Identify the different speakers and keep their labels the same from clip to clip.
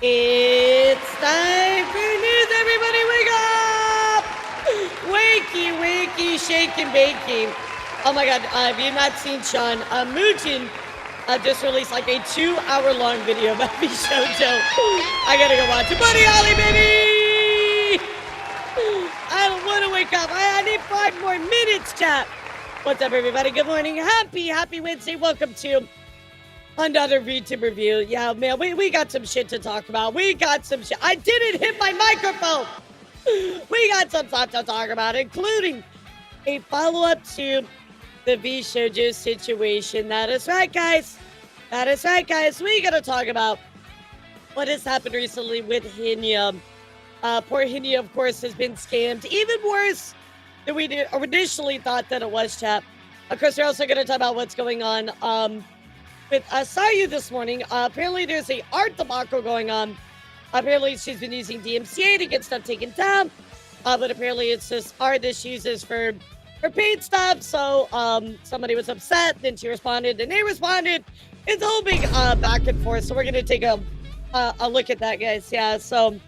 Speaker 1: It's time for news, everybody. Wake up! Wakey, wakey, shaking, baking. Oh my God, if you've not seen Sean, Mutin just released like a 2-hour-long video about Vshojo. I gotta go watch it. Buddy Holly, baby! I don't want to wake up. I need 5 more minutes, chat. What's up, everybody? Good morning. Happy Wednesday. Welcome to another VTuber review. Yeah, man, we got some shit to talk about. We got some shit. I didn't hit my microphone. We got some stuff to talk about, including a follow-up to the Vshojo situation. That is right, guys. That is right, guys. We got to talk about what has happened recently with Henya. Poor Henya, of course, has been scammed. Even worse than we initially thought that it was, chat. Of course, we're also going to talk about what's going on with Saruei this morning. Apparently, there's a art debacle going on. Apparently, she's been using DMCA to get stuff taken down. But apparently, it's just art that she uses for paid stuff. So somebody was upset. Then she responded. Then they responded. It's a whole big back and forth. So we're going to take a look at that, guys. Yeah, so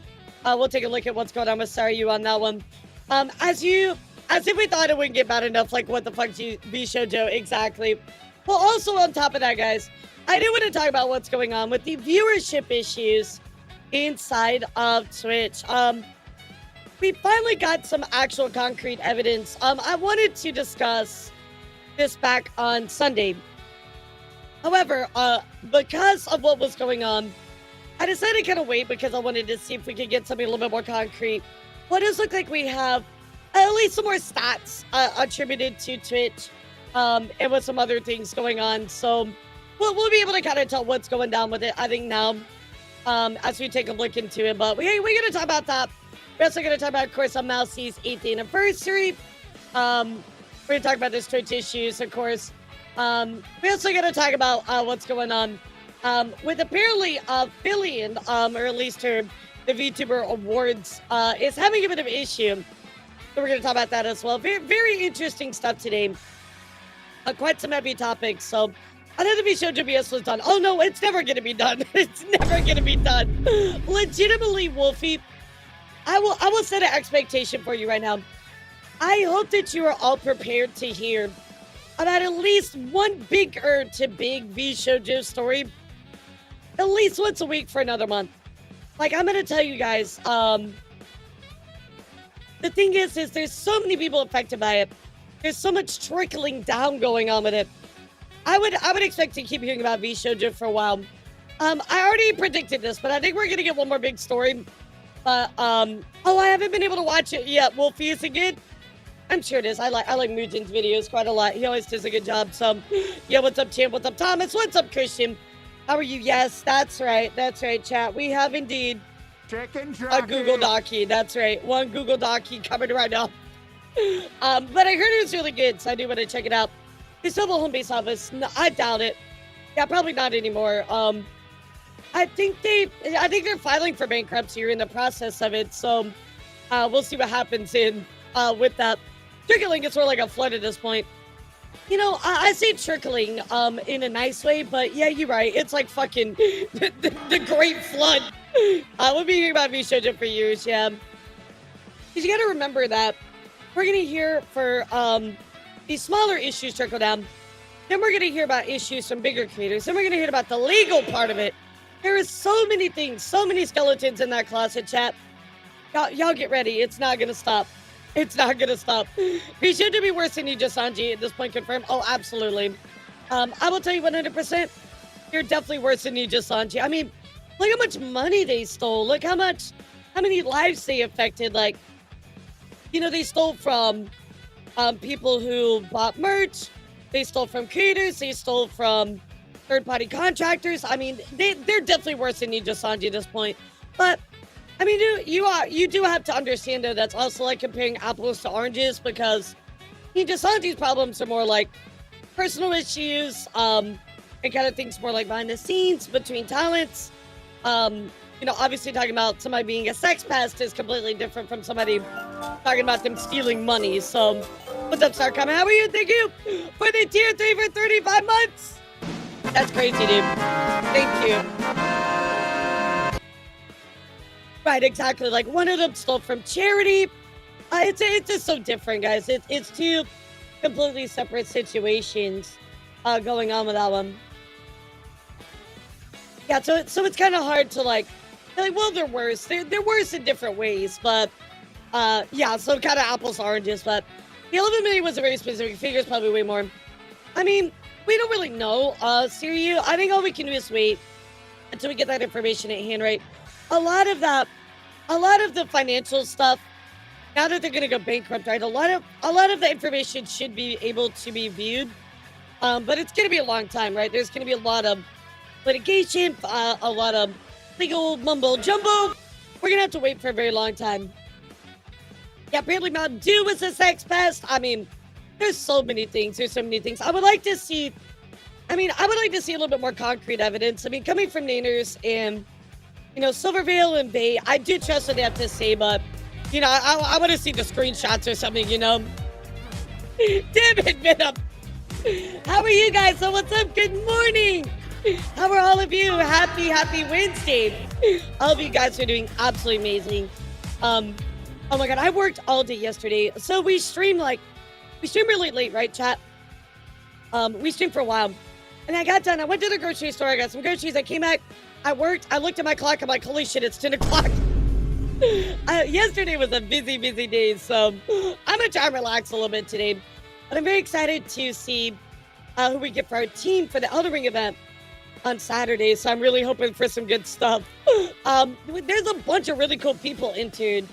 Speaker 1: we'll take a look at what's going on with Saruei on that one. As if we thought it wouldn't get bad enough, like what the fuck Vshojo exactly. Well, also on top of that, guys, I do want to talk about what's going on with the viewership issues inside of Twitch. We finally got some actual concrete evidence. I wanted to discuss this back on Sunday. However, because of what was going on, I decided to kind of wait because I wanted to see if we could get something a little bit more concrete. What does look like we have at least some more stats attributed to Twitch. And with some other things going on. So we'll be able to kind of tell what's going down with it, I think, now, as we take a look into it. But we're going to talk about that. We're also going to talk about, of course, on Mousie's 8th anniversary. We're going to talk about this Twitch issues, of course. We're also going to talk about what's going on with apparently Billion, or at least the VTuber Awards, is having a bit of an issue. So we're going to talk about that as well. Very, very interesting stuff today. Quite some heavy topics. So I know the Vshojo BS was done. Oh no, it's never going to be done. It's never going to be done. Legitimately, Wolfie, I will set an expectation for you right now. I hope that you are all prepared to hear about at least one bigger to big Vshojo story at least once a week for another month. Like, I'm going to tell you guys, the thing is there's so many people affected by it. There's so much trickling down going on with it. I would expect to keep hearing about Vshojo for a while. I already predicted this, but I think we're gonna get one more big story. But oh, I haven't been able to watch it yet. Wolfie, is it good? I'm sure it is. I like Mutin's videos quite a lot. He always does a good job. So yeah, what's up, Champ? What's up, Thomas? What's up, Christian? How are you? Yes, that's right. That's right, chat. We have indeed a Google Docie. That's right. One Google Docie coming right now. But I heard it was really good, so I do want to check it out. They still have a home base office. No, I doubt it. Yeah, probably not anymore. I think they're filing for bankruptcy or in the process of it. So we'll see what happens with that. Trickling is sort of like a flood at this point. You know, I say trickling in a nice way, but yeah, you're right. It's like fucking the Great Flood. We'll be hearing about Vshojo for years, yeah. Because you got to remember that we're going to hear for these smaller issues trickle down. Then we're going to hear about issues from bigger creators. Then we're going to hear about the legal part of it. There is so many things, so many skeletons in that closet, chat. Y'all get ready. It's not going to stop. It's not going to stop. Vshojo be worse than Ninja Sanji at this point, confirmed. Oh, absolutely. I will tell you 100%. You're definitely worse than Ninja Sanji. I mean, look how much money they stole. Look how many lives they affected. Like, you know, they stole from people who bought merch. They stole from creators. They stole from third-party contractors. I mean, they're definitely worse than Ninja Sanji at this point. But, I mean, you do have to understand, though, that's also like comparing apples to oranges, because Ninja Sanji's problems are more like personal issues, and kind of things more like behind the scenes between talents. You know, obviously talking about somebody being a sex pest is completely different from somebody talking about them stealing money. So, what's up, Starcom? How are you? Thank you for the tier 3 for 35 months. That's crazy, dude. Thank you. Right, exactly. Like one of them stole from charity. It's just so different, guys. It's two completely separate situations going on with that one. Yeah, so it's kind of hard to like, well, they're worse. They're worse in different ways, but yeah, so kind of apples to oranges. But the 11 million was a very specific figure. It's probably way more. I mean, we don't really know, Saruei. I think all we can do is wait until we get that information at hand, right? A lot of the financial stuff, now that they're gonna go bankrupt, right? A lot of the information should be able to be viewed, but it's gonna be a long time, right? There's gonna be a lot of litigation, a lot of legal mumbo jumbo. We're gonna have to wait for a very long time. Yeah, apparently Mountain Dew was a sex pest. I mean, there's so many things. I would like to see. I would like to see a little bit more concrete evidence. I mean, coming from Naners and Silvervale and Bay, I do trust what they have to say, but I want to see the screenshots or something. Damn it, Venom. How are you guys? So what's up? Good morning. How are all of you? Happy Wednesday. All of you guys are doing absolutely amazing. Oh my God, I worked all day yesterday. So we stream really late, right, chat? We streamed for a while. And I got done. I went to the grocery store. I got some groceries. I came back. I worked. I looked at my clock. I'm like, holy shit, it's 10 o'clock. Yesterday was a busy day. So I'm going to try and relax a little bit today. But I'm very excited to see who we get for our team for the Elden Ring event on Saturday. So I'm really hoping for some good stuff. There's a bunch of really cool people entered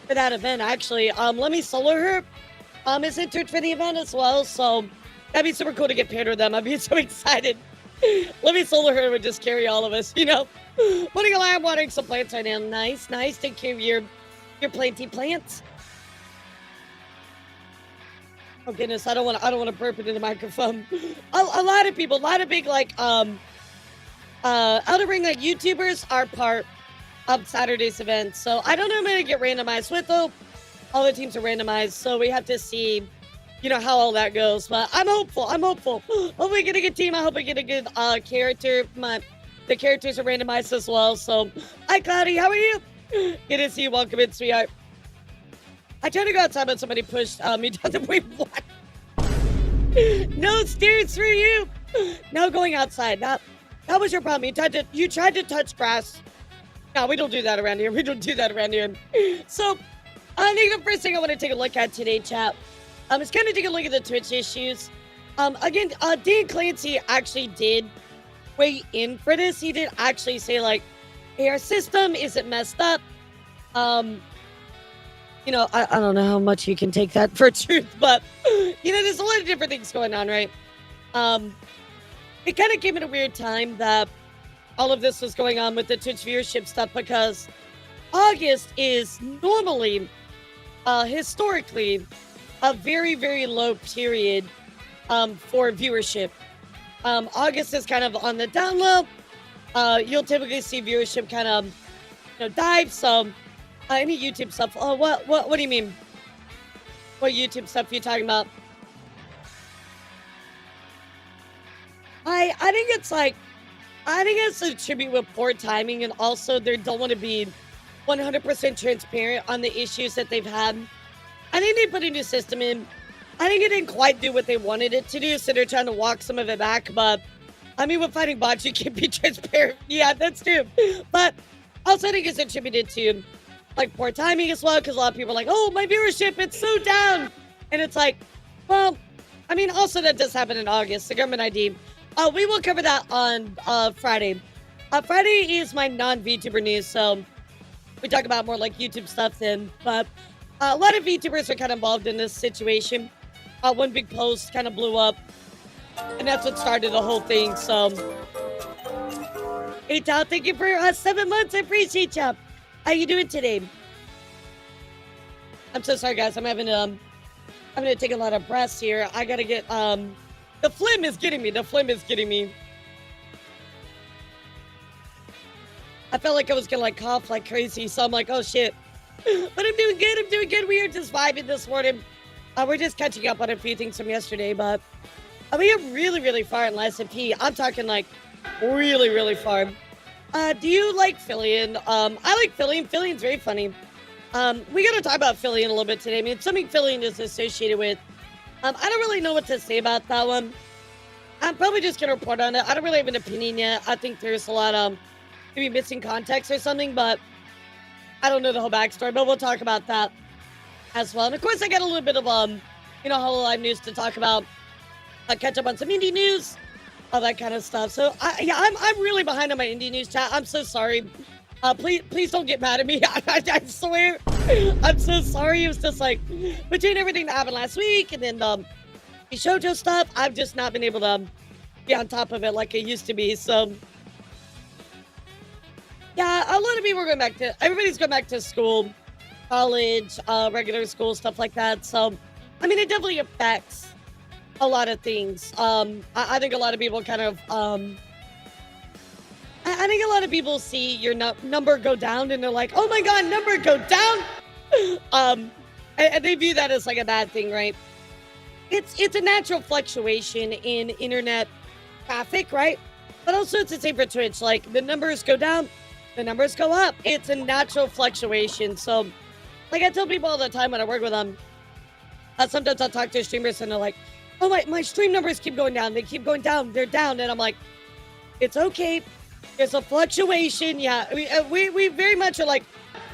Speaker 1: for that event, actually. Let Me Solo Her is entered for the event as well. So that'd be super cool to get paired with them. I'd be so excited. Let Me Solo Her would just carry all of us, What are you I'm watering some plants right now. Nice. Take care of your planty plants. Oh goodness, I don't want to burp into the microphone. A lot of people, a lot of big Elden Ring YouTubers are part of Saturday's event. So I don't know if I'm gonna get randomized with though. All the teams are randomized, so we have to see, how all that goes. But I'm hopeful. Hope we get a good team. I hope we get a good character. The characters are randomized as well. So, hi Cloudy, how are you? Good to see you. Welcome in, sweetheart. I tried to go outside, but somebody pushed me down the way. What? No stairs for you. No going outside. That was your problem. You tried to touch grass. No, we don't do that around here. So, I think the first thing I want to take a look at today, chat, is kind of take a look at the Twitch issues. Again, Dan Clancy actually did weigh in for this. He did actually say, hey, our system isn't messed up. I don't know how much you can take that for truth, but, there's a lot of different things going on, right? It kind of came at a weird time that all of this was going on with the Twitch viewership stuff because August is normally, historically, a very, very low period for viewership. August is kind of on the down low. You'll typically see viewership kind of, dive. So, any YouTube stuff. Oh, what do you mean? What YouTube stuff are you talking about? I think it's a tribute with poor timing, and also they don't want to be 100% transparent on the issues that they've had. I think they put a new system in. I think it didn't quite do what they wanted it to do, so they're trying to walk some of it back. But with fighting bots, you can't be transparent. Yeah, that's true. But also, I think it's attributed to poor timing as well, because a lot of people are like, oh, my viewership, it's so down. And it's well, also that does happen in August, the government ID. We will cover that on Friday. Friday is my non-VTuber news, so we talk about more YouTube stuff then. But a lot of VTubers are kind of involved in this situation. One big post kind of blew up, and that's what started the whole thing. So, hey, Tal, thank you for 7 months. I appreciate you. How you doing today? I'm so sorry, guys. I'm gonna take a lot of breaths here. I gotta get the phlegm is getting me. I felt like I was gonna cough like crazy, so I'm like, oh shit. But I'm doing good. We are just vibing this morning. We're just catching up on a few things from yesterday, but we are really, really far in Lies of P. I'm talking really, really far. Do you like Fillion? I like Fillion. Fillion's very funny. We gotta talk about Fillion a little bit today. I mean, it's something Fillion is associated with. I don't really know what to say about that one. I'm probably just gonna report on it. I don't really have an opinion yet. I think there's a lot of maybe missing context or something, but I don't know the whole backstory. But we'll talk about that as well. And of course, I got a little bit of Hololive news to talk about. Catch up on some indie news, all that kind of stuff. So I'm really behind on my indie news chat. I'm so sorry. Please don't get mad at me. I swear, I'm so sorry. It was just like between everything that happened last week and then Vshojo stuff, I've just not been able to be on top of it like I used to be. So yeah, a lot of people are going back to, everybody's going back to school, college, regular school, stuff like that. So, I mean, it definitely affects a lot of things. I think a lot of people kind of, I think a lot of people see your number go down and they're like, oh my God, number go down. And they view that as like a bad thing, right? It's a natural fluctuation in internet traffic, right? But also it's the same for Twitch. Like the numbers go down, the numbers go up. It's a natural fluctuation. So like I tell people all the time when I work with them, sometimes I'll talk to streamers and they're like, oh, my stream numbers keep going down. They keep going down. They're down. And I'm like, it's okay. There's a fluctuation. Yeah, we very much are like,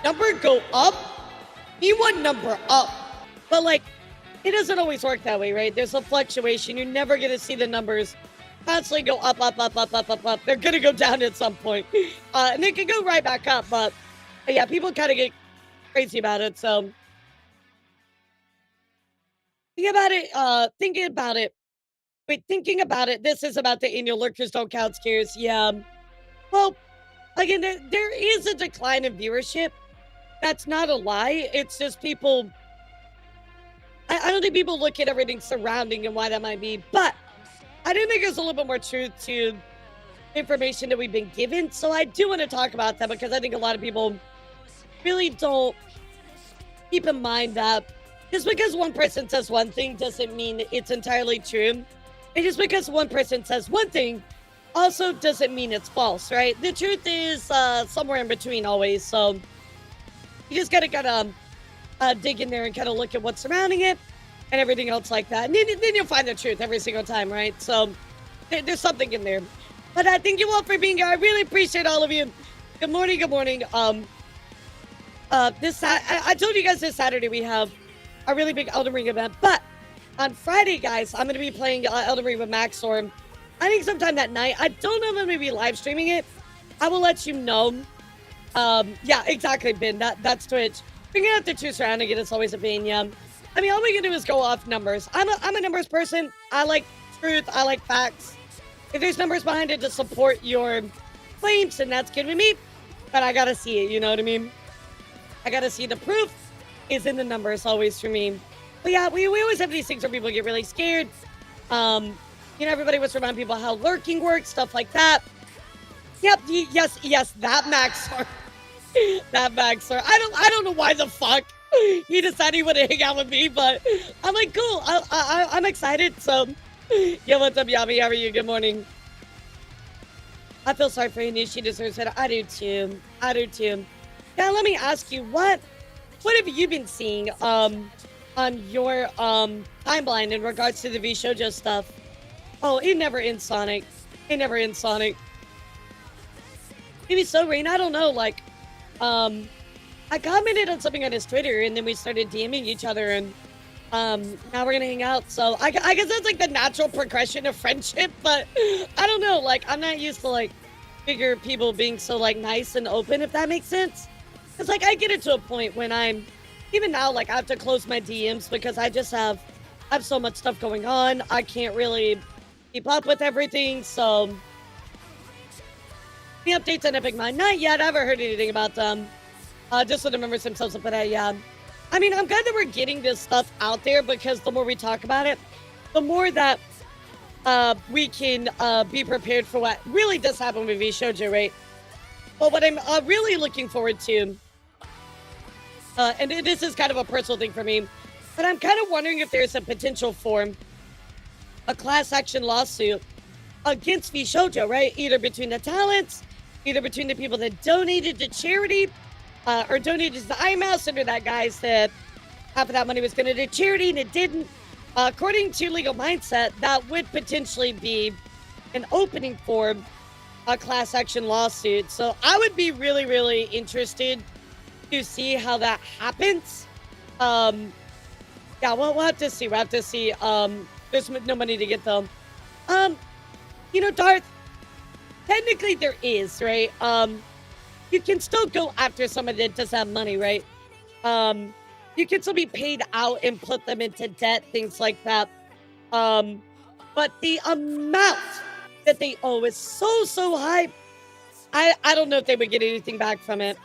Speaker 1: number go up. You want number up. But like, it doesn't always work that way, right? There's a fluctuation. You're never going to see the numbers constantly go up, up, up, up, up, up, up. They're going to go down at some point. And they can go right back up. But yeah, people kind of get crazy about it. So thinking about it. This is about the annual Lurkers Don't Count scares. Yeah. Well, again, there is a decline in viewership. That's not a lie. It's just people. I don't think people look at everything surrounding and why that might be. But I do think there's a little bit more truth to information that we've been given. So I do want to talk about that because I think a lot of people really don't keep in mind that just because one person says one thing doesn't mean it's entirely true. And just because one person says one thing also doesn't mean it's false, right? The truth is somewhere in between always. So you just gotta dig in there and kind of look at what's surrounding it and everything else like that. And then you'll find the truth every single time, right? So there's something in there. But I thank you all for being here. I really appreciate all of you. Good morning, good morning. I told you guys this Saturday we have a really big Elden Ring event, but on Friday, guys, I'm going to be playing Elden Ring with Max Storm. I think sometime that night. I don't know if I'm going to be live streaming it. I will let you know. Yeah, exactly, Ben. That's Twitch. Figuring out the truth surrounding it is always a pain, yeah. I mean, all we can do is go off numbers. I'm a numbers person. I like truth. I like facts. If there's numbers behind it to support your claims, then that's good with me. But I got to see it, you know what I mean? I got to see the proof is in the numbers always for me. But yeah, we always have these things where people get really scared. Everybody wants to remind people how lurking works, stuff like that. Yep, yes, that Max. That Max, sir. I don't know why the fuck he decided he would hang out with me, but I'm like, cool. I'm excited. So, yo, what's up, Yami? How are you? Good morning. I feel sorry for Henya. She deserves it. I do too. Now, let me ask you, what have you been seeing on your timeline in regards to the Vshojo stuff? Oh, it never ends, Sonic. Maybe so, Rain. I don't know. Like, I commented on something on his Twitter, and then we started DMing each other, and now we're gonna hang out. So I guess that's like the natural progression of friendship. But I don't know. Like, I'm not used to like bigger people being so like nice and open, if that makes sense. Because like I get it to a point when even now, like I have to close my DMs because I have so much stuff going on. I can't really keep up with everything. So the updates on Epic Mind, not yet. I haven't heard anything about them. Just so the members themselves, but yeah. I mean, I'm glad that we're getting this stuff out there because the more we talk about it, the more that we can be prepared for what really does happen with Vshojo, right? But what I'm really looking forward to, and this is kind of a personal thing for me, but I'm kind of wondering if there's a potential for a class action lawsuit against Vshojo, right? Either between the talents either between the people that donated to charity or donated to the IMAS, under that guy said half of that money was going to charity and it didn't. According to Legal Mindset, that would potentially be an opening for a class action lawsuit. So I would be really, really interested to see how that happens. Yeah, we'll have to see. We'll have to see. There's no money to get them. You know, Darth, technically there is, right? You can still go after someone that doesn't have money, right? You can still be paid out and put them into debt, things like that. But the amount that they owe is so high. I don't know if they would get anything back from it.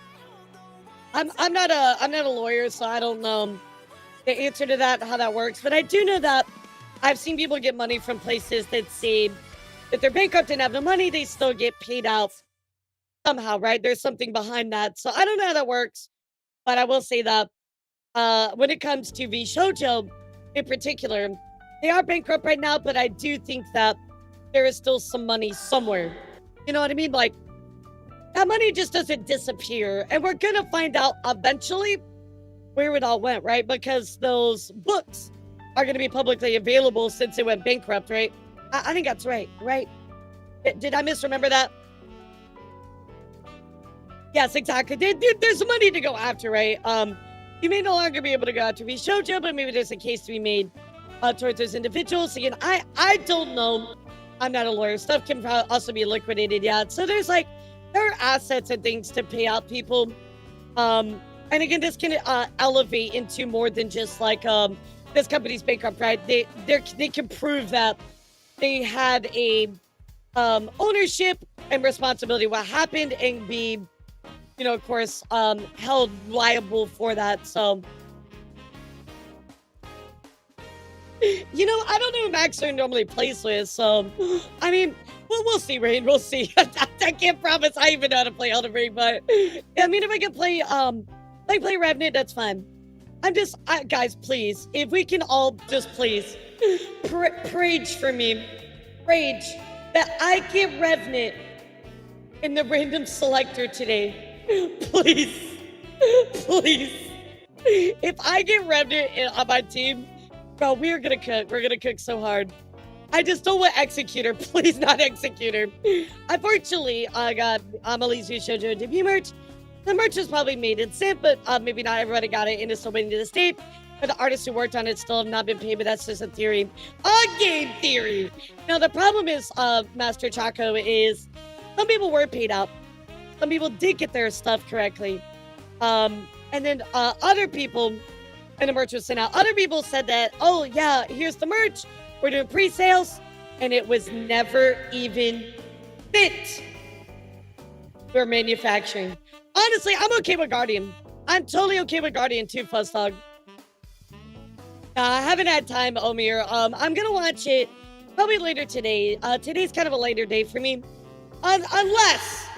Speaker 1: I'm not a lawyer, so I don't know the answer to that, how that works. But I do know that I've seen people get money from places that say that they're bankrupt and have no money, they still get paid out somehow, right? There's something behind that. So I don't know how that works, but I will say that when it comes to Vshojo in particular, they are bankrupt right now, but I do think that there is still some money somewhere. You know what I mean? Like, that money just doesn't disappear. And we're going to find out eventually where it all went, right? Because those books are going to be publicly available since it went bankrupt, right? I think that's right? Did I misremember that? Yes, exactly. There's money to go after, right? You may no longer be able to go after Vshojo, but maybe there's a case to be made towards those individuals. Again, I don't know. I'm not a lawyer. Stuff can also be liquidated, yeah. So there are assets and things to pay out people. And again, this can elevate into more than just like this company's bankrupt, right? They can prove that they had a ownership and responsibility what happened and be, you know, of course, held liable for that. So, you know, I don't know who Maxer normally plays with. So, I mean, we'll see, Rain. We'll see. I can't promise I even know how to play Elden Ring, but I mean, if I can play, play Revenant, that's fine. I'm just, guys, please, if we can all just please rage for me, rage that I get Revenant in the random selector today. Please. If I get Revenant on my team, bro, we're gonna cook. We're gonna cook so hard. I just don't want Executor. Please, not Executor. Unfortunately, I got Amelie's Vshojo debut merch. The merch was probably made in Simp, but maybe not everybody got it and is still waiting to this date. But the artists who worked on it still have not been paid, but that's just a theory. A game theory! Now, the problem is, Master Chaco, is some people were paid out. Some people did get their stuff correctly. And then other people, and the merch was sent out, other people said that, oh, yeah, here's the merch. We're doing pre-sales. And it was never even fit for manufacturing. Honestly, I'm okay with Guardian. I'm totally okay with Guardian too, Fuzz Dog. I haven't had time, Omir. I'm gonna watch it probably later today. Today's kind of a later day for me. Unless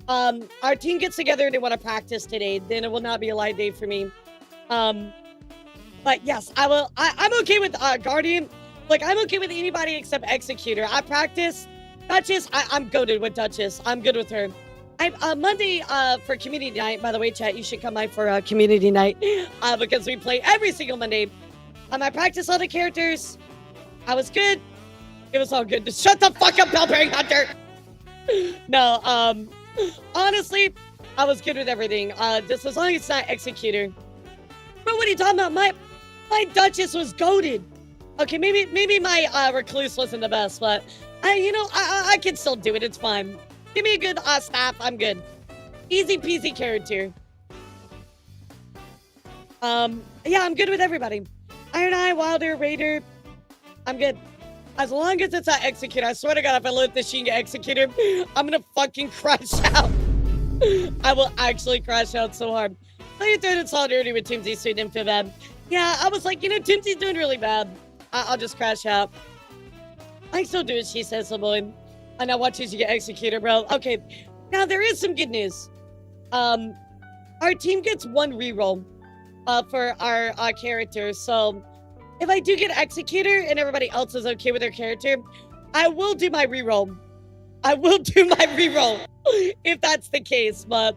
Speaker 1: our team gets together and they want to practice today, then it will not be a light day for me. But yes, I will. I'm okay with Guardian. Like, I'm okay with anybody except Executor. I practice. Duchess, I'm goated with Duchess. I'm good with her. Monday for community night, by the way, chat, you should come by for community night because we play every single Monday. I practiced all the characters. I was good. It was all good. Just shut the fuck up, Bellbearing Hunter. No, honestly, I was good with everything. Just as long as it's not Executor. Bro, what are you talking about? My Duchess was goated. Okay, maybe my Recluse wasn't the best, but I can still do it. It's fine. Give me a good staff. I'm good. Easy peasy character. Yeah, I'm good with everybody. Iron Eye, Wilder, Raider. I'm good. As long as it's not Executor. I swear to God, if I let the Shinga Executor, I'm gonna fucking crash out. I will actually crash out so hard. Play your third in solidarity with Timsy, sweet and Fibab. Yeah, I was like, Timsy's doing really bad. I'll just crash out. I still do as she says, little boy. And now watch as you get Executor, bro. Okay, now there is some good news. Our team gets one reroll for our character. So if I do get Executor and everybody else is okay with their character, I will do my reroll. I will do my reroll if that's the case, but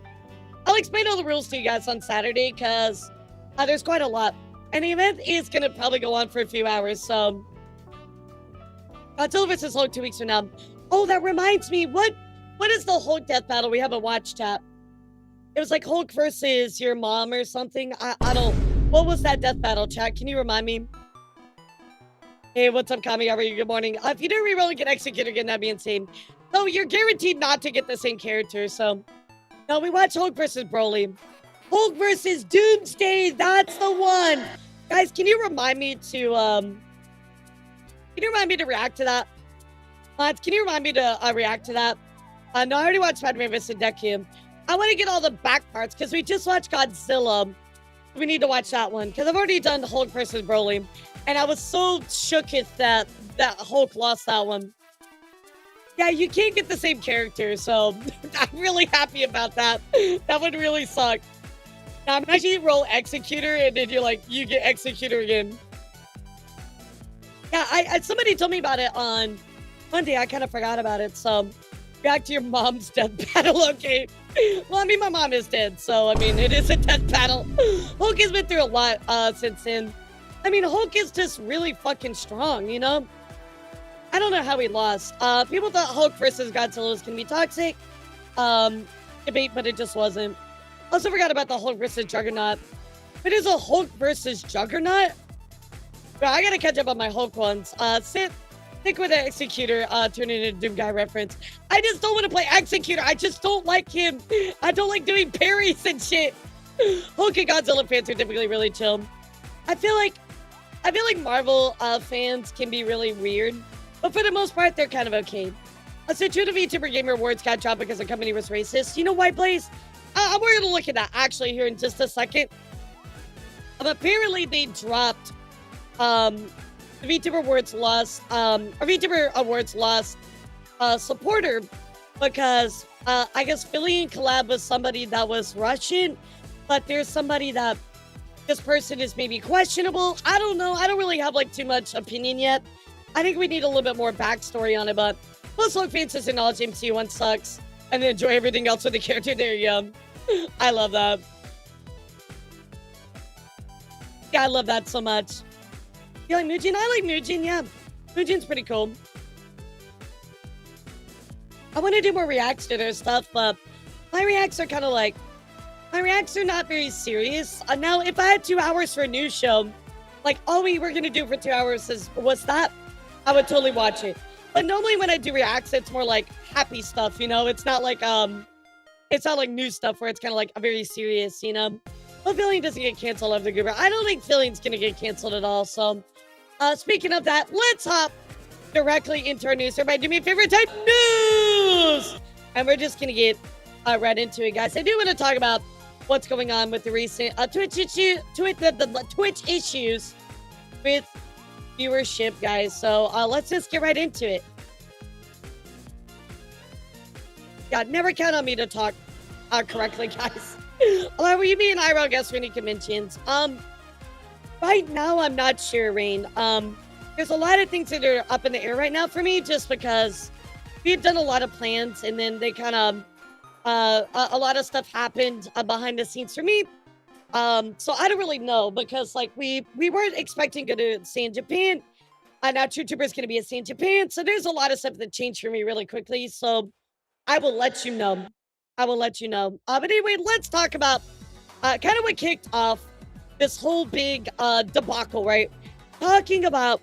Speaker 1: I'll explain all the rules to you guys on Saturday because there's quite a lot. And the event is going to probably go on for a few hours, so Godzilla vs. Hulk 2 weeks from now. Oh, that reminds me, what is the Hulk death battle? We haven't watched, chat. It was like Hulk versus your mom or something. I don't... What was that death battle, chat? Can you remind me? Hey, what's up, Kami? How are you? Good morning. If you do reroll and get executed again, that'd be insane. So you're guaranteed not to get the same character, so... No, we watch Hulk versus Broly. Hulk versus Doomsday, that's the one! Guys, can you remind me to, react to that? Can you remind me to react to that? No, I already watched Spider-Man vs. Deku. I want to get all the back parts, because we just watched Godzilla. We need to watch that one, because I've already done Hulk versus Broly. And I was so shooketh that Hulk lost that one. Yeah, you can't get the same character, so I'm really happy about that. That would really suck. Now, imagine you roll Executor, and then you're like, you get Executor again. Yeah, somebody told me about it on Monday. I kind of forgot about it, so back to your mom's death battle, okay? Well, I mean, my mom is dead, so, I mean, it is a death battle. Hulk has been through a lot since then. I mean, Hulk is just really fucking strong, you know? I don't know how he lost. People thought Hulk versus Godzilla was going to be toxic. Debate, but it just wasn't. Also forgot about the Hulk versus Juggernaut. It is a Hulk versus Juggernaut? Bro, I gotta catch up on my Hulk ones. Stick with the Executor, turn it into Doom Guy reference. I just don't want to play Executor. I just don't like him. I don't like doing parries and shit. Hulk and Godzilla fans are typically really chill. I feel like Marvel fans can be really weird. But for the most part, they're kind of okay. So true to VTuber Gamer Awards got dropped because the company was racist. You know why, Blaze? We're going to look at that actually here in just a second. Apparently, they dropped the VTuber Awards lost supporter because I guess Philly collab with somebody that was Russian, but there's somebody that this person is maybe questionable. I don't know. I don't really have like too much opinion yet. I think we need a little bit more backstory on it, but most Hulk fans just acknowledge MCU1 sucks and then enjoy everything else with the character. There you go. I love that. Yeah, I love that so much. You like Mugen? I like Mugen, yeah. Mugen's pretty cool. I want to do more reacts to their stuff, but my reacts are kind of like... My reacts are not very serious. Now, if I had 2 hours for a news show, like all we were going to do for 2 hours was that, I would totally watch it. But normally when I do reacts, it's more like happy stuff, you know? It's not like news stuff where it's kind of like a very serious, you know? But Filling doesn't get canceled over the Goober. I don't think Filling's going to get canceled at all. So, speaking of that, let's hop directly into our news. Everybody do me a favor, type news! And we're just going to get right into it, guys. I do want to talk about what's going on with the recent Twitch issues with viewership, guys. So let's just get right into it. God, never count on me to talk correctly, guys. Were you being IRL guests for any conventions? Right now, I'm not sure, Rain. There's a lot of things that are up in the air right now for me, just because we've done a lot of plans, and then they kind of a lot of stuff happened behind the scenes for me. So I don't really know, because like we weren't expecting to stay in Japan. Now True Tuber is going to be stay in Japan. So there's a lot of stuff that changed for me really quickly. So I will let you know. But anyway, let's talk about kind of what kicked off this whole big debacle, right? Talking about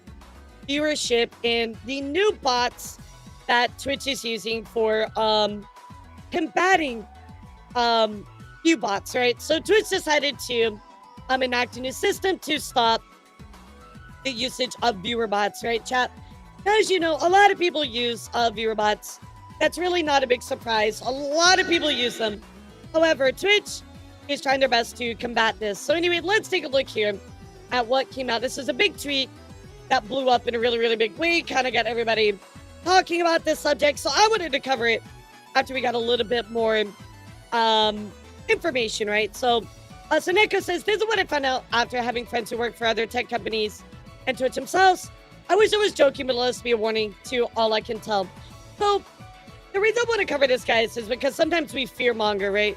Speaker 1: viewership and the new bots that Twitch is using for combating view bots, right? So Twitch decided to enact a new system to stop the usage of viewer bots, right, chat? As you know, a lot of people use viewer bots. That's really not a big surprise. A lot of people use them. However, Twitch is trying their best to combat this. So anyway, let's take a look here at what came out. This is a big tweet that blew up in a really, really big way. Kind of got everybody talking about this subject. So I wanted to cover it after we got a little bit more information, right? So Neko says, this is what I found out after having friends who work for other tech companies and Twitch themselves. I wish I was joking, but let us be a warning to all I can tell. So The reason I want to cover this, guys, is because sometimes we fearmonger, right?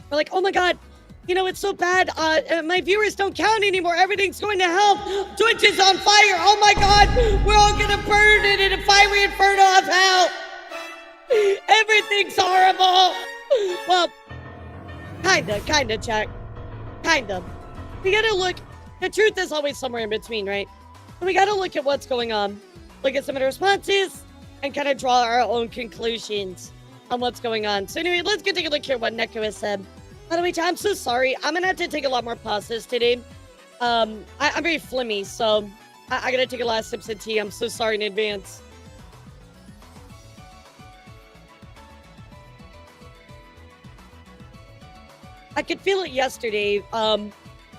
Speaker 1: We're like, oh my God, you know, it's so bad. My viewers don't count anymore. Everything's going to hell. Twitch is on fire. Oh my God, we're all going to burn in a fiery inferno of hell. Everything's horrible. Well, kinda, Chuck. Kinda. We gotta look. The truth is always somewhere in between, right? So we gotta look at what's going on, look at some of the responses, and kind of draw our own conclusions on what's going on. So anyway, let's go take a look here at what Neko has said. By the way, I'm so sorry. I'm gonna have to take a lot more pauses today. I'm very phlegmy, so I gotta take a lot of sips of tea. I'm so sorry in advance. I could feel it yesterday, and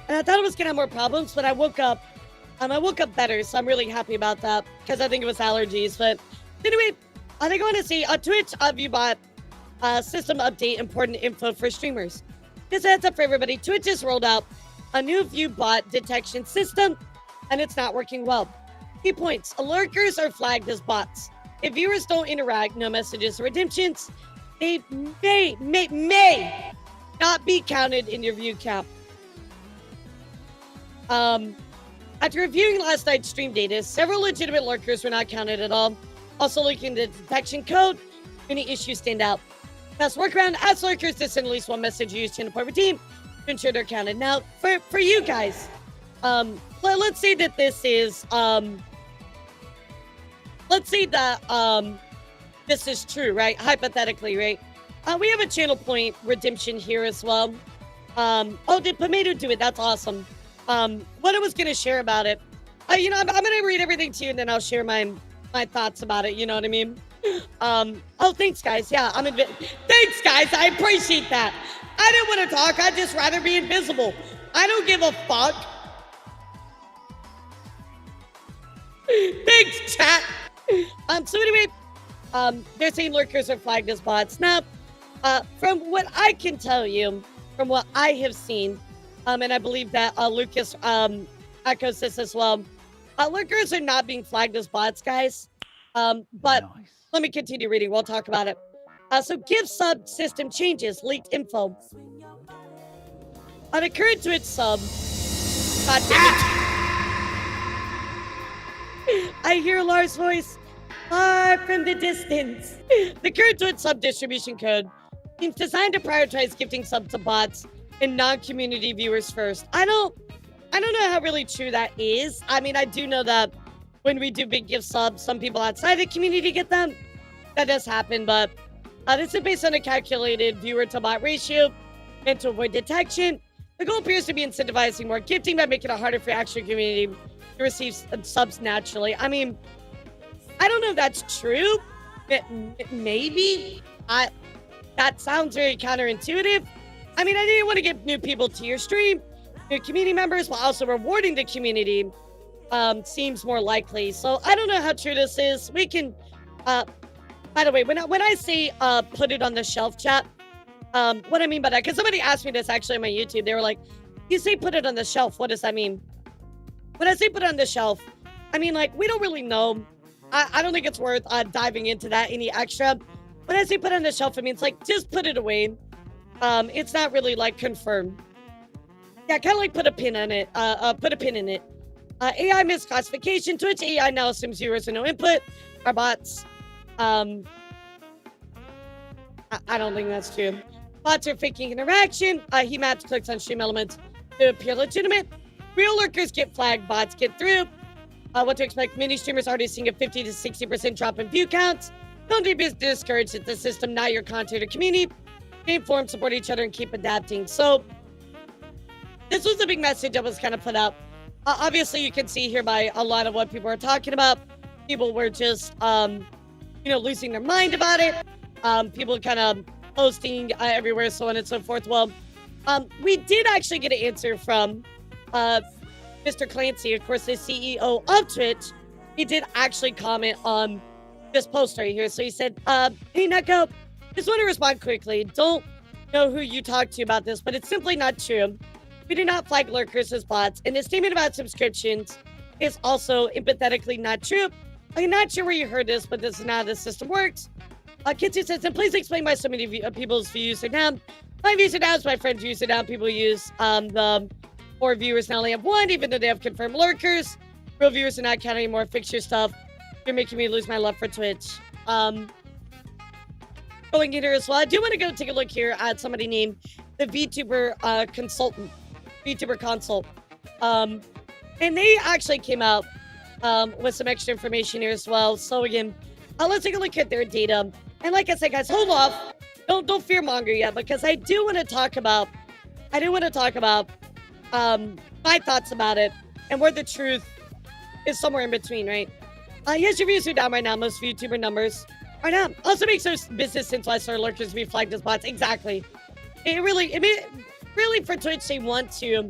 Speaker 1: I thought I was gonna have more problems, but I woke up better, so I'm really happy about that, because I think it was allergies. But anyway, I think I want to see on Twitch, ViewBot system update, important info for streamers. Just a heads up for everybody, Twitch has rolled out a new ViewBot detection system, and it's not working well. Key points: lurkers are flagged as bots. If viewers don't interact, no messages or redemptions, they may not be counted in your view count. After reviewing last night's stream data, several legitimate lurkers were not counted at all. Also looking at the detection code, any issues stand out. Best workaround, ask lurkers to send at least one message used to report a team to ensure they're counted. Now, for you guys, let's say that this is, let's say that this is true, right? Hypothetically, right? We have a channel point redemption here as well. Oh, did Pomato do it? That's awesome. What I was going to share about it, you know, I'm going to read everything to you and then I'll share my thoughts about it. You know what I mean? Oh, thanks, guys. Yeah, thanks, guys. I appreciate that. I didn't want to talk. I'd just rather be invisible. I don't give a fuck. Thanks, chat. So anyway, they're saying lurkers are flagged as bots. Now, from what I can tell you, from what I have seen, and I believe that Lucas echoes this as well, lurkers are not being flagged as bots, guys. But nice. Let me continue reading. We'll talk about it. So gift sub system changes, leaked info. On a current Twitch sub, God damn it. I hear Lars' voice far from the distance. The current Twitch sub distribution code seems designed to prioritize gifting subs to bots and non-community viewers first. I don't know how really true that is. I mean, I do know that when we do big gift subs, some people outside the community get them. That does happen, but this is based on a calculated viewer to bot ratio and to avoid detection. The goal appears to be incentivizing more gifting by making it harder for actual community to receive subs naturally. I mean, I don't know if that's true. Maybe. That sounds very counterintuitive. I mean, I didn't want to get new people to your stream, new community members, while also rewarding the community seems more likely. So I don't know how true this is. We can, by the way, when I say put it on the shelf, chat, what I mean by that, because somebody asked me this actually on my YouTube. They were like, you say put it on the shelf, what does that mean? When I say put it on the shelf, I mean, like, we don't really know. I don't think it's worth diving into that any extra. When I say put it on the shelf, it means, like, just put it away. It's not really, like, confirmed. Yeah, kind of like put a pin on it. Put a pin in it. AI misclassification. Twitch AI now assumes viewers with no input are bots. I don't think that's true. Bots are faking interaction. He maps clicks on stream elements to appear legitimate. Real lurkers get flagged. Bots get through. What to expect? Many streamers already seeing a 50 to 60% drop in view counts. Don't be discouraged at the system, not your content or community. Stay informed, support each other, and keep adapting. So, this was a big message that was kind of put out. Obviously, you can see here by a lot of what people are talking about. People were just, losing their mind about it. People kind of posting everywhere, so on and so forth. Well, we did actually get an answer from Mr. Clancy, of course, the CEO of Twitch. He did actually comment on this post right here. So he said, hey, Neko, just want to respond quickly. Don't know who you talked to about this, but it's simply not true. We do not flag lurkers as bots, and the statement about subscriptions is also empathetically not true. I'm not sure where you heard this, but this is not how the system works. Kitsu says, and please explain why so many people's views are down. My views are down, so my friends' views are down. People use the 4 viewers now only have 1, even though they have confirmed lurkers. Real viewers are not counting anymore. Fix your stuff. You're making me lose my love for Twitch. Going in here as well. I do want to go take a look here at somebody named the VTuber consultant. VTuber consult. And they actually came out with some extra information here as well. So again, let's take a look at their data. And like I said, guys, hold off. Don't fear monger yet, because I do want to talk about my thoughts about it and where the truth is somewhere in between, right? Yes, your views are down right now. Most VTuber numbers are down. Also makes no business sense why our lurkers be flagged as bots. Exactly. Really for Twitch, they want to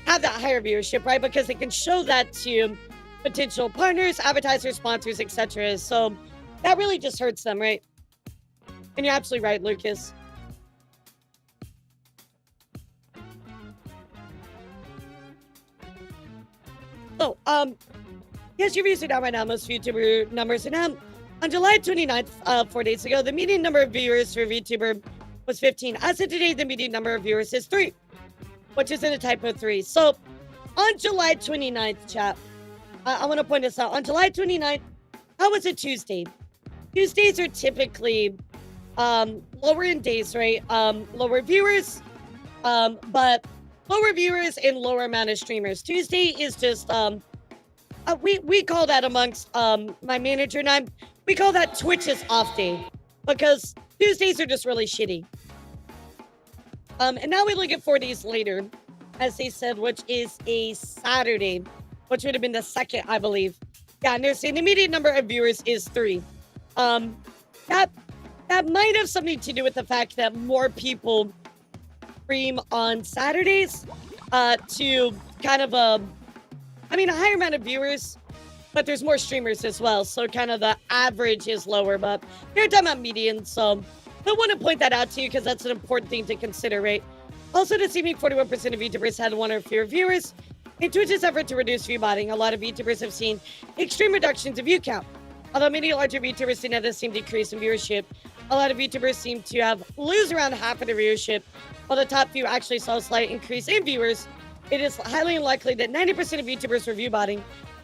Speaker 1: have that higher viewership, right? Because they can show that to potential partners, advertisers, sponsors, etc. So that really just hurts them, right? And you're absolutely right, Lucas. So, yes, your views are down right now. Most VTuber numbers are down. On July 29th, 4 days ago, the median number of viewers for VTuber was 15. As of today, the median number of viewers is 3, which is in a typo 3. So, on July 29th, chat, I want to point this out. On July 29th, how was it Tuesday? Tuesdays are typically lower in days, right? Lower viewers, but lower viewers and lower amount of streamers. Tuesday is just we call that amongst my manager and I, we call that Twitch's off day, because Tuesdays are just really shitty. And now we look at 4 days later, as they said, which is a Saturday, which would have been the 2nd, I believe. Yeah, and they're saying the median number of viewers is 3. That might have something to do with the fact that more people stream on Saturdays to kind of a higher amount of viewers, but there's more streamers as well. So kind of the average is lower, but they're talking about median. So I want to point that out to you because that's an important thing to consider, right? Also, this evening, 41% of VTubers had 1 or fewer viewers. In Twitch's effort to reduce view botting, a lot of VTubers have seen extreme reductions of view count. Although many larger VTubers did not have the same decrease in viewership, a lot of VTubers seem to lose around half of their viewership, while the top few actually saw a slight increase in viewers. It is highly unlikely that 90% of VTubers were view botting.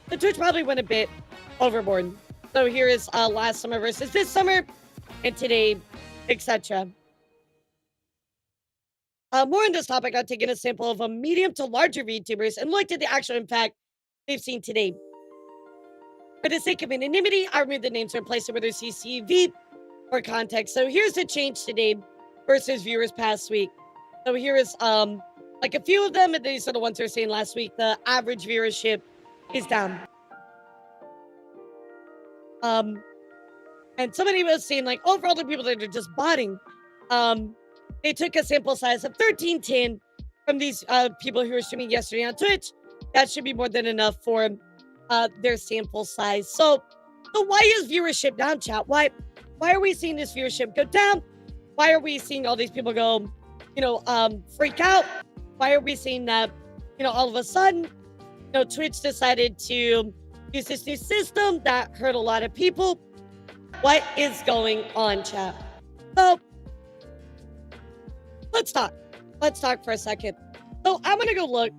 Speaker 1: The Twitch probably went a bit overboard. So here is last summer versus this summer, and today, etc. More on this topic, I've taken a sample of a medium to larger VTubers and looked at the actual impact they've seen today. For the sake of anonymity, I removed the names and replaced it with their CCV for context. So here's the change today versus viewers past week. So here is like a few of them, and these are the ones who were saying last week the average viewership is down. And somebody was saying like, oh, for all the people that are just botting, they took a sample size of 1310 from these people who were streaming yesterday on Twitch. That should be more than enough for their sample size. So why is viewership down, chat? Why are we seeing this viewership go down? Why are we seeing all these people go, freak out? Why are we seeing that, all of a sudden, Twitch decided to use this new system that hurt a lot of people? What is going on, chat? So let's talk. Let's talk for a second. So I'm gonna go look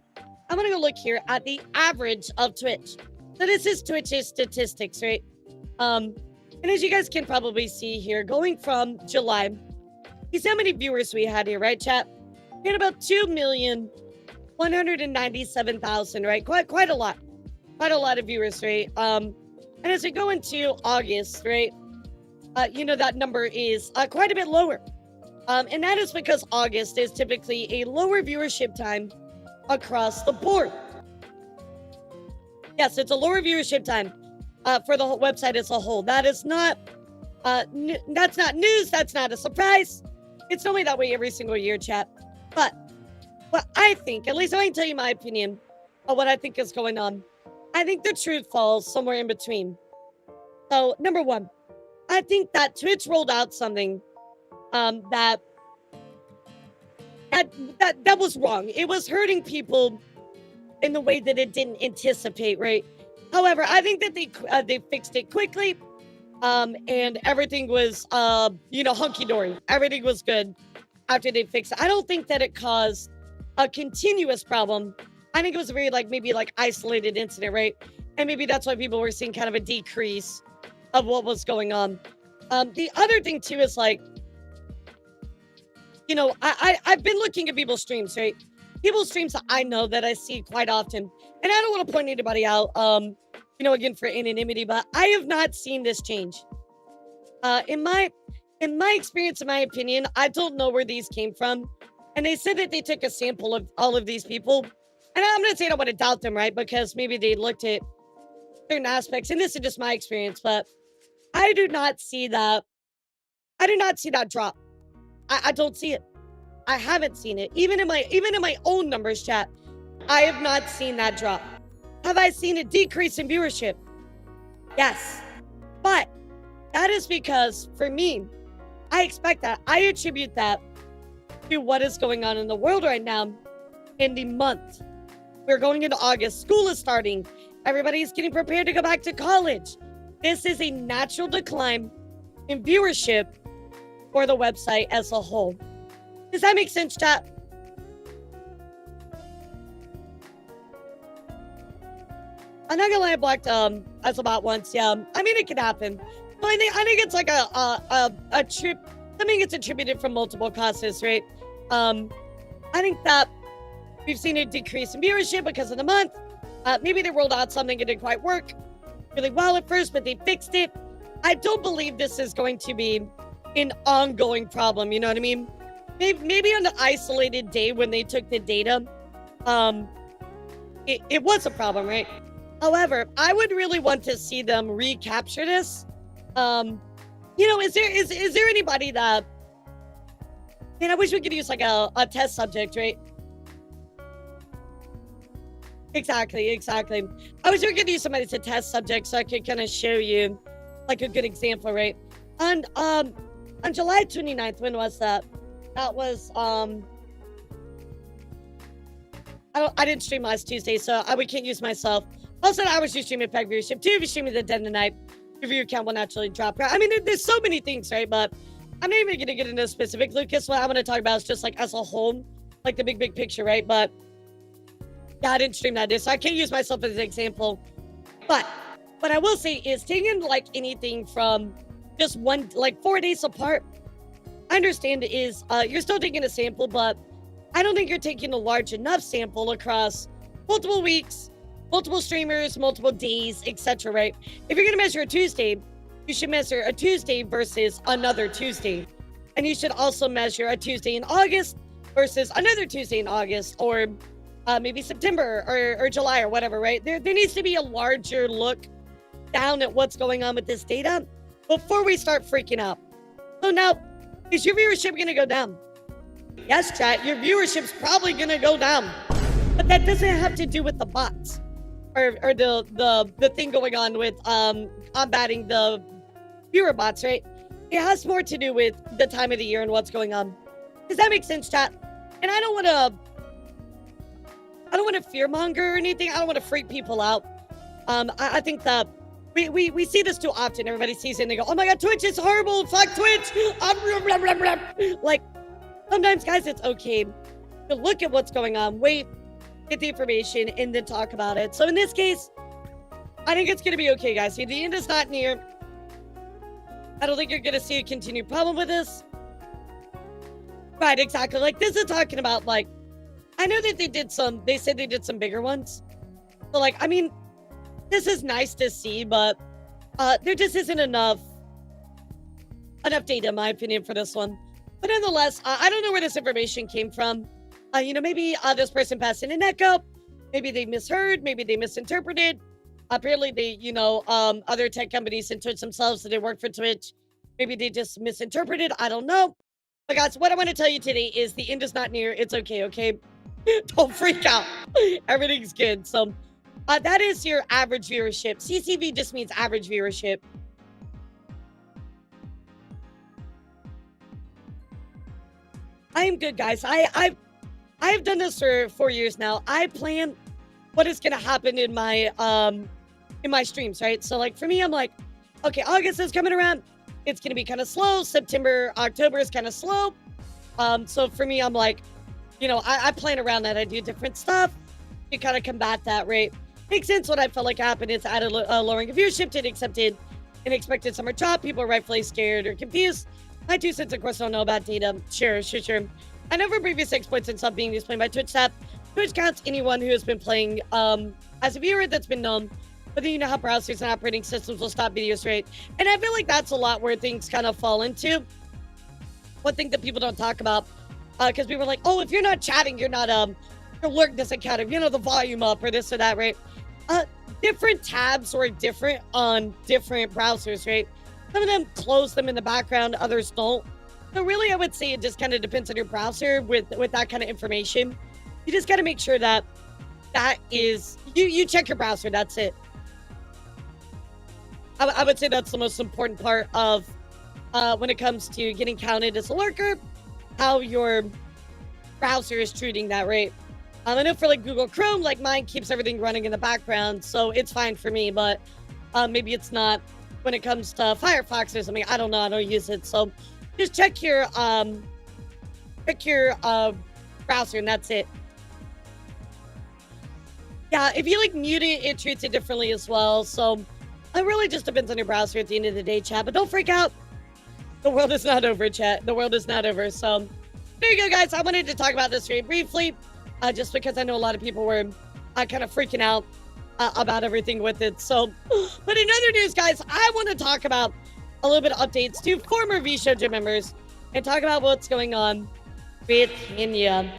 Speaker 1: here at the average of Twitch. So this is Twitch's statistics, right? And as you guys can probably see here, going from July, you see how many viewers we had here, right, chat? We had about 2,197,000, right? Quite a lot. Quite a lot of viewers, right? And as we go into August, right? That number is quite a bit lower. And that is because August is typically a lower viewership time across the board. Yes, it's a lower viewership time for the whole website as a whole. That is not, that's not news. That's not a surprise. It's normally that way every single year, chat. But what I think, at least I can tell you my opinion of what I think is going on. I think the truth falls somewhere in between. So, number one, I think that Twitch rolled out something that was wrong. It was hurting people in the way that it didn't anticipate, right? However, I think that they fixed it quickly. and everything was, hunky-dory. Everything was good after they fixed it. I don't think that it caused a continuous problem. I think it was a very, maybe isolated incident, right? And maybe that's why people were seeing kind of a decrease of what was going on. The other thing too is I've been looking at people's streams, right? People's streams that I know that I see quite often, and I don't want to point anybody out, again for anonymity, but I have not seen this change. In my experience, in my opinion, I don't know where these came from, and they said that they took a sample of all of these people, and I'm gonna say I don't want to doubt them, right? Because maybe they looked at certain aspects, and this is just my experience, but I do not see that. I do not see that drop. I don't see it. I haven't seen it. Even in my own numbers chat, I have not seen that drop. Have I seen a decrease in viewership? Yes. But that is because, for me, I expect that. I attribute that to what is going on in the world right now in the month. We're going into August. School is starting. Everybody's getting prepared to go back to college. This is a natural decline in viewership for the website as a whole. Does that make sense, chat? I'm not gonna lie, I blocked as about once. Yeah, I mean it can happen. But I think it's like a trip. Something gets attributed from multiple causes, right? I think that we've seen a decrease in viewership because of the month. Maybe they rolled out something that didn't quite work really well at first, but they fixed it. I don't believe this is going to be an ongoing problem. You know what I mean? Maybe on the isolated day when they took the data, it was a problem, right? However, I would really want to see them recapture this. Is there anybody that? Man, I wish we could use like a test subject, right? Exactly. I wish we could use somebody as a test subject so I could kind of show you like a good example, right? And on July 29th, when was that? That was I didn't stream last Tuesday, so we can't use myself. Also, I was just streaming Peg Viewership. 2 of you streaming the dead tonight. Your viewer count will naturally drop. I mean, there's so many things, right? But I'm not even gonna get into specific, Lucas. What I'm gonna talk about is just like as a whole, like the big picture, right? But yeah, I didn't stream that day, so I can't use myself as an example. But what I will say is taking like anything from just 4 days apart, I understand is you're still taking a sample, but I don't think you're taking a large enough sample across multiple weeks, multiple streamers, multiple days, etc., right? If you're gonna measure a Tuesday, you should measure a Tuesday versus another Tuesday. And you should also measure a Tuesday in August versus another Tuesday in August, or maybe September or July or whatever, right? There needs to be a larger look down at what's going on with this data before we start freaking out. So now, is your viewership gonna go down? Yes, chat, your viewership's probably gonna go down. But that doesn't have to do with the bots or the thing going on with combating the viewer bots, right? It has more to do with the time of the year and what's going on. Does that make sense, chat? And I don't want to fearmonger or anything. I don't want to freak people out. I think that we see this too often. Everybody sees it and they go, "Oh my God, Twitch is horrible. Fuck Twitch." Like, sometimes, guys, it's okay to look at what's going on, wait, get the information, and then talk about it. So in this case, I think it's going to be okay, guys. See, the end is not near. I don't think you're going to see a continued problem with this. Right, exactly. Like, this is talking about, like, I know that they said they did some bigger ones. So, like, I mean, this is nice to see, but there just isn't enough data, in my opinion, for this one. But nonetheless, I don't know where this information came from. Maybe this person passed in an echo. Maybe they misheard. Maybe they misinterpreted. Apparently, they, other tech companies and Twitch themselves, so they work for Twitch. Maybe they just misinterpreted. I don't know. But guys, what I want to tell you today is the end is not near. It's okay, okay? Don't freak out. Everything's good. So that is your average viewership. CCV just means average viewership. I am good, guys. I've done this for 4 years now. I plan what is gonna happen in my streams, right? So like for me, I'm like, Okay, August is coming around. It's gonna be kind of slow. September, October is kind of slow. So for me, I'm like, you know, I plan around that. I do different stuff to kind of combat that, right? Makes sense. What I felt like happened is added lowering of viewership to accepted and expected summer drop. People are rightfully scared or confused. My 2 cents, of course, don't know about data. Sure. I know for previous exploits and stuff being displayed by Twitch staff, Twitch counts anyone who has been playing as a viewer that's been known. But then you know how browsers and operating systems will stop videos, right? And I feel like that's a lot where things kind of fall into. One thing that people don't talk about, because people are like, oh, if you're not chatting, you're not, your lurk doesn't count. If you know the volume up or this or that, right? Different tabs are different on different browsers, right? Some of them close them in the background, others don't. So really, I would say it just kind of depends on your browser with that kind of information. You just got to make sure that is, you check your browser, that's it. I would say that's the most important part of when it comes to getting counted as a lurker, how your browser is treating that, right? I know for like Google Chrome, like mine keeps everything running in the background, so it's fine for me, but maybe it's not when it comes to Firefox or something. I don't know, I don't use it, so just check your browser and that's it. Yeah, if you like mute it, it treats it differently as well, so it really just depends on your browser at the end of the day, chat, but don't freak out. The world is not over, chat. The world is not over, so there you go, guys. I wanted to talk about this very briefly. Just because I know a lot of people were kind of freaking out about everything with it. So, but in other news, guys, I want to talk about a little bit of updates to former Vshojo members and talk about what's going on with Henya.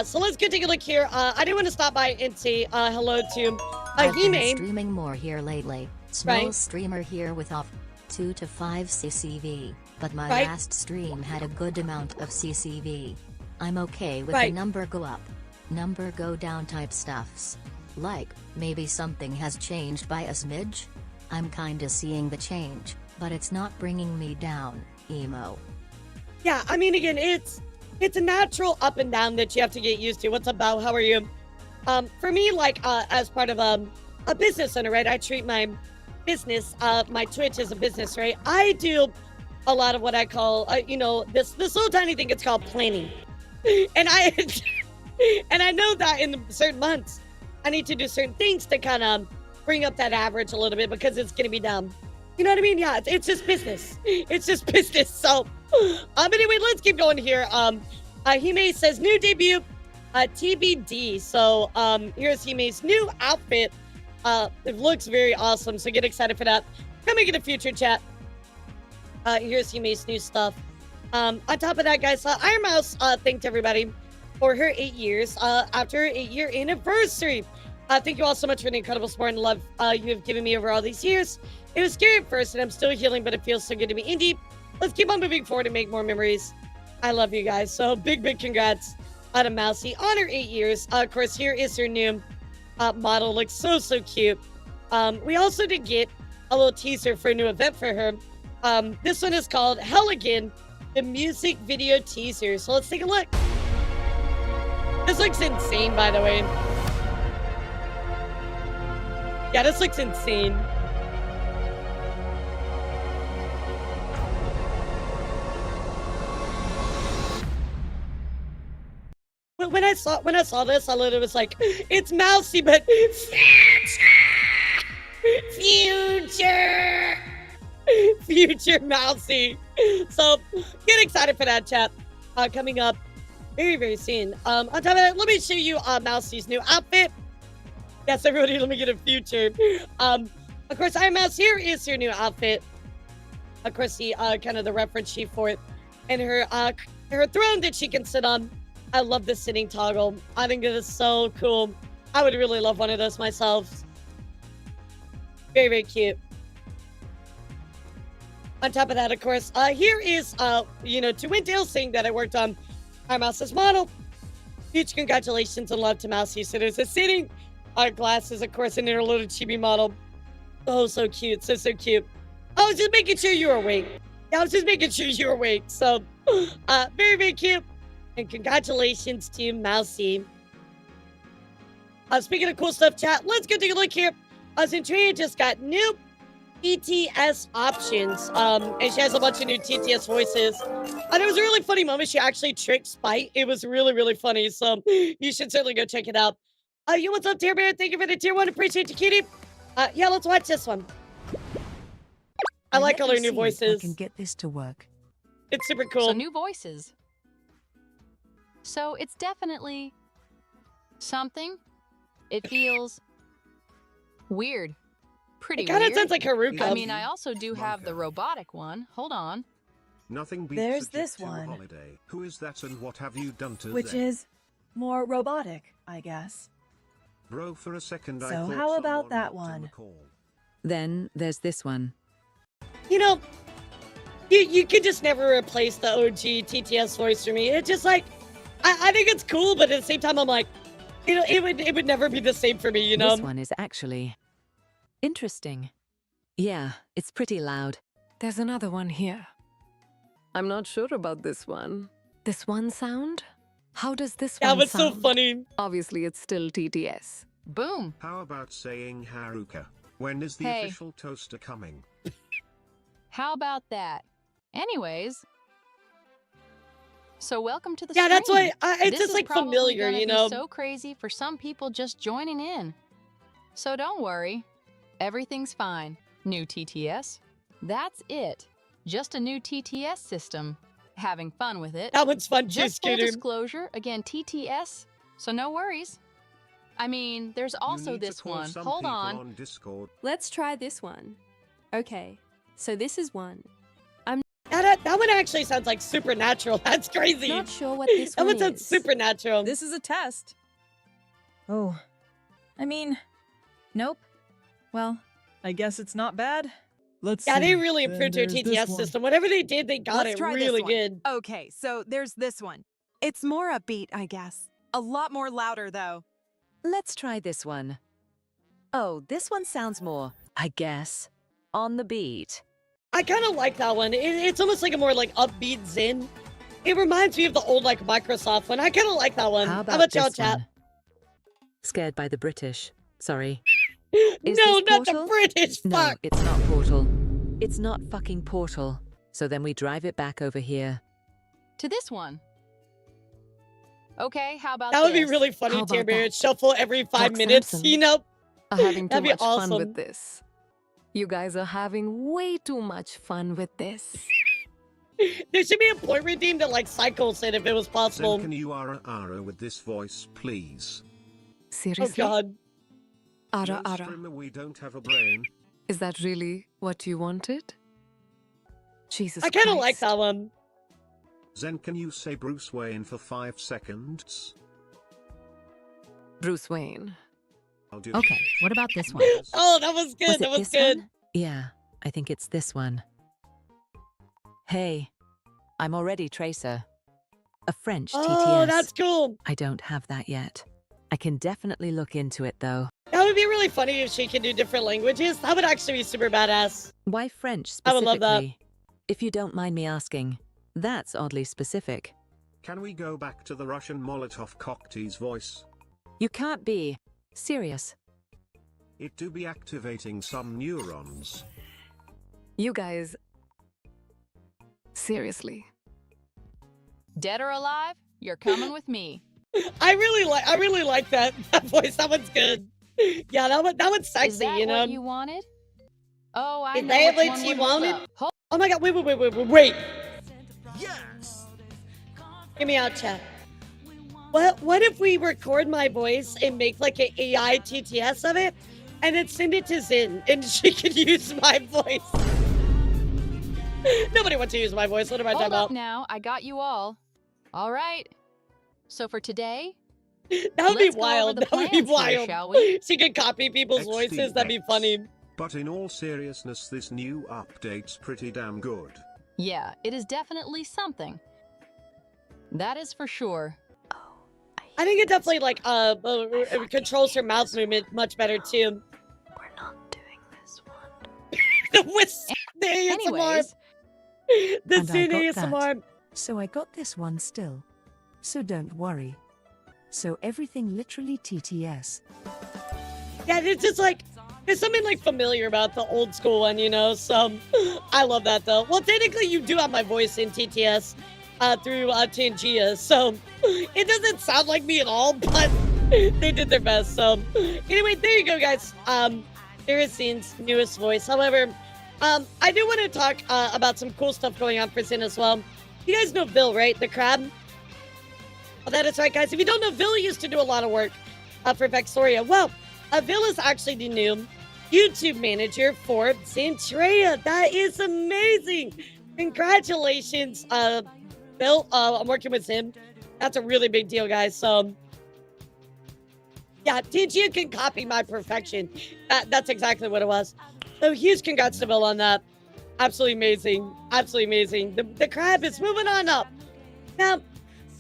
Speaker 1: So let's go take a look here. I do want to stop by and say hello to
Speaker 2: I've been
Speaker 1: Henya.
Speaker 2: streaming more here lately. Small streamer here with off 2 to 5 CCV, but my last stream had a good amount of CCV. I'm okay with the number go up, number go down type stuffs. Like, maybe something has changed by a smidge? I'm kinda seeing the change, but it's not bringing me down, emo.
Speaker 1: Yeah, I mean, again, it's a natural up and down that you have to get used to. What's up, Bao? How are you? For me, like, as part of a business owner, right? I treat my business, my Twitch as a business, right? I do a lot of what I call, you know, this little tiny thing. It's called planning, and I know that in certain months, I need to do certain things to kind of bring up that average a little bit because it's going to be down. You know what I mean? Yeah, it's just business. It's just business. So, anyway, let's keep going here. Hime says new debut, TBD. So, here's Hime's new outfit. It looks very awesome. So get excited for that. Coming in the future, chat. Here's Hime's new stuff. On top of that, guys, Iron Mouse thanked everybody for her 8 years after her 8-year anniversary. Thank you all so much for the incredible support and love you have given me over all these years. It was scary at first, and I'm still healing, but it feels so good to be indie. Let's keep on moving forward and make more memories. I love you guys. So big congrats to Mousy on her 8 years. Of course, here is her new model. Looks so cute. We also did get a little teaser for a new event for her. This one is called Hell Again, the music video teaser. So let's take a look. This looks insane, by the way. Yeah, this looks insane. When I saw this, I literally was like, it's Mousy, but future Mousy. So get excited for that, chat. Coming up very soon. On top of that, let me show you Mousy's new outfit. Yes, everybody, let me get a future. Of course, Iron Mouse, here is her new outfit. Of course, the kind of the reference sheet for it, and her throne that she can sit on. I love the sitting toggle. I think it is so cool. I would really love one of those myself. Very cute. On top of that, of course, here is, you know, to Wendell saying that I worked on Iron Mouse's model. Huge congratulations and love to Mousy. So there's a sitting glasses, of course, and her little chibi model. Oh, so cute. So cute. I was just making sure you were awake. Yeah, I was just making sure you were awake. So, very cute. And congratulations to Mousy. Speaking of cool stuff, chat, let's go take a look here. Centurion just got new TTS options. And she has a bunch of new TTS voices. And it was a really funny moment. She actually tricked Spite. It was really, really funny. So you should certainly go check it out. Yo, what's up, Tier Bear? Thank you for the tier 1. Appreciate you, cutie. Yeah, let's watch this one. I like all her new voices.
Speaker 3: I can get this to work.
Speaker 1: It's super cool.
Speaker 4: So new voices. So it's definitely something. It feels weird. Pretty
Speaker 1: It kind of
Speaker 4: weird.
Speaker 1: sounds like Haruka.
Speaker 4: I mean, I also do have the robotic one. Hold on.
Speaker 5: Nothing beats
Speaker 6: There's
Speaker 5: a
Speaker 6: this
Speaker 5: jet to a
Speaker 6: one.
Speaker 5: holiday. Who is that and what have you done to
Speaker 6: Which
Speaker 5: them?
Speaker 6: is more robotic, I guess.
Speaker 5: Bro, for a second I
Speaker 6: So
Speaker 5: thought
Speaker 6: how about
Speaker 5: someone
Speaker 6: that
Speaker 5: walked in the
Speaker 6: one?
Speaker 5: call.
Speaker 3: Then there's this one.
Speaker 1: You know, you could just never replace the OG TTS voice for me. It's just like, I think it's cool, but at the same time, I'm like, you know, it would never be the same for me, you know?
Speaker 3: This one is actually interesting. Yeah, it's pretty loud.
Speaker 7: There's another one here. I'm not sure about this one. This one sound? How does this
Speaker 1: Yeah,
Speaker 7: one
Speaker 1: but so
Speaker 7: sound?
Speaker 1: funny.
Speaker 7: Obviously, it's still TTS.
Speaker 4: Boom.
Speaker 5: How about saying Haruka? When is the
Speaker 4: Hey.
Speaker 5: official toaster coming?
Speaker 4: How about that? Anyways. So welcome to the
Speaker 1: Yeah, that's
Speaker 4: stream.
Speaker 1: why it's
Speaker 4: This
Speaker 1: just
Speaker 4: is
Speaker 1: like
Speaker 4: probably
Speaker 1: familiar,
Speaker 4: gonna
Speaker 1: you
Speaker 4: be
Speaker 1: know?
Speaker 4: so crazy for some people just joining in. So don't worry. Everything's fine. New TTS. That's it. Just a new TTS system. Having fun with it.
Speaker 1: That one's fun too,
Speaker 4: Just full
Speaker 1: Scooter.
Speaker 4: disclosure, again, TTS, so no worries. I mean, there's also
Speaker 5: You need to
Speaker 4: this
Speaker 5: call
Speaker 4: one.
Speaker 5: some
Speaker 4: Hold
Speaker 5: people
Speaker 4: on.
Speaker 5: Discord.
Speaker 8: Let's try this one. Okay, so this is one.
Speaker 1: That one actually sounds like supernatural. That's crazy.
Speaker 8: Not sure what this
Speaker 1: That
Speaker 8: one
Speaker 1: one sounds
Speaker 8: is.
Speaker 1: supernatural.
Speaker 9: This is a test. Oh. I mean, nope. Well, I guess it's not bad.
Speaker 10: Let's
Speaker 1: Yeah,
Speaker 10: see.
Speaker 1: they really
Speaker 10: Then
Speaker 1: improved their
Speaker 10: there's this
Speaker 1: TTS
Speaker 10: one.
Speaker 1: system. Whatever they did, they got
Speaker 9: Let's
Speaker 1: it
Speaker 9: try this
Speaker 1: really
Speaker 9: one.
Speaker 1: good.
Speaker 9: Okay, so there's this one. It's more upbeat, I guess. A lot more louder, though.
Speaker 3: Let's try this one. Oh, this one sounds more, I guess, on the beat.
Speaker 1: I kind of like that one. It's almost like a more like upbeat zen. It reminds me of the old like Microsoft one. I kind of like that one.
Speaker 3: How about
Speaker 1: y'all,
Speaker 3: this
Speaker 1: chat?
Speaker 3: one? Scared by the British. Sorry.
Speaker 1: No,
Speaker 3: Is
Speaker 1: not
Speaker 3: this
Speaker 1: the
Speaker 3: Portal?
Speaker 1: British.
Speaker 3: No,
Speaker 1: Fuck.
Speaker 3: it's not Portal. It's not fucking Portal. So then we drive it back over here.
Speaker 4: To this one. Okay, how about
Speaker 1: That would be
Speaker 4: this?
Speaker 1: really funny,
Speaker 7: How
Speaker 1: Tier
Speaker 7: about
Speaker 1: Bear.
Speaker 7: that?
Speaker 1: Shuffle every 5
Speaker 7: Doc
Speaker 1: minutes.
Speaker 7: Samson.
Speaker 1: You know,
Speaker 7: Are having too
Speaker 1: That'd be
Speaker 7: much fun
Speaker 1: awesome.
Speaker 7: with this. You guys are having way too much fun with this.
Speaker 1: there should be a point redeem that like cycles it if it was possible.
Speaker 5: Then can you ara with this voice, please?
Speaker 7: Seriously?
Speaker 1: Oh God.
Speaker 7: Ara
Speaker 5: No
Speaker 7: ara.
Speaker 5: streamer, we don't have a brain.
Speaker 7: Is that really what you wanted? Jesus
Speaker 1: I kind of like
Speaker 7: Christ.
Speaker 1: that one.
Speaker 5: Zen, can you say Bruce Wayne for 5 seconds?
Speaker 7: Bruce Wayne.
Speaker 5: I'll do
Speaker 2: Okay, what about this one?
Speaker 1: Oh, that was good.
Speaker 3: Was
Speaker 1: that
Speaker 3: it
Speaker 1: was
Speaker 3: this
Speaker 1: good.
Speaker 3: one? Yeah, I think it's this one. Hey, I'm already Tracer. A French TTS.
Speaker 1: Oh, that's cool.
Speaker 3: I don't have that yet. I can definitely look into it though.
Speaker 1: That would be really funny if she could do different languages. That would actually be super badass.
Speaker 3: Why French
Speaker 1: I
Speaker 3: specifically?
Speaker 1: would love that.
Speaker 3: If you don't mind me asking, that's oddly specific.
Speaker 5: Can we go back to the Russian Molotov cocktease voice?
Speaker 3: You can't be serious.
Speaker 5: It do be activating some neurons.
Speaker 7: You guys. Seriously.
Speaker 4: Dead or alive, you're coming with me.
Speaker 1: I really like that voice. That one's good. Yeah, that one's
Speaker 4: Is
Speaker 1: sexy.
Speaker 4: that
Speaker 1: You know.
Speaker 4: what you wanted? Oh, I
Speaker 1: Is
Speaker 4: know
Speaker 1: that
Speaker 4: which
Speaker 1: what
Speaker 4: one
Speaker 1: you
Speaker 4: would hold
Speaker 1: wanted?
Speaker 4: up. Hold
Speaker 1: Oh my God! Wait! Yes. Hear me out, chat. What if we record my voice and make like an AI TTS of it, and then send it to Zin, and she can use my voice? Nobody wants to use my voice. What am I talking
Speaker 4: Hold up
Speaker 1: about?
Speaker 4: now, I got you all. All right. So for today,
Speaker 1: That would be
Speaker 4: let's go over
Speaker 1: wild.
Speaker 4: the
Speaker 1: That would be
Speaker 4: plans here,
Speaker 1: wild.
Speaker 4: shall we?
Speaker 1: She could copy people's voices. That'd be funny.
Speaker 5: But in all seriousness, this new update's pretty damn good.
Speaker 4: Yeah, it is definitely something. That is for sure.
Speaker 1: I think it definitely like controls her mouth movement much better too.
Speaker 2: We're not doing this one.
Speaker 1: The whisk, the ASMR,
Speaker 4: Anyways,
Speaker 1: the
Speaker 3: And I
Speaker 1: Zin
Speaker 3: got
Speaker 1: ASMR.
Speaker 3: So I got this one still. So don't worry. So everything literally TTS.
Speaker 1: Yeah, it's just like there's something like familiar about the old school one, you know. So I love that though. Well, technically, you do have my voice in TTS through Tangia, so it doesn't sound like me at all, but they did their best. So anyway, there you go, guys. There is Zin's newest voice. However, I do want to talk about some cool stuff going on for Zin as well. You guys know Vil, right? The crab. Oh, that is right, guys. If you don't know, Vil used to do a lot of work for Vexoria. Well, Vil is actually the new YouTube manager for Zantrea. That is amazing. Congratulations, Vil. I'm working with him. That's a really big deal, guys. So, yeah, Tangia can copy my perfection. That's exactly what it was. So, huge congrats to Vil on that. Absolutely amazing. Absolutely amazing. The crab is moving on up. Now,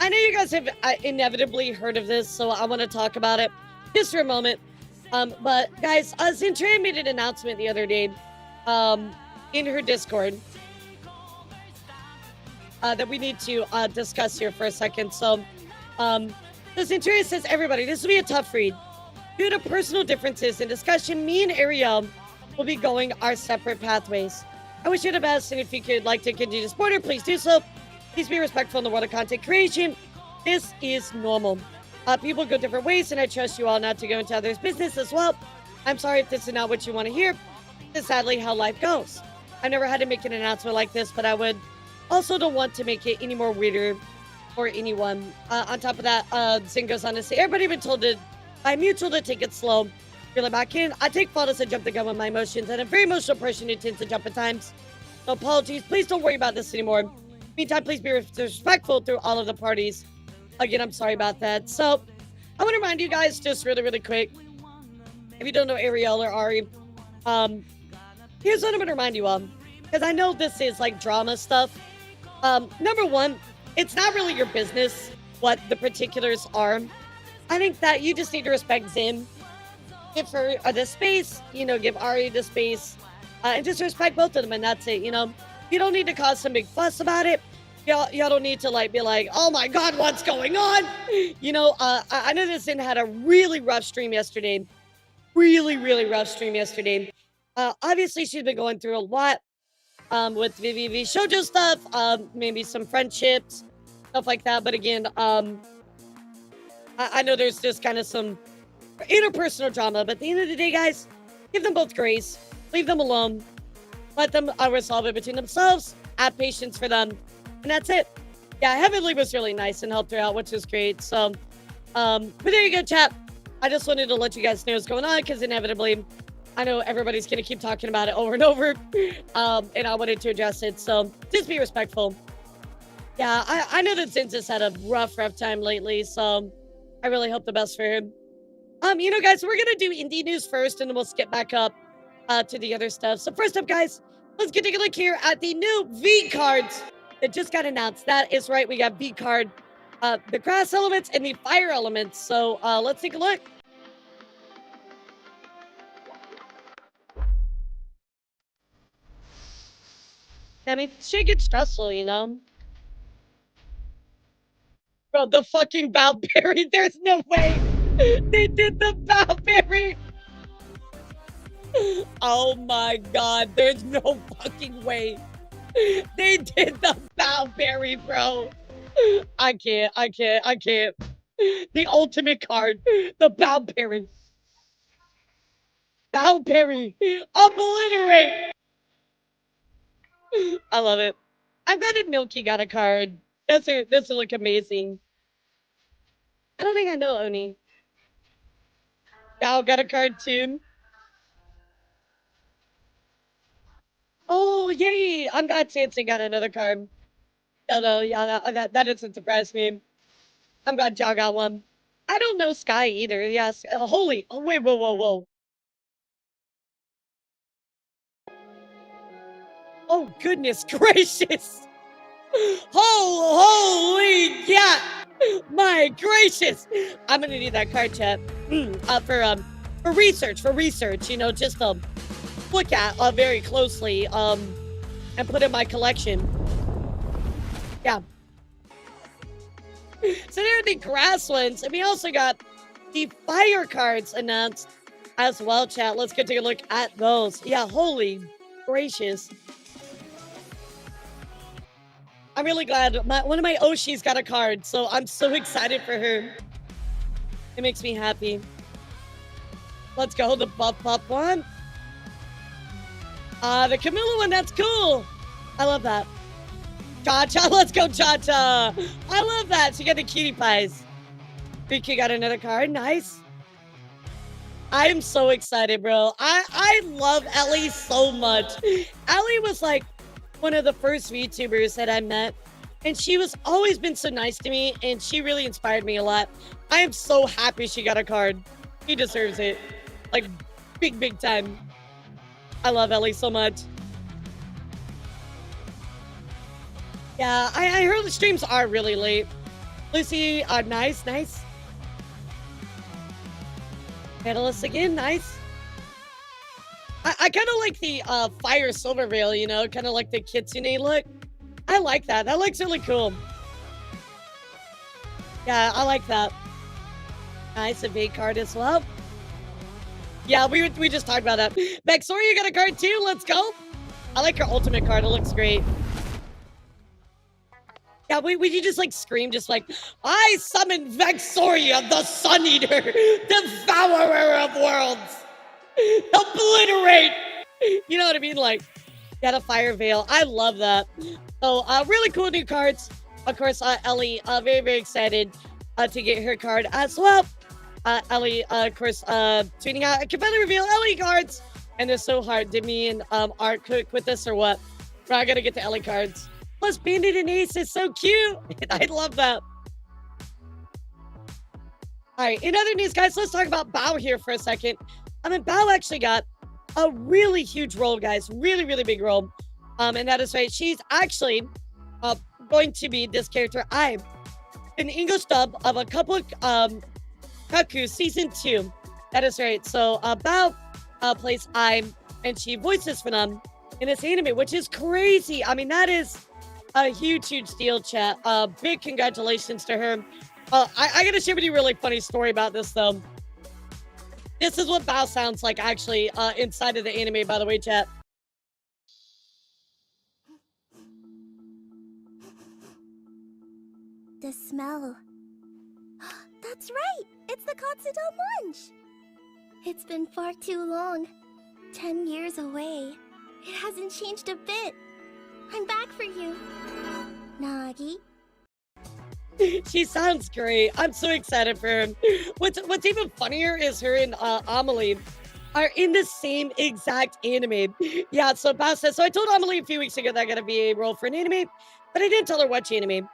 Speaker 1: I know you guys have inevitably heard of this, so I want to talk about it just for a moment. But guys, Zantrea made an announcement the other day in her Discord that we need to discuss here for a second. So, Zantrea says, everybody, this will be a tough read. Due to personal differences in discussion, me and Ariel will be going our separate pathways. I wish you the best, and if you could like to continue to support her, please do so. Please be respectful in the world of content creation. This is normal. People go different ways, and I trust you all not to go into others' business as well. I'm sorry if this is not what you want to hear. This is sadly how life goes. I've never had to make an announcement like this, but I would also don't want to make it any more weirder for anyone. On top of that, Zin goes on to say, everybody been told to, by mutual, to take it slow. Reel it back in. I take fault as I jump the gun with my emotions, and I'm a very emotional person who tends to jump at times. So apologies. Please don't worry about this anymore. Meantime, please be respectful through all of the parties. Again, I'm sorry about that. So, I want to remind you guys just really, really quick. If you don't know Ariel or Ari, here's what I'm going to remind you of. Because I know this is like drama stuff. Number one, it's not really your business what the particulars are. I think that you just need to respect Zin. Give her the space, you know, give Ari the space. And just respect both of them, and that's it, you know. You don't need to cause some big fuss about it. Y'all don't need to like be like, oh my god, what's going on? You know, I know that Zin had a really rough stream yesterday. Really, really rough stream yesterday. Obviously, she's been going through a lot with Vshojo stuff, maybe some friendships, stuff like that. But again, I know there's just kind of some interpersonal drama. But at the end of the day, guys, give them both grace. Leave them alone. Let them resolve it between themselves. Have patience for them. And that's it. Yeah, Heavenly was really nice and helped her out, which is great. So, but there you go, chat. I just wanted to let you guys know what's going on because inevitably, I know everybody's going to keep talking about it over and over. And I wanted to address it. So just be respectful. Yeah, I know that Zin's has had a rough time lately. So I really hope the best for him. You know, guys, we're going to do indie news first and then we'll skip back up to the other stuff. So first up, guys, let's get a look here at the new V cards that just got announced. That is right. We got V card, the grass elements and the fire elements. So let's take a look. I mean, shit gets stressful, you know? Bro, the fucking Valberry, there's no way they did the Valberry. Oh my god, there's no fucking way they did the Valberry, bro. I can't. The ultimate card, the Valberry. Valberry, obliterate. I love it. I'm glad that Milky got a card. This will look amazing. I don't think I know Oni. Gal got a card too. Oh, yay! I'm glad Sansa got another card. No, yeah, that doesn't surprise me. I'm glad Jal got one. I don't know Sky either. Yes. Holy. Oh, wait, whoa. Oh, goodness gracious. Holy yeah. My gracious. I'm gonna need that card, chat. For research, you know, just to look at very closely and put in my collection. Yeah. So there are the grass ones, and we also got the fire cards announced. as well, chat. Let's go take a look at those. Yeah, holy gracious. I'm really glad one of my Oshis got a card, so I'm so excited for her. It makes me happy. Let's go, the buff one. The Camilla one, that's cool. I love that. Cha-Cha, let's go Cha-Cha. I love that. She got the cutie pies. Riku got another card, nice. I am so excited, bro. I love Ellie so much. Ellie was like one of the first VTubers that I met, and she was always been so nice to me, and she really inspired me a lot. I am so happy she got a card. She deserves it. Like, big time. I love Ellie so much. Yeah, I heard the streams are really late. Lucy, nice. Catalyst again, nice. I kind of like the fire silver veil, you know, kind of like the kitsune look. I like that. That looks really cool. Yeah, I like that. Nice, a big card as well. Yeah, we just talked about that. Vexoria, you got a card too? Let's go. I like your ultimate card. It looks great. Yeah, would you just like scream, just like, I summon Vexoria, the Sun Eater, devourer of worlds, obliterate. You know what I mean? Like, yeah, the fire veil. I love that. So, really cool new cards. Of course, Ellie, very excited to get her card as well. Ellie, of course, tweeting out, I can finally reveal Ellie cards. And they're so hard. Did me and Art cook with this or what? Bro, I gotta get the Ellie cards. Plus, Bandit and Ace is so cute. I love that. All right, in other news, guys, let's talk about Bao here for a second. I mean, Bao actually got a really huge role, guys. Really big role. And that is right. She's actually going to be this character. I'm an English dub of a couple of Kaku Season 2. That is right. So, Bao plays I'm, and she voices for them in this anime, which is crazy. I mean, that is a huge deal, chat. Big congratulations to her. I gotta share with you a really funny story about this, though. This is what Bao sounds like, actually, inside of the anime, by the way, chat.
Speaker 10: The smell. That's right! It's the Katsudon lunch! It's been far too long. 10 years away. It hasn't changed a bit. I'm back for you, Nagi.
Speaker 1: She sounds great. I'm so excited for her. What's even funnier is her and Amelie are in the same exact anime. Yeah, so Bao says, so I told Amelie a few weeks ago that I gotta be a role for an anime, but I didn't tell her which anime.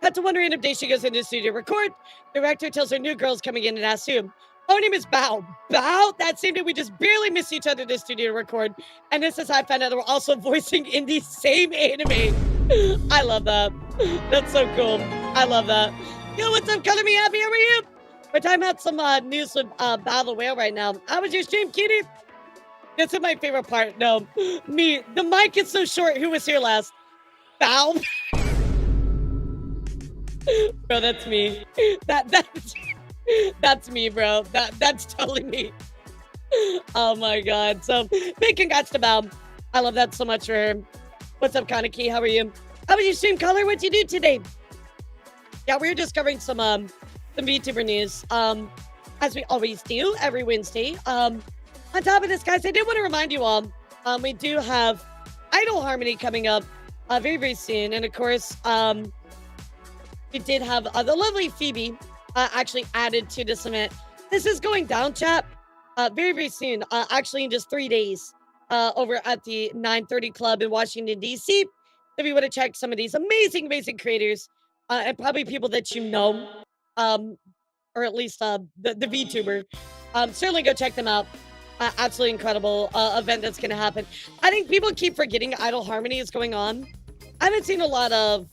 Speaker 1: Had to one random day she goes into the studio to record. The director tells her new girl's coming in and asks who. Oh, her name is Bao. Bao? That same day we just barely missed each other in the studio to record. And this is how I found out that we're also voicing in the same anime. I love that. That's so cool. I love that. Yo, what's up, Color Me Happy? How are you? We're talking about some news with Bao the Whale right now. How was your stream, cutie? This is my favorite part. No, me. The mic is so short. Who was here last? Bao? Bro, that's me. That's me, bro. That's totally me. Oh my god. So big congrats to Bao. I love that so much for her. What's up, Kaneki? How are you? How was your stream, Color? What'd you do today? Yeah, we were just covering some VTuber news. As we always do every Wednesday. On top of this, guys, I did want to remind you all, we do have Idol Harmony coming up very soon. And of course, we did have the lovely Phoebe actually added to this event. This is going down, chat, very soon. Actually, in just 3 days, over at the 930 Club in Washington, D.C. If you want to check some of these amazing creators, and probably people that you know, or at least the VTuber, certainly go check them out. Absolutely incredible event that's going to happen. I think people keep forgetting Idol Harmony is going on. I haven't seen a lot of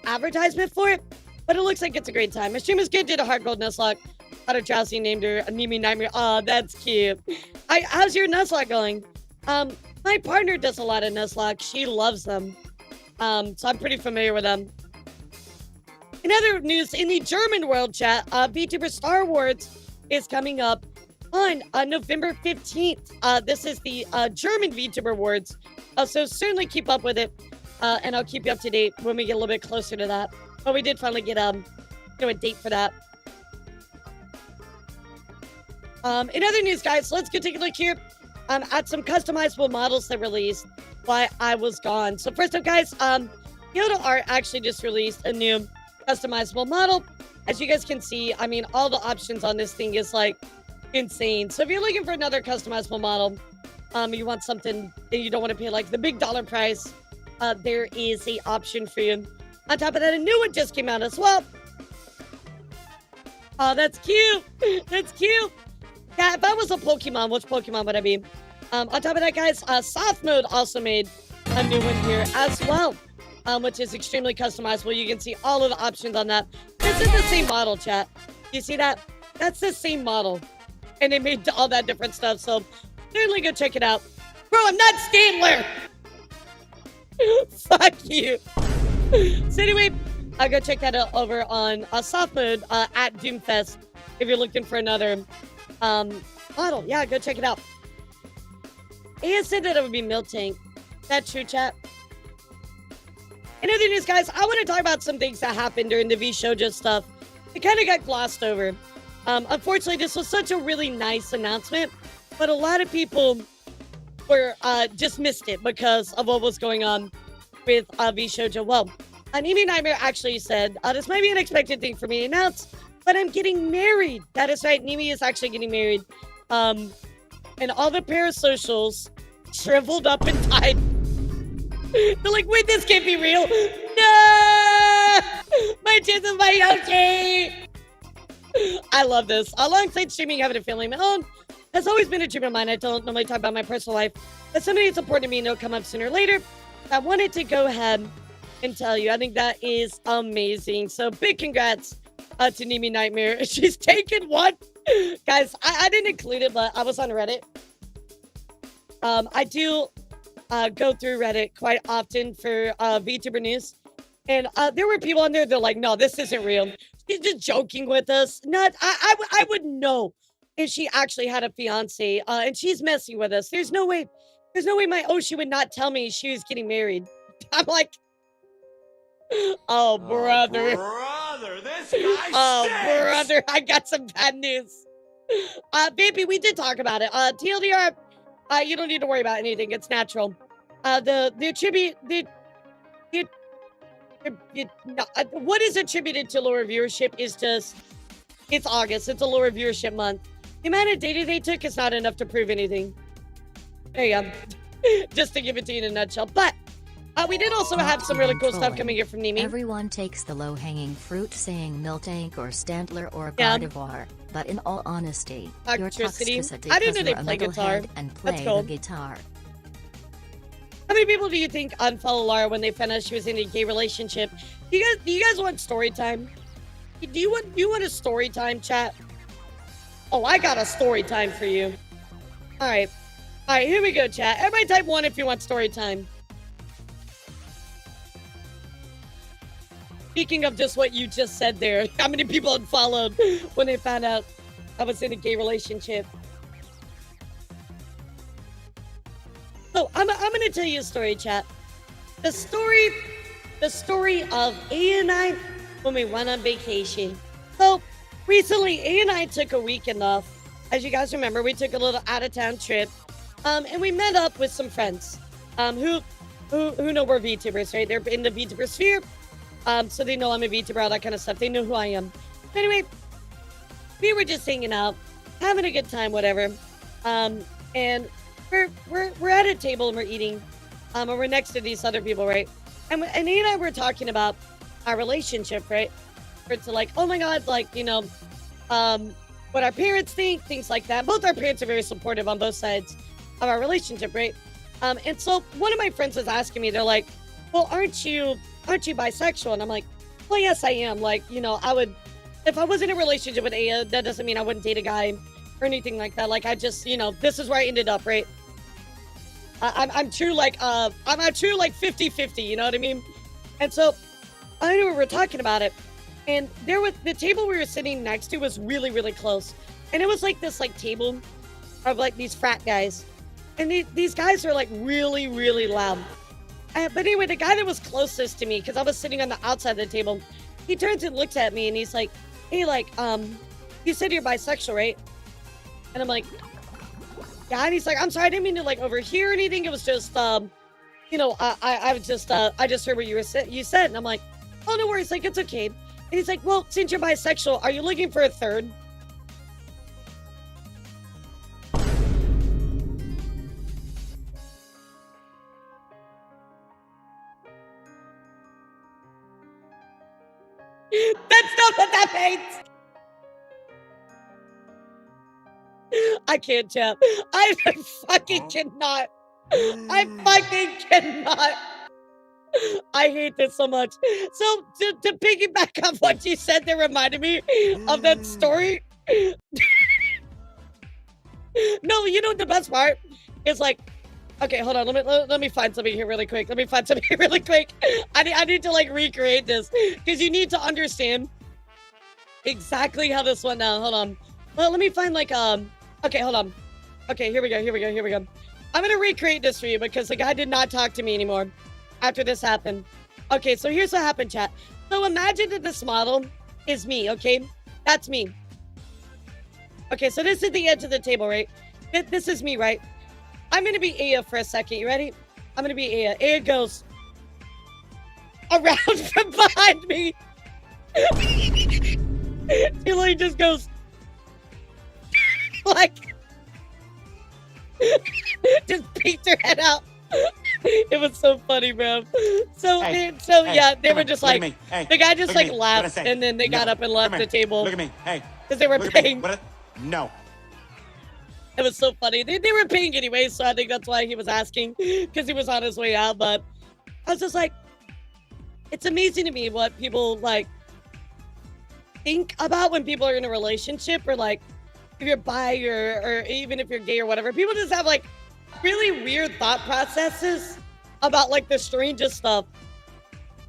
Speaker 1: advertisement for it, but it looks like it's a great time. My stream is good. Did a Heart Gold Nuzlocke. Had a Drowsy named her Mimi Nightmare. Oh, that's cute. How's your Nuzlocke going? My partner does a lot of Nuzlocke. She loves them. So I'm pretty familiar with them. In other news, in the German world, chat, VTuber Star Wars is coming up on November 15th. This is the German VTuber Awards. So certainly keep up with it. And I'll keep you up to date when we get a little bit closer to that. But we did finally get a date for that. In other news, guys, let's go take a look here at some customizable models that released while I was gone. So first up, guys, Yoda Art actually just released a new customizable model. As you guys can see, I mean, all the options on this thing is like insane. So if you're looking for another customizable model, you want something that you don't want to pay like the big dollar price, there is a option for you. On top of that, a new one just came out as well. Oh, that's cute. That's cute. Yeah, if I was a Pokemon, which Pokemon would I be? On top of that, guys, Soft Mode also made a new one here as well, which is extremely customizable. You can see all of the options on that. This is the same model, chat. You see that? That's the same model. And they made all that different stuff, so certainly go check it out. Bro, I'm not Stantler! Fuck you. So anyway, I'll go check that out over on Soft Mode at Doomfest if you're looking for another model. Yeah, go check it out. Aya said that it would be Miltank. That's true, chat. In other news, guys, I want to talk about some things that happened during the Vshojo stuff. It kind of got glossed over. Unfortunately, this was such a really nice announcement, but a lot of people were just missed it because of what was going on with Vshojo. Well, Anime Nightmare actually said, this might be an unexpected thing for me to announce, but I'm getting married. That is right. Nimi is actually getting married. And all the parasocials shriveled up and died. They're like, wait, this can't be real. No! My chance of my Yoshi! I love this. Alongside streaming, having a family of my own has always been a dream of mine. I don't normally talk about my personal life, but somebody that's important to me and it'll come up sooner or later. I wanted to go ahead and tell you. I think that is amazing. So big congrats to Nimi Nightmare. She's taken one. Guys, I didn't include it, but I was on Reddit. I do go through Reddit quite often for VTuber news. And there were people on there that are like, no, this isn't real. She's just joking with us. I would know if she actually had a fiance and she's messing with us. There's no way my Oshi would not tell me she was getting married. I'm like, oh, brother.
Speaker 11: Oh, brother, this guy
Speaker 1: Oh, brother, I got some bad news. Baby, we did talk about it. TLDR, you don't need to worry about anything. It's natural. The tribute, what is attributed to lower viewership is just, it's August. It's a lower viewership month. The amount of data they took is not enough to prove anything. There you go. Just to give it to you in a nutshell. But we did also have some really cool stuff coming here from Nimi.
Speaker 2: Everyone takes the low-hanging fruit saying Miltank or Stantler or Gardevoir, but in all honesty, your toxicity
Speaker 1: I didn't know
Speaker 2: because
Speaker 1: they
Speaker 2: you're a
Speaker 1: play guitar.
Speaker 2: metalhead and play
Speaker 1: That's cool.
Speaker 2: the guitar.
Speaker 1: How many people do you think unfollow Lara when they found out she was in a gay relationship? Do you guys want story time? Do you want a story time, chat? Oh, I got a story time for you. All right, here we go, chat. Everybody type 1 if you want story time. Speaking of just what you just said there, how many people unfollowed when they found out I was in a gay relationship? So I'm gonna tell you a story, chat. The story of A and I when we went on vacation. So recently, A and I took a weekend off. As you guys remember, we took a little out-of-town trip, and we met up with some friends, who know we're VTubers, right? They're in the VTuber sphere, so they know I'm a VTuber, all that kind of stuff. They know who I am. Anyway, we were just hanging out, having a good time, whatever, and we're at a table and we're eating, and we're next to these other people, right? And he and I were talking about our relationship, right? It's like, oh my God, like, you know, what our parents think, things like that. Both our parents are very supportive on both sides of our relationship, right? And so one of my friends was asking me, they're like, well, aren't you bisexual? And I'm like, well, yes, I am. Like, you know, if I was in a relationship with Aya, that doesn't mean I wouldn't date a guy or anything like that. Like, I just, you know, this is where I ended up, right? I'm true, like, I'm a true, like, 50-50, you know what I mean? And so, I knew we were talking about it, and the table we were sitting next to was really, really close. And it was like this like table of like these frat guys. And these guys are like really, really loud. But anyway, the guy that was closest to me, because I was sitting on the outside of the table, he turns and looks at me and he's like, hey, like, you said you're bisexual, right? And I'm like, yeah. And he's like, I'm sorry, I didn't mean to like overhear anything. It was just, you know, I was just, I just heard what you said. And I'm like, oh, no worries. Like, it's okay. And he's like, well, since you're bisexual, are you looking for a third? That's not what that means. I can't, chat. I fucking cannot. I fucking cannot. I hate this so much. So, to piggyback on what you said, that reminded me of that story. No, you know what the best part is? Like, okay, hold on. Let me find something here really quick. I need to like recreate this because you need to understand exactly how this went down. Hold on. Well, let me find like okay, hold on. Okay, here we go. I'm gonna recreate this for you because the guy did not talk to me anymore after this happened. Okay, so here's what happened, chat. So imagine that this model is me, okay? That's me. Okay, so this is the edge of the table, right? This is me, right? I'm gonna be Aya for a second. You ready? I'm gonna be Aya. Aya goes around from behind me. She literally just goes like just peeked her head out. It was so funny, bro. So yeah, they were just like the guy just like laughed and then they got up and left the table.
Speaker 11: Look at me. Hey.
Speaker 1: Because they were paying.
Speaker 11: No.
Speaker 1: It was so funny. They were paying anyway, so I think that's why he was asking, because he was on his way out. But I was just like, it's amazing to me what people like think about when people are in a relationship, or like if you're bi or even if you're gay or whatever. People just have like really weird thought processes about like the strangest stuff.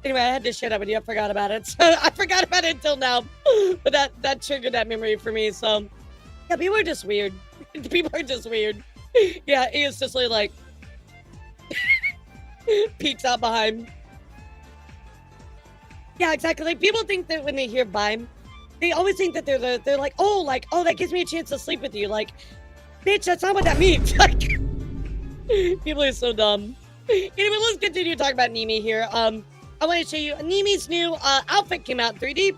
Speaker 1: Anyway, I had to shut up and I forgot about it. So I forgot about it until now, but that triggered that memory for me. So yeah, people are just weird. People are just weird. Yeah, he is just like peeks out behind. Yeah, exactly. Like people think that when they hear bi, they always think that they're like, oh, that gives me a chance to sleep with you. Like, bitch, that's not what that means. Like, people are so dumb. Anyway, let's continue talking about Nimi here. I want to show you Nimi's new outfit came out 3D,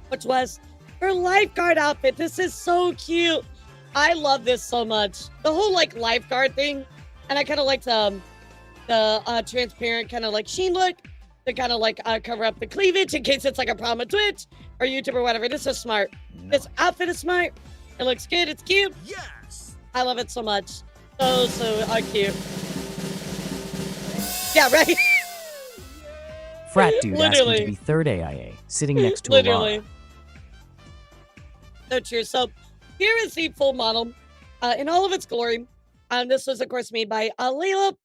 Speaker 1: which was her lifeguard outfit. This is so cute. I love this so much. The whole like lifeguard thing, and I kind of like the transparent kind of like sheen look to kind of like cover up the cleavage in case it's like a problem with Twitch or YouTube or whatever. This is smart. No. This outfit is smart. It looks good. It's cute.
Speaker 11: Yes.
Speaker 1: I love it so much. So cute. Yeah, right.
Speaker 12: Frat dude
Speaker 1: Literally.
Speaker 12: asking to be third AIA, sitting next to
Speaker 1: Literally.
Speaker 12: Alara.
Speaker 1: So true. So here is the full model in all of its glory. This was, of course, made by Layla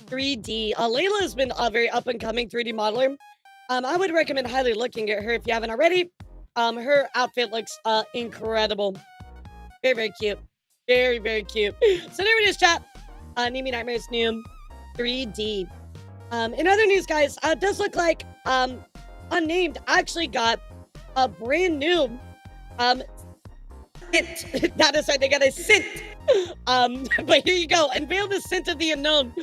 Speaker 1: 3D. Layla has been a very up-and-coming 3D modeler. I would recommend highly looking at her if you haven't already. Her outfit looks incredible. Very, very cute. Very, very cute. So there it is, chat. Nimi Nightmare's new 3D. In other news, guys, it does look like Unnamed actually got a brand new scent. That is right, they got a scent. But here you go. Unveil the scent of the unknown.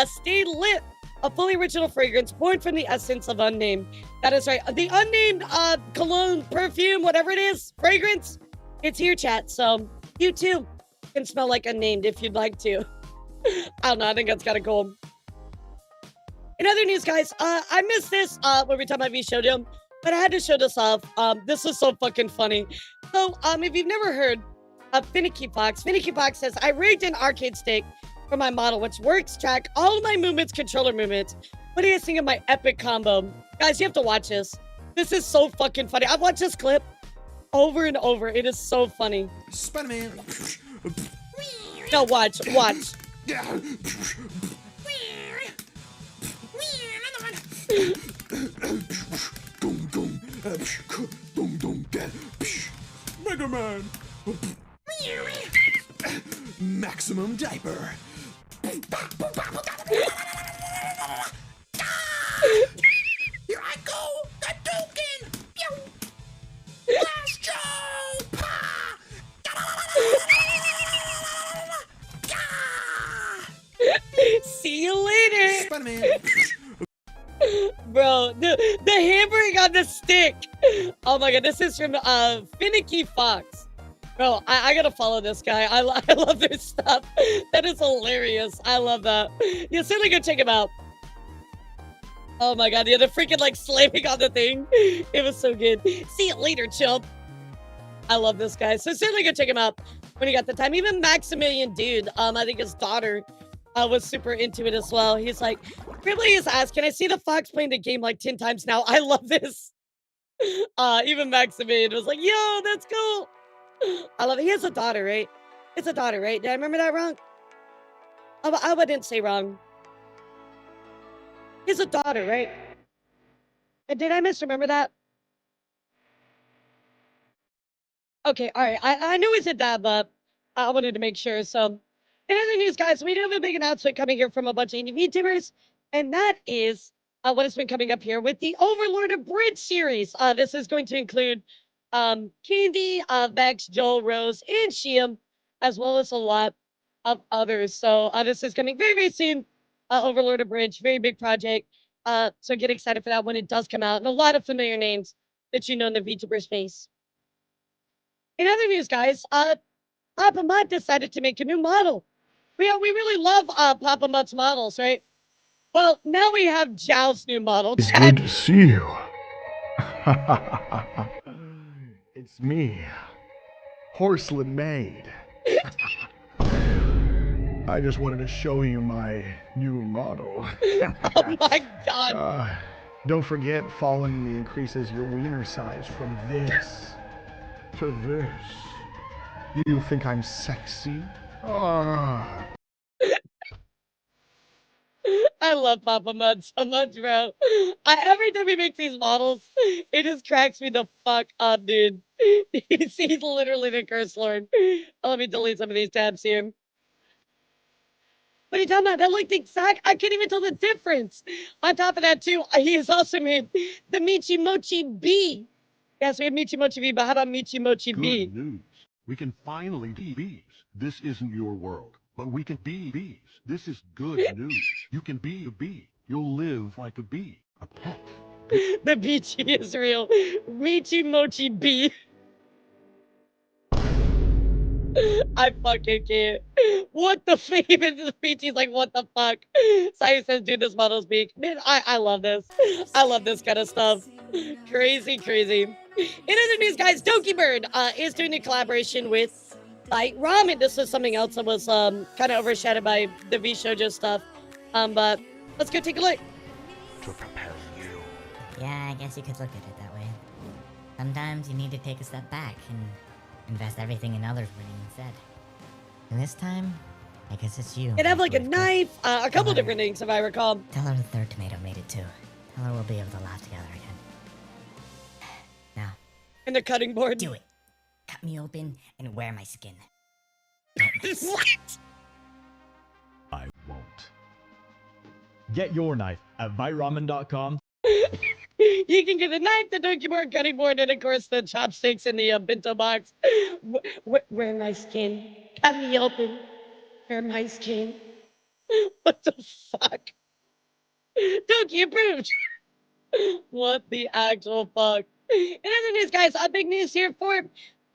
Speaker 1: Stay lit. A fully original fragrance born from the essence of Unnamed. That is right. The Unnamed cologne, perfume, whatever it is, fragrance, it's here, chat. So you too can smell like Unnamed if you'd like to. I don't know. I think that's kind of cool. In other news, guys, I missed this when we talk about Vshojo, but I had to show this off. This is so fucking funny. So, if you've never heard of Finicky Fox says, I rigged an arcade stick for my model, which works track all of my movements, controller movements. What do you think of my epic combo? Guys, you have to watch this. This is so fucking funny. I've watched this clip over and over. It is so funny.
Speaker 11: Spider-Man.
Speaker 1: No, watch.
Speaker 11: Mega Man. Maximum diaper. Here I go, the Dukin. Vshojo.
Speaker 1: See you later.
Speaker 11: Spider-Man.
Speaker 1: Bro, the hammering on the stick. Oh my god, this is from Finicky Fox. Bro, I gotta follow this guy. I love their stuff. That is hilarious. I love that. Yeah, certainly go check him out. Oh my god, yeah, the freaking like slamming on the thing. It was so good. See you later, chump. I love this guy. So certainly go check him out when you got the time. Even Maximilian Dude, I think his daughter was super into it as well. He's like, really is asked, can I see the fox playing the game like 10 times now? I love this. Even Maximilian was like, yo, that's cool. I love it. He has a daughter, right? It's a daughter, right? Did I remember that wrong? I didn't say wrong. He's a daughter, right? And did I misremember that? Okay, all right. I knew he said that, but I wanted to make sure. So, in other news, guys, we do have a big announcement coming here from a bunch of indie VTubers, and that is what has been coming up here with the Overlord of Bridge series. This is going to include Candy, Vex, Joel, Rose, and Shiam, as well as a lot of others. So, this is coming very, very soon. Overlord of Bridge, very big project. So get excited for that when it does come out, and a lot of familiar names that you know in the VTuber space. In other news, guys, Papa Mutt decided to make a new model. We really love Papa Mutt's models, right? Well, now we have Zhao's new model.
Speaker 13: It's good to see you. It's me, Porcelain Maid. I just wanted to show you my new model.
Speaker 1: Oh my god.
Speaker 13: Don't forget, following me increases your wiener size from this to this. You think I'm sexy?
Speaker 1: I love Papa Mutt so much, bro. Every time he makes these models, it just cracks me the fuck up, dude. He's literally the curse lord. Let me delete some of these tabs here. What are you talking about? That looked exact. I can't even tell the difference. On top of that, too, he has also made the Michi Mochi B. Yes, we have Michi Mochi B, but how about Michi Mochi B?
Speaker 14: Good news. We can finally be bees. This isn't your world, but we can be bees. This is good news. You can be a bee. You'll live like a bee. A pet.
Speaker 1: The Michi is real. Michi Mochi B. I fucking can't. What the fuck? Even the Michi's like, what the fuck? Sai says, dude, this model's big. Man, I love this. I love this kind of stuff. Crazy, crazy. In other news, guys, Donkey Bird is doing a collaboration with Bite Ramen. This was something else that was kind of overshadowed by the Vshojo stuff. But let's go take a look.
Speaker 13: To prepare you.
Speaker 15: Yeah, I guess you could look at it that way. Sometimes you need to take a step back and invest everything in others winning instead. And this time, I guess it's you.
Speaker 1: It have like a knife, a couple different things if I recall.
Speaker 15: Tell her the third tomato made it too. Tell her we'll be able to laugh together again. Now.
Speaker 1: And the cutting board.
Speaker 15: Do it. Cut me open and wear my skin.
Speaker 1: What?
Speaker 16: I won't. Get your knife at viramen.com.
Speaker 1: You can get the knife, the donkey board, cutting board, and of course the chopsticks in the bento box. Wear my skin. Cut me open. Wear my skin. What the fuck? Donkey approved. What the actual fuck? In other news, guys, big news here for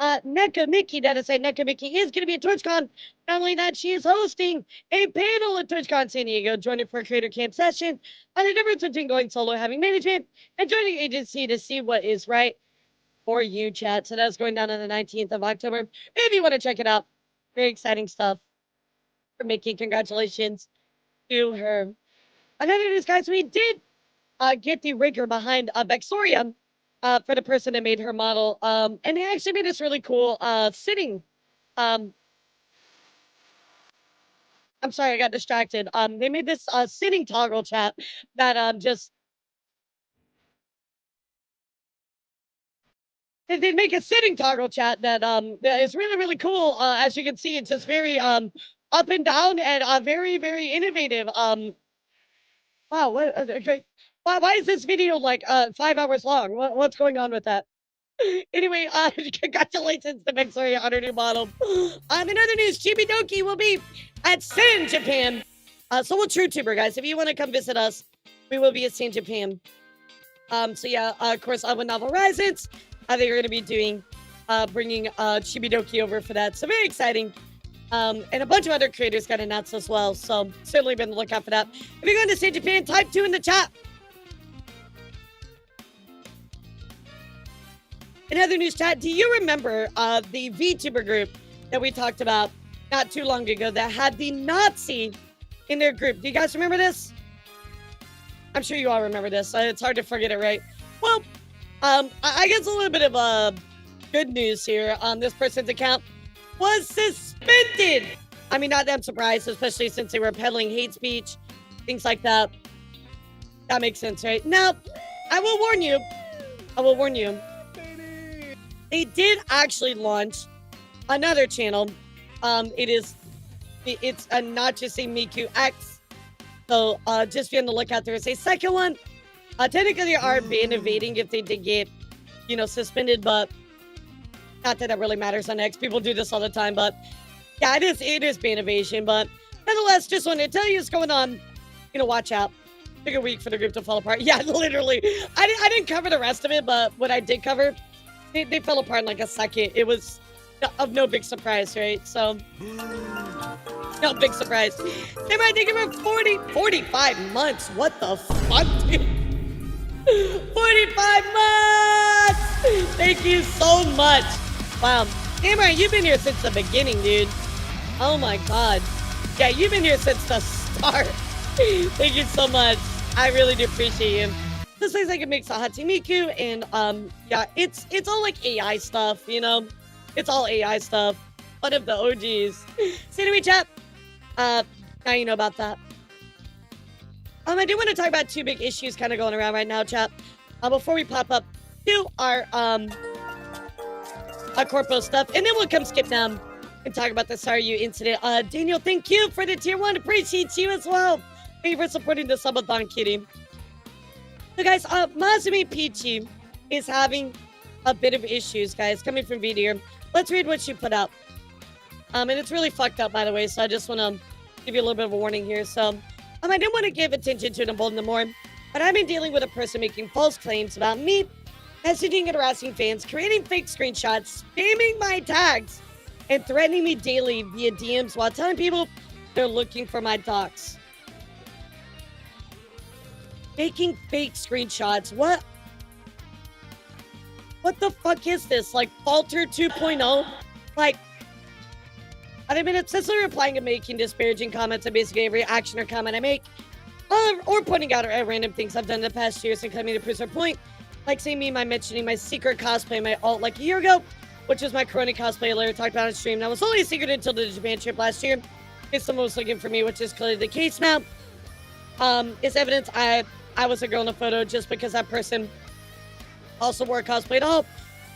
Speaker 1: NECA Mickey. That is, NECA Mickey is going to be at TwitchCon. Not only that, she is hosting a panel at TwitchCon San Diego, joining for a creator camp session on the difference between going solo, having management, and joining agency to see what is right for you, chat. So that's going down on the 19th of October. If you want to check it out, very exciting stuff for Mickey. Congratulations to her. Another news, guys, we did get the rigger behind Vexoria for the person that made her model. And they actually made this really cool sitting. I'm sorry, I got distracted. They made this sitting toggle chat that just They make a sitting toggle chat that is really, really cool. As you can see, it's just very up and down and very, very innovative. Wow, what okay. Why is this video like 5 hours long? What's going on with that? Anyway, congratulations to Victoria on her new model. In other news, Chibi Doki will be at Sin Japan. So will True Tuber, guys. If you want to come visit us, we will be at Sin Japan. So yeah, of course, with Novel Horizons, they're going to be doing, bringing Chibi Doki over for that. So very exciting. And a bunch of other creators got announced as well. So certainly be on the lookout for that. If you're going to Sin Japan, type 2 in the chat. In other news chat, do you remember the VTuber group that we talked about not too long ago that had the Nazi in their group? Do you guys remember this? I'm sure you all remember this. It's hard to forget it, right? Well, I guess a little bit of good news here. This person's account was suspended. I mean, not that I'm surprised, especially since they were peddling hate speech, things like that. That makes sense, right? Now, I will warn you. They did actually launch another channel. It's not just a Miku X. So just be on the lookout. There is a second one. Technically, they are ban evading if they did get, suspended, but not that really matters on X. People do this all the time, but yeah, it is ban evasion. But nonetheless, just wanted to tell you what's going on. Watch out. Took a week for the group to fall apart. Yeah, literally. I didn't cover the rest of it, but what I did cover, they fell apart in like a second. It was of no big surprise, right? So, no big surprise. They might think of 45 months. What the fuck, dude? 45 months! Thank you so much. Wow. Samurai, you've been here since the beginning, dude. Oh my god. Yeah, you've been here since the start. Thank you so much. I really do appreciate you. This looks like a mix of Hatsimiku and yeah, it's all like AI stuff, It's all AI stuff. One of the OGs. Saruei chat. Now you know about that. I do want to talk about two big issues kind of going around right now, chat. Before we pop up to our corpo stuff, and then we'll come skip down and talk about the Saruei incident. Daniel, thank you for the tier 1. Appreciate you as well. Thank you for supporting the subathon, kitty. So guys, Masumi Peachy is having a bit of issues, guys, coming from VDR. Let's read what she put out. And it's really fucked up, by the way, so I just want to give you a little bit of a warning here. So, I didn't want to give attention to it and embolden them more, but I've been dealing with a person making false claims about me, messaging and harassing fans, creating fake screenshots, spamming my tags, and threatening me daily via DMs while telling people they're looking for my docs. Making fake screenshots. What the fuck is this? Like Falter 2.0? Like, I've been obsessively replying and making disparaging comments on basically every action or comment I make, or pointing out random things I've done in the past years and claiming to prove their point, like saying me, mentioning my secret cosplay, my alt like a year ago, which was my Corona cosplay I later talked about on stream. That was only a secret until the Japan trip last year. If someone was looking for me, which is clearly the case now. It's evidence I was a girl in a photo just because that person also wore a cosplay doll,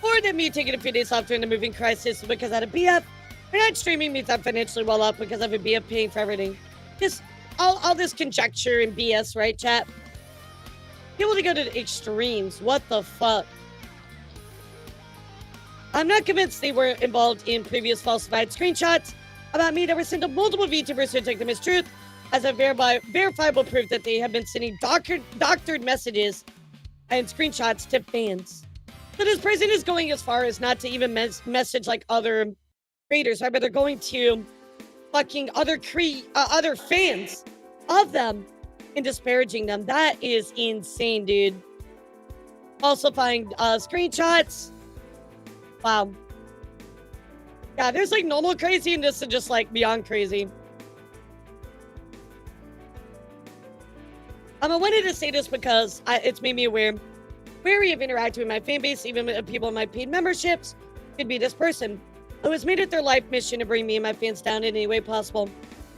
Speaker 1: or that me taking a few days off during the moving crisis because I had a BF. And not streaming means I'm financially well off because I have a BF paying for everything. Just all this conjecture and BS, right, chat? People to go to the extremes. What the fuck? I'm not convinced they were involved in previous falsified screenshots about me that were sent to multiple VTubers who took them as truth, as a verifiable proof that they have been sending doctored messages and screenshots to fans. So this person is going as far as not to even message like other creators, right? But they're going to fucking other fans of them and disparaging them. That is insane, dude. Also find screenshots. Wow. Yeah, there's like normal crazy and this is just like beyond crazy. I wanted to say this because it's made me wary of interacting with my fan base, even with people in my paid memberships. Could be this person who has made it their life mission to bring me and my fans down in any way possible,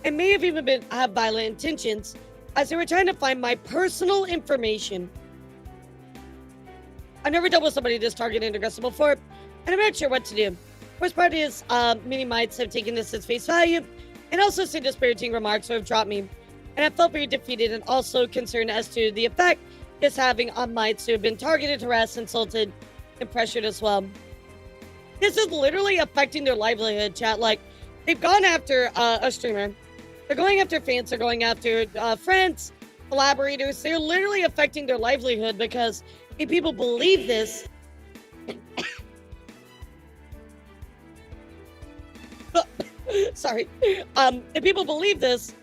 Speaker 1: and may have even have violent intentions as they were trying to find my personal information. I've never dealt with somebody this targeted and aggressive before, and I'm not sure what to do. Worst part is, many mites have taken this as face value, and also sent disparaging remarks or have dropped me. And I felt very defeated and also concerned as to the effect it's having on mites who have been targeted, harassed, insulted, and pressured as well. This is literally affecting their livelihood, chat. Like, they've gone after a streamer. They're going after fans. They're going after friends, collaborators. They're literally affecting their livelihood because if people believe this, sorry, if people believe this,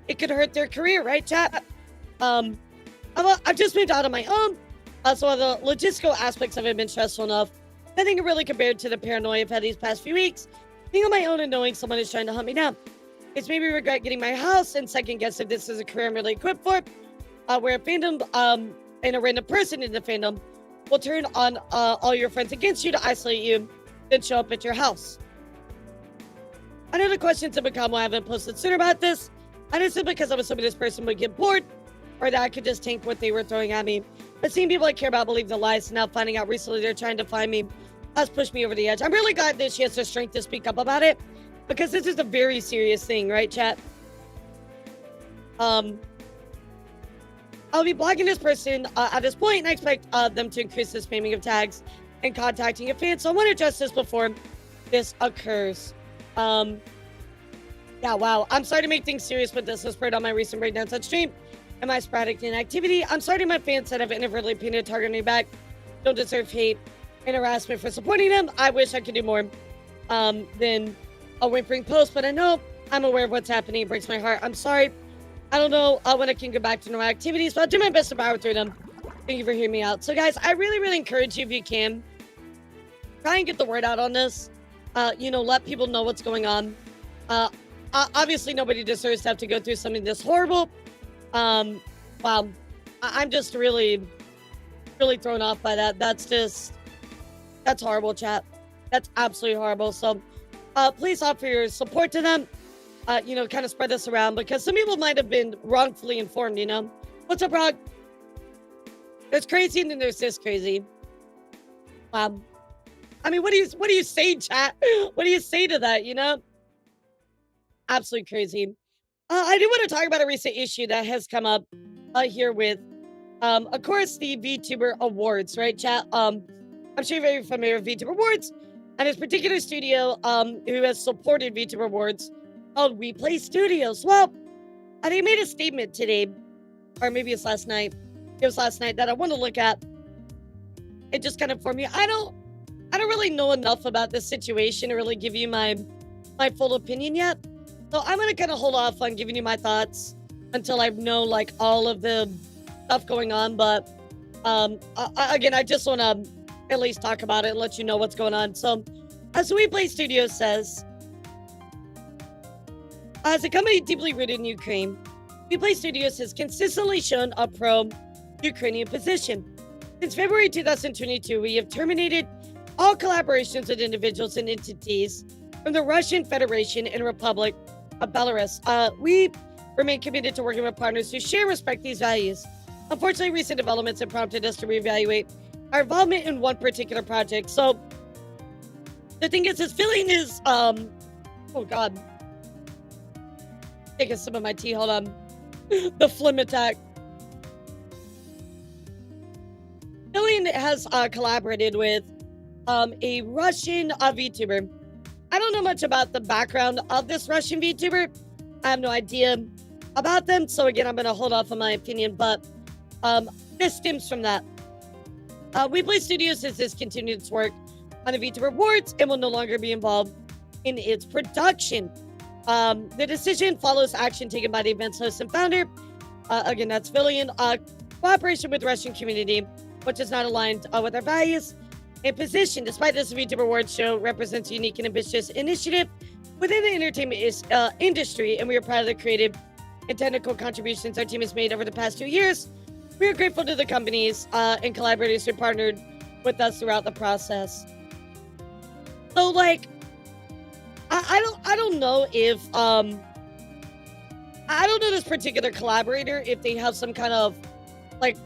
Speaker 1: it could hurt their career, right, chat? I've just moved out on my own, so the logistical aspects of it have been stressful enough. Nothing really compared to the paranoia I've had these past few weeks. Being on my own and knowing someone is trying to hunt me down. It's made me regret getting my house and second guess if this is a career I'm really equipped for. Where a fandom and a random person in the fandom will turn on all your friends against you to isolate you, then show up at your house. I know the questions have become why I haven't posted sooner about this. And it's because I was hoping this person would get bored, or that I could just tank what they were throwing at me. But seeing people I care about believe the lies, and now finding out recently they're trying to find me has pushed me over the edge. I'm really glad that she has the strength to speak up about it, because this is a very serious thing, right, chat? I'll be blocking this person at this point, and I expect them to increase the spamming of tags and contacting a fan. So I want to address this before this occurs. Yeah, wow. I'm sorry to make things serious, but this was spread on my recent breakdowns on stream and my sporadic inactivity. I'm sorry to my fans that have inadvertently painted a target on me back. Don't deserve hate and harassment for supporting them. I wish I could do more than a whimpering post, but I know I'm aware of what's happening. It breaks my heart. I'm sorry. I don't know when I can get back to normal activities, but I'll do my best to power through them. Thank you for hearing me out. So, guys, I really, really encourage you, if you can, try and get the word out on this. Let people know what's going on. Obviously, nobody deserves to have to go through something this horrible. Wow. I'm just really, really thrown off by that. That's horrible, chat. That's absolutely horrible. So, please offer your support to them. Kind of spread this around, because some people might have been wrongfully informed, What's up, Rock? There's crazy and then there's this crazy. I mean, what do you say, chat? What do you say to that, Absolutely crazy. I do want to talk about a recent issue that has come up here with, of course, the VTuber Awards, right, chat? I'm sure you're very familiar with VTuber Awards, and this particular studio who has supported VTuber Awards called We Play Studios. Well, they made a statement today, or maybe it's last night. It was last night that I want to look at. It just kind of informed me. I don't really know enough about this situation to really give you my full opinion yet. So I'm gonna kind of hold off on giving you my thoughts until I know like all of the stuff going on. But again, I just want to at least talk about it and let you know what's going on. So, as We Play Studios says, as a company deeply rooted in Ukraine, We Play Studios has consistently shown a pro-Ukrainian position. Since February 2022, we have terminated all collaborations with individuals and entities from the Russian Federation and Republic of Belarus. We remain committed to working with partners who share and respect these values. Unfortunately, recent developments have prompted us to reevaluate our involvement in one particular project. So, the thing is, this feeling is, oh God. Taking some of my tea, hold on. The phlegm attack. Fillion has collaborated with a Russian VTuber. I don't know much about the background of this Russian VTuber. I have no idea about them. So again, I'm going to hold off on my opinion, but this stems from that. We Play Studios has discontinued its work on the VTuber Awards and will no longer be involved in its production. The decision follows action taken by the event's host and founder. Again, that's Fillion. Cooperation with the Russian community, which is not aligned with our values and position. Despite this, the VTuber Awards show represents a unique and ambitious initiative within the entertainment industry, and we are proud of the creative and technical contributions our team has made over the past 2 years. We are grateful to the companies and collaborators who partnered with us throughout the process. So, like, I don't know if I don't know this particular collaborator if they have some kind of like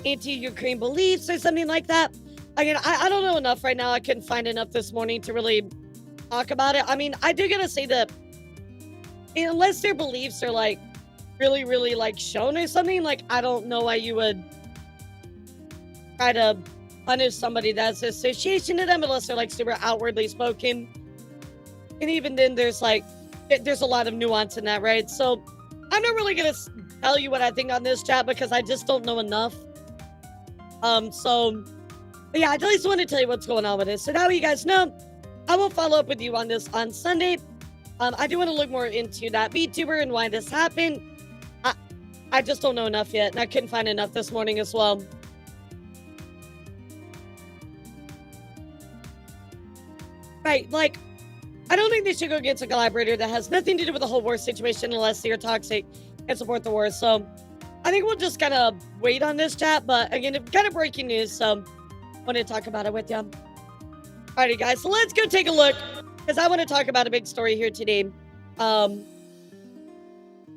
Speaker 1: anti-Ukraine beliefs or something like that. Again, I don't know enough right now. I couldn't find enough this morning to really talk about it. I mean, I do gotta say that unless their beliefs are like really, really like shown or something, like I don't know why you would try to punish somebody that's association to them unless they're like super outwardly spoken. And even then, there's like there's a lot of nuance in that, right? So I'm not really gonna tell you what I think on this, chat, because I just don't know enough. But yeah, I at least want to tell you what's going on with this. So now you guys know, I will follow up with you on this on Sunday. I do want to look more into that VTuber and why this happened. I just don't know enough yet, and I couldn't find enough this morning as well. Right, like, I don't think they should go against a collaborator that has nothing to do with the whole war situation unless they're toxic and support the war. So I think we'll just kind of wait on this, chat. But again, kind of breaking news, so I want to talk about it with you. Alrighty, guys, so let's go take a look, because I want to talk about a big story here today.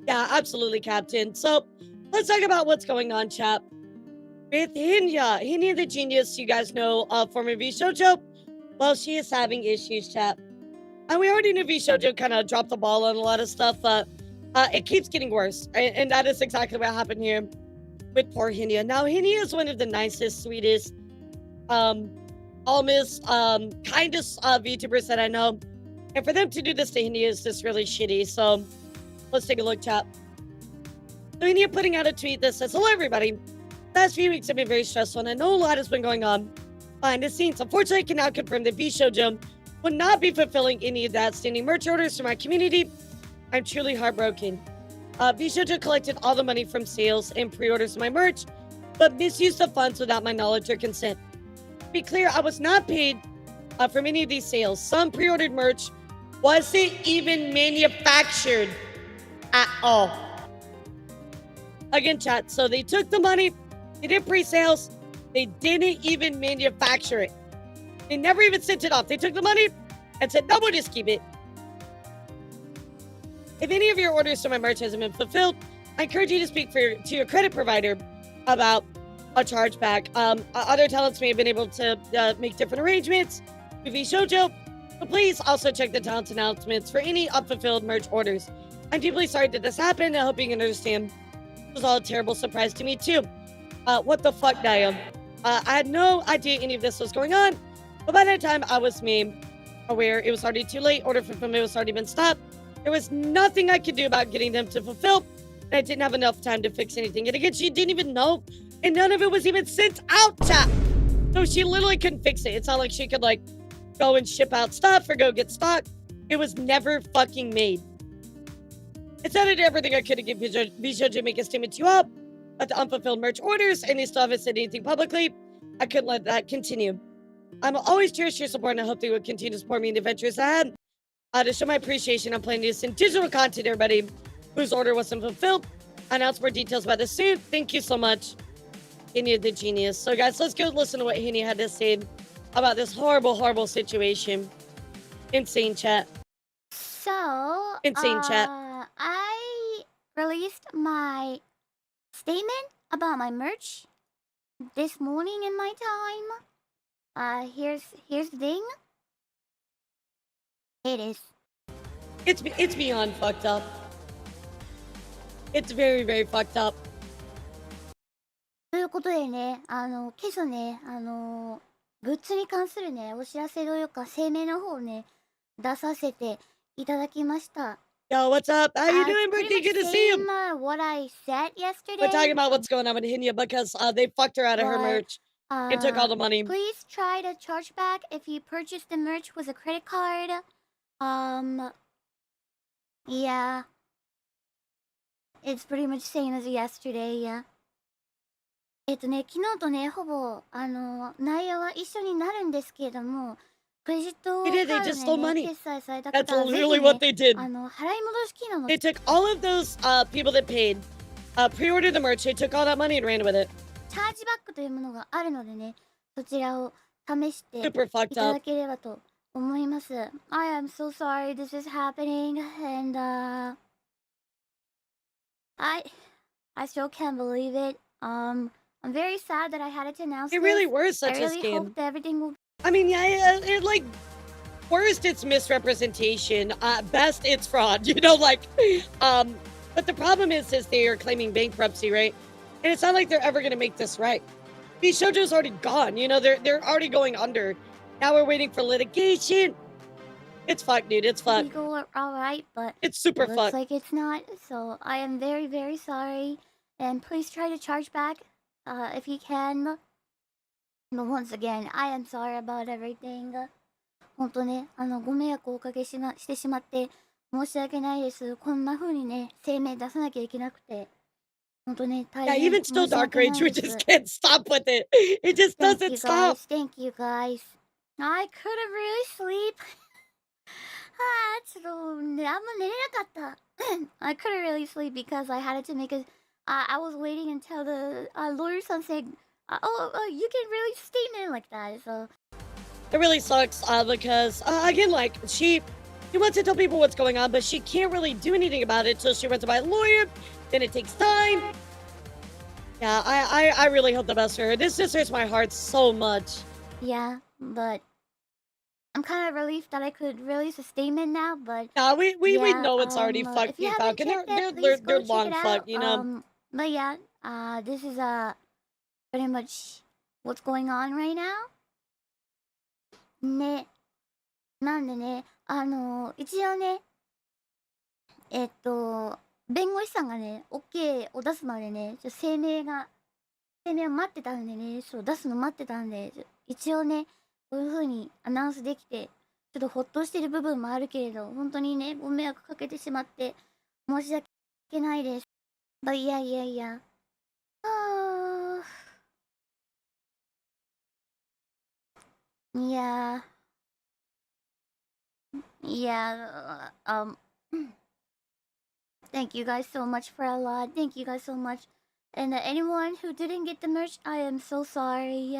Speaker 1: Yeah, absolutely, Captain. So let's talk about what's going on, chat. With Henya. Henya the genius, you guys know, former Vshojo. Well, she is having issues, chat. And we already knew Vshojo kind of dropped the ball on a lot of stuff, but it keeps getting worse. And that is exactly what happened here with poor Henya. Now, Henya is one of the nicest, sweetest, almost kindest VTubers that I know. And for them to do this to Henya is just really shitty. So let's take a look, chat. So Henya putting out a tweet that says, "Hello, everybody. Last few weeks have been very stressful, and I know a lot has been going on behind the scenes. Unfortunately, I can now confirm that Vshojo will not be fulfilling any of the outstanding merch orders for my community. I'm truly heartbroken. Vshojo collected all the money from sales and pre-orders of my merch, but misused the funds without my knowledge or consent. To be clear, I was not paid from any of these sales. Some pre-ordered merch wasn't even manufactured at all." Again, chat, so they took the money, they did pre-sales, they didn't even manufacture it. They never even sent it off. They took the money and said, "No, we'll just keep it." If any of your orders for my merch hasn't been fulfilled, I encourage you to speak to your credit provider about a chargeback. Other talents may have been able to make different arrangements with Vshojo, but please also check the talent announcements for any unfulfilled merch orders. I'm deeply sorry that this happened. I hope you can understand. It was all a terrible surprise to me, too. What the fuck, Diane? I had no idea any of this was going on, but by that time, I was made aware it was already too late. Order fulfillment was already been stopped. There was nothing I could do about getting them to fulfill, and I didn't have enough time to fix anything. And again, she didn't even know, and none of it was even sent out, chat. So she literally couldn't fix it. It's not like she could, like, go and ship out stuff or go get stock. It was never fucking made. Instead, I did everything I could to get Vshojo make a statement to you up about the unfulfilled merch orders, and they still haven't said anything publicly. I couldn't let that continue. I'm always cherish your support, and I hope they would continue to support me in the adventures ahead. To show my appreciation, I'm planning to send digital content to everybody whose order wasn't fulfilled. I'll announce more details about this soon. Thank you so much, Henya the genius. So, guys, let's go listen to what Henya had to say about this horrible, horrible situation. Insane, chat.
Speaker 10: So,
Speaker 1: Insane, chat.
Speaker 10: I released my statement about my merch this morning in my time. Here's the thing. It is.
Speaker 1: It's beyond fucked up. It's very, very fucked up.
Speaker 10: ということでね、今朝ね、グッズに関するね、お知らせというか声明の方をね、出させていただきました。
Speaker 1: Yo, what's up? How you doing, Brittany? Good to see you.
Speaker 10: What I said yesterday.
Speaker 1: We're talking about what's going on with Henya because they fucked her out of her merch and took all the money.
Speaker 10: Please try to charge back if you purchased the merch with a credit card. Yeah. It's pretty much same as yesterday, yeah. 昨日とね、ほぼ、内容は一緒になるんですけれども、クレジットカードで、ね、決済された方は、
Speaker 1: That's literally what they did.
Speaker 10: 払い戻し機能の
Speaker 1: They took all of those people that paid, pre-ordered the merch, they took all that money and ran with it.
Speaker 10: チャージバックというものがあるのでね、そちらを試してい
Speaker 1: Super fucked
Speaker 10: た
Speaker 1: up.
Speaker 10: だければと思います。I am so sorry this is happening and I still can't believe it. I'm very sad that I had to announce
Speaker 1: It really
Speaker 10: this.
Speaker 1: was such
Speaker 10: I
Speaker 1: a
Speaker 10: really
Speaker 1: scam.
Speaker 10: hope that everything will.
Speaker 1: I mean, yeah, it like worst it's misrepresentation. Best it's fraud. You know, like, but the problem is they are claiming bankruptcy, right? And it's not like they're ever gonna make this right. Vshojo's already gone. You know, they're already going under. Now we're waiting for litigation. It's fucked, dude. It's fucked.
Speaker 10: Legal are alright, but
Speaker 1: It's super
Speaker 10: looks
Speaker 1: fucked.
Speaker 10: like it's not. So I am very, very sorry. And please try to charge back if you can. But once again, I am sorry about everything. 本当ね、ご迷惑をおかけしてしまって申し訳ないです。こんな風にね、声明出さなきゃいけなくて。本当ね、大
Speaker 1: Yeah,
Speaker 10: 変
Speaker 1: even
Speaker 10: 申
Speaker 1: still
Speaker 10: し
Speaker 1: Dark
Speaker 10: 訳な
Speaker 1: Rage,
Speaker 10: い
Speaker 1: we
Speaker 10: です。
Speaker 1: just can't stop with it. It just
Speaker 10: Thank
Speaker 1: doesn't
Speaker 10: you
Speaker 1: stop.
Speaker 10: guys. Thank you guys. I couldn't really sleep. ちょっとね、あんま寝れなかった。I couldn't really sleep because I had to make a. I was waiting until the lawyer son said, you can really statement like that. So
Speaker 1: It really sucks because again, like she wants to tell people what's going on, but she can't really do anything about it until she runs by a lawyer. Then it takes time. Yeah, I really hope the best for her. This just hurts my heart so much.
Speaker 10: yeah, but I'm kind of relieved that I could release a statement now. But
Speaker 1: Nah, we
Speaker 10: yeah,
Speaker 1: know it's already fucked,
Speaker 10: if you
Speaker 1: you
Speaker 10: haven't
Speaker 1: Falcon.
Speaker 10: checked it,
Speaker 1: They're
Speaker 10: please go check
Speaker 1: long
Speaker 10: it out.
Speaker 1: fucked, you know.
Speaker 10: But yeah, this is pretty much what's going on right now. ね、なんでね、一応ね、弁護士さんがね、OK を出すまでね、声明を待ってたんでね、そう、出すの待ってたんで、一応ね、こういう風にアナウンスできて、ちょっとほっとしてる部分もあるけれど、本当にね、ご迷惑かけてしまって、申し訳ないです。But yeah. Yeah, thank you guys so much for a lot. Thank you guys so much. And anyone who didn't get the merch, I am so sorry.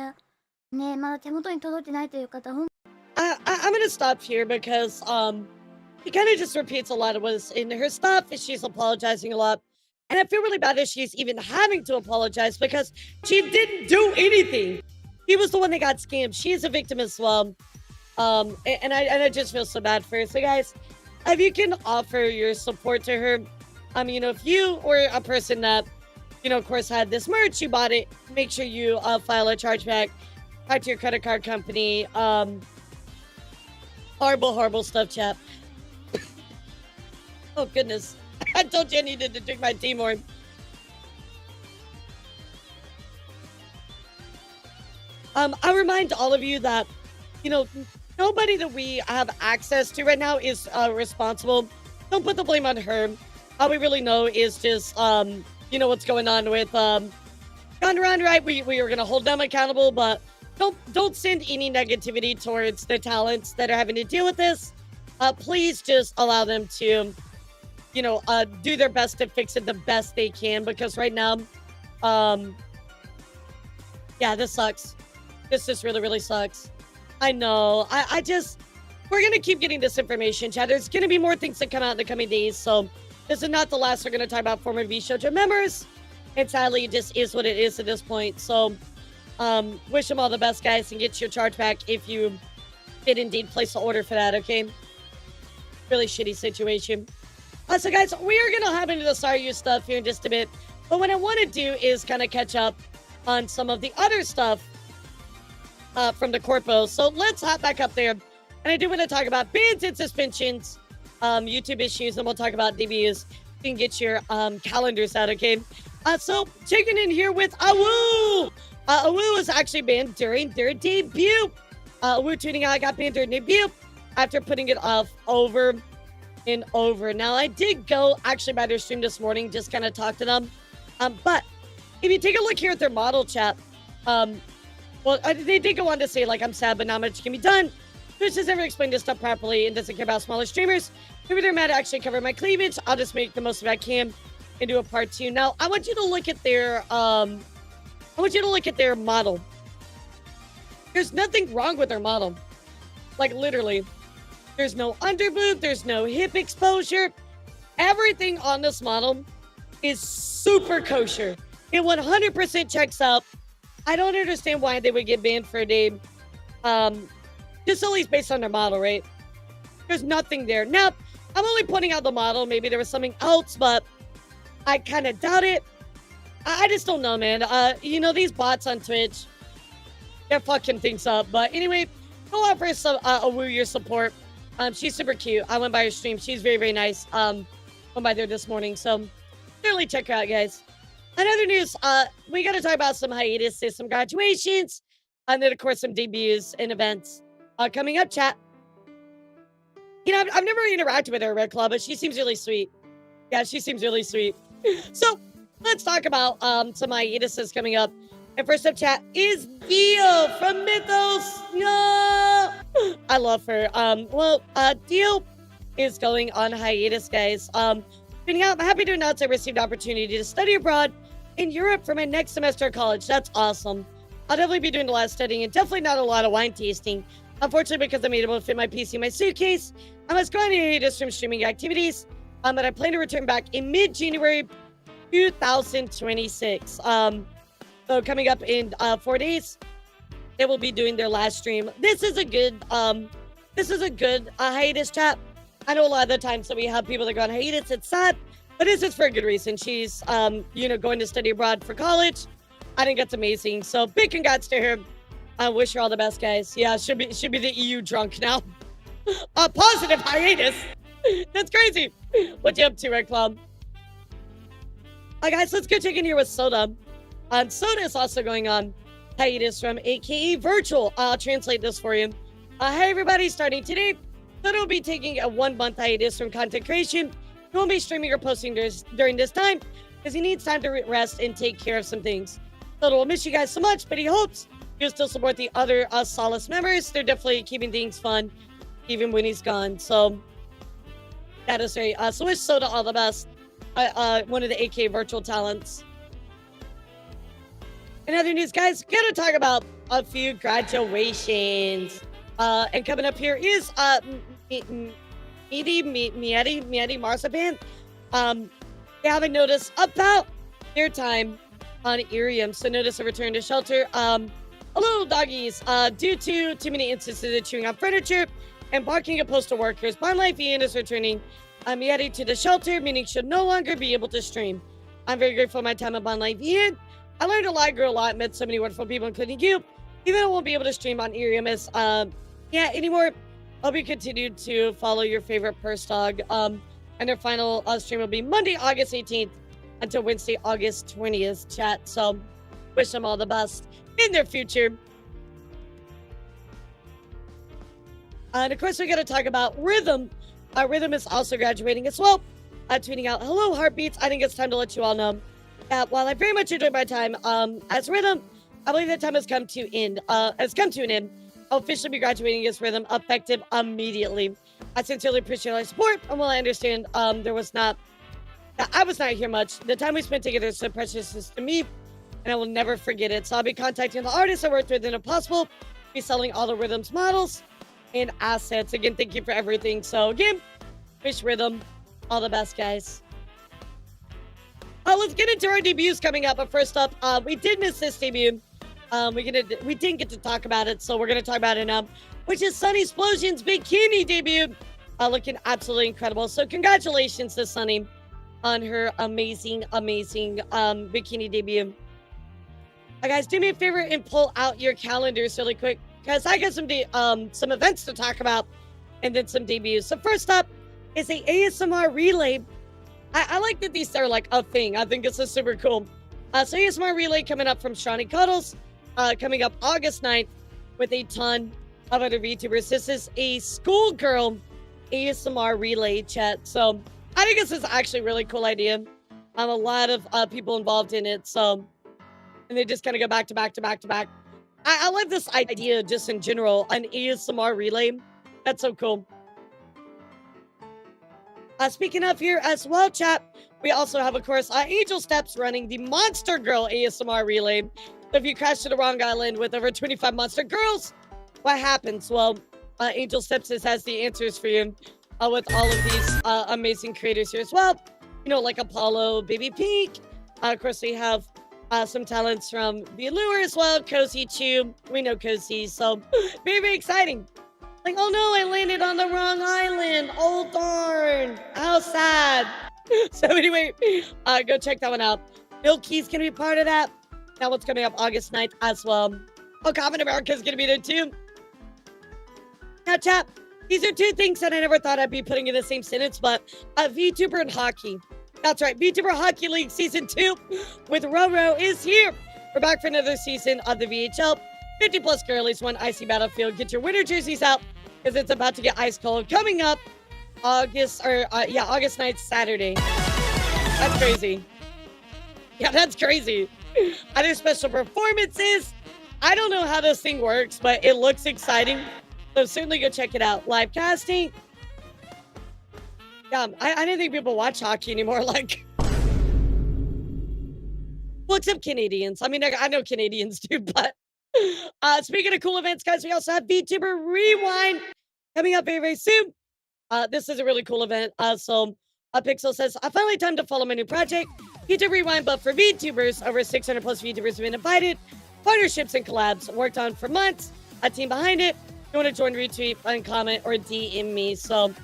Speaker 10: ね、まだ手元に届いてないという方、I'm
Speaker 1: gonna stop here because it kind of just repeats a lot of what's in her stuff. She's apologizing a lot. And I feel really bad that she's even having to apologize because she didn't do anything. He was the one that got scammed. She's a victim as well. And I just feel so bad for her. So guys, if you can offer your support to her, you know, if you or a person that, you know, of course had this merch, you bought it, make sure you file a chargeback, talk to your credit card company. Horrible stuff, chat. Oh goodness. I told you I needed to drink my tea more. I remind all of you that, you know, nobody that we have access to right now is responsible. Don't put the blame on her. All we really know is just, you know, what's going on with Gone Around, right? We are going to hold them accountable, but don't send any negativity towards the talents that are having to deal with this. Please just allow them to, you know, do their best to fix it the best they can, because right now, yeah, this sucks. This just really sucks. I know. I just, we're going to keep getting this information, Chad. There's going to be more things that come out in the coming days. So this is not the last we're going to talk about former Vshojo members. And sadly, it just is what it is at this point. So wish them all the best, guys, and get your charge back if you did indeed place an order for that, okay? Really shitty situation. So guys, we are going to hop into the Saruei stuff here in just a bit. But what I want to do is kind of catch up on some of the other stuff from the corpo. So let's hop back up there. And I do want to talk about bans and suspensions, YouTube issues, and we'll talk about debuts. You can get your calendars out, okay? So checking in here with Awu. Awu was actually banned during their debut. Awu tweeting out got banned during debut after putting it off over and over. Now, I did go actually by their stream this morning, just kind of talk to them. But if you take a look here at their model chat, well, they did go on to say, like, I'm sad, but not much can be done. Twitch has never explained this stuff properly and doesn't care about smaller streamers. Maybe they're mad to actually cover my cleavage. I'll just make the most of it I can and do a part 2. Now, I want you to look at their, model. There's nothing wrong with their model. Like, literally. There's no underboob. There's no hip exposure. Everything on this model is super kosher. It 100% checks out. I don't understand why they would get banned for a day. Just at least based on their model, right? There's nothing there. Now, I'm only pointing out the model. Maybe there was something else, but I kind of doubt it. I just don't know, man. You know, these bots on Twitch, they're fucking things up. But anyway, go out for some Woo your support. She's super cute. I went by her stream. She's very, very nice. Went by there this morning. So certainly check her out, guys. In other news, we got to talk about some hiatuses, some graduations, and then, of course, some debuts and events coming up, chat. You know, I've never interacted with her, Red Club, but she seems really sweet. Yeah, she seems really sweet. So let's talk about some hiatuses coming up. And first up, chat, is Dio from Mythos. Yeah, I love her. Dio is going on hiatus, guys. I'm happy to announce I received an opportunity to study abroad in Europe for my next semester of college. That's awesome. I'll definitely be doing a lot of studying and definitely not a lot of wine tasting. Unfortunately, because I'm able to fit my PC in my suitcase, I must go on hiatus from streaming activities. But I plan to return back in mid-January 2026. So coming up in 4 days, they will be doing their last stream. This is a good hiatus, chat. I know a lot of the times that we have people that go on hiatus, it's sad, but this is for a good reason. She's, going to study abroad for college. I think that's amazing. So big congrats to her. I wish her all the best, guys. Yeah, should be the EU drunk now. A positive hiatus. That's crazy. What you up to, Red Club? All right, guys, let's go check in here with Soda. Soda is also going on hiatus from AKA Virtual. I'll translate this for you. Hey, everybody, starting today, Soda will be taking a 1-month hiatus from content creation. He won't be streaming or posting during this time because he needs time to rest and take care of some things. Soda will miss you guys so much, but he hopes you'll still support the other Solace members. They're definitely keeping things fun even when he's gone. So that is great. So wish Soda all the best. One of the AKA Virtual talents. In other news, guys, gonna talk about a few graduations. And coming up here is Mieti Marzipan. They haven't noticed about their time on Irium, so notice a return to shelter. Hello, doggies. Due to too many instances of chewing on furniture and barking at postal workers, Bond Life Ian is returning Mieti to the shelter, meaning she'll no longer be able to stream. I'm very grateful for my time at Bond Life Ian. I learned a lot, grew a lot, met so many wonderful people, including you. Even though I won't be able to stream on Irium anymore, I'll be continued to follow your favorite purse dog. And their final stream will be Monday, August 18th until Wednesday, August 20th, chat. So wish them all the best in their future. And of course, we got to talk about Rhythm. Rhythm is also graduating as well. Tweeting out, hello, Heartbeats. I think it's time to let you all know. While I very much enjoyed my time as Rhythm, I believe that time has come to an end. I'll officially be graduating as Rhythm effective immediately. I sincerely appreciate all your support, and while I understand I was not here much, the time we spent together is so precious to me, and I will never forget it. So I'll be contacting the artists I worked with, and if possible, be selling all the Rhythm's models and assets. Again, thank you for everything. So again, wish Rhythm all the best, guys. Let's get into our debuts coming up. But first up, we did miss this debut. We didn't get to talk about it, so we're gonna talk about it now, which is Sunny Explosion's bikini debut. Looking absolutely incredible. So congratulations to Sunny on her amazing bikini debut. Guys, do me a favor and pull out your calendars really quick, because I got some events to talk about and then some debuts. So first up is a ASMR relay. I like that these are like a thing. I think this is super cool. So ASMR relay coming up from Shawnee Cuddles, coming up August 9th with a ton of other VTubers. This is a schoolgirl ASMR relay, chat. So I think this is actually a really cool idea. A lot of people involved in it. So, and they just kind of go back to back to back to back. I love this idea just in general, an ASMR relay. That's so cool. Speaking of here as well, chat, we also have, of course, Angel Steps running the Monster Girl ASMR relay. So if you crash to the wrong island with over 25 Monster Girls, what happens? Well, Angel Steps has the answers for you with all of these amazing creators here as well. You know, like Apollo, Baby Pink. Of course, we have some talents from the Allure as well. Cozy Chew. We know Cozy, so very, very exciting. Like, oh no, I landed on the wrong island. Oh darn. How sad. So anyway, go check that one out. Bill Key's gonna be part of that. That one's coming up August 9th as well. Oh, Common America's gonna be there too. Now, chat, these are two things that I never thought I'd be putting in the same sentence, but VTuber and hockey. That's right, VTuber Hockey League Season 2 with Roro is here. We're back for another season of the VHL. 50 plus girlies, one icy battlefield. Get your winter jerseys out because it's about to get ice cold. Coming up August 9th, Saturday. That's crazy. Yeah, that's crazy. Other special performances. I don't know how this thing works, but it looks exciting. So certainly go check it out. Live casting. Yeah, I didn't think people watch hockey anymore. Like, well, except Canadians. I mean, I know Canadians do, but speaking of cool events, guys, we also have VTuber Rewind coming up very, very soon. This is a really cool event. So Pixel says, finally time to follow my new project, VTuber Rewind, but for VTubers. Over 600 plus VTubers have been invited. Partnerships and collabs worked on for months. A team behind it. If you want to join, retweet, find, comment, or DM me. So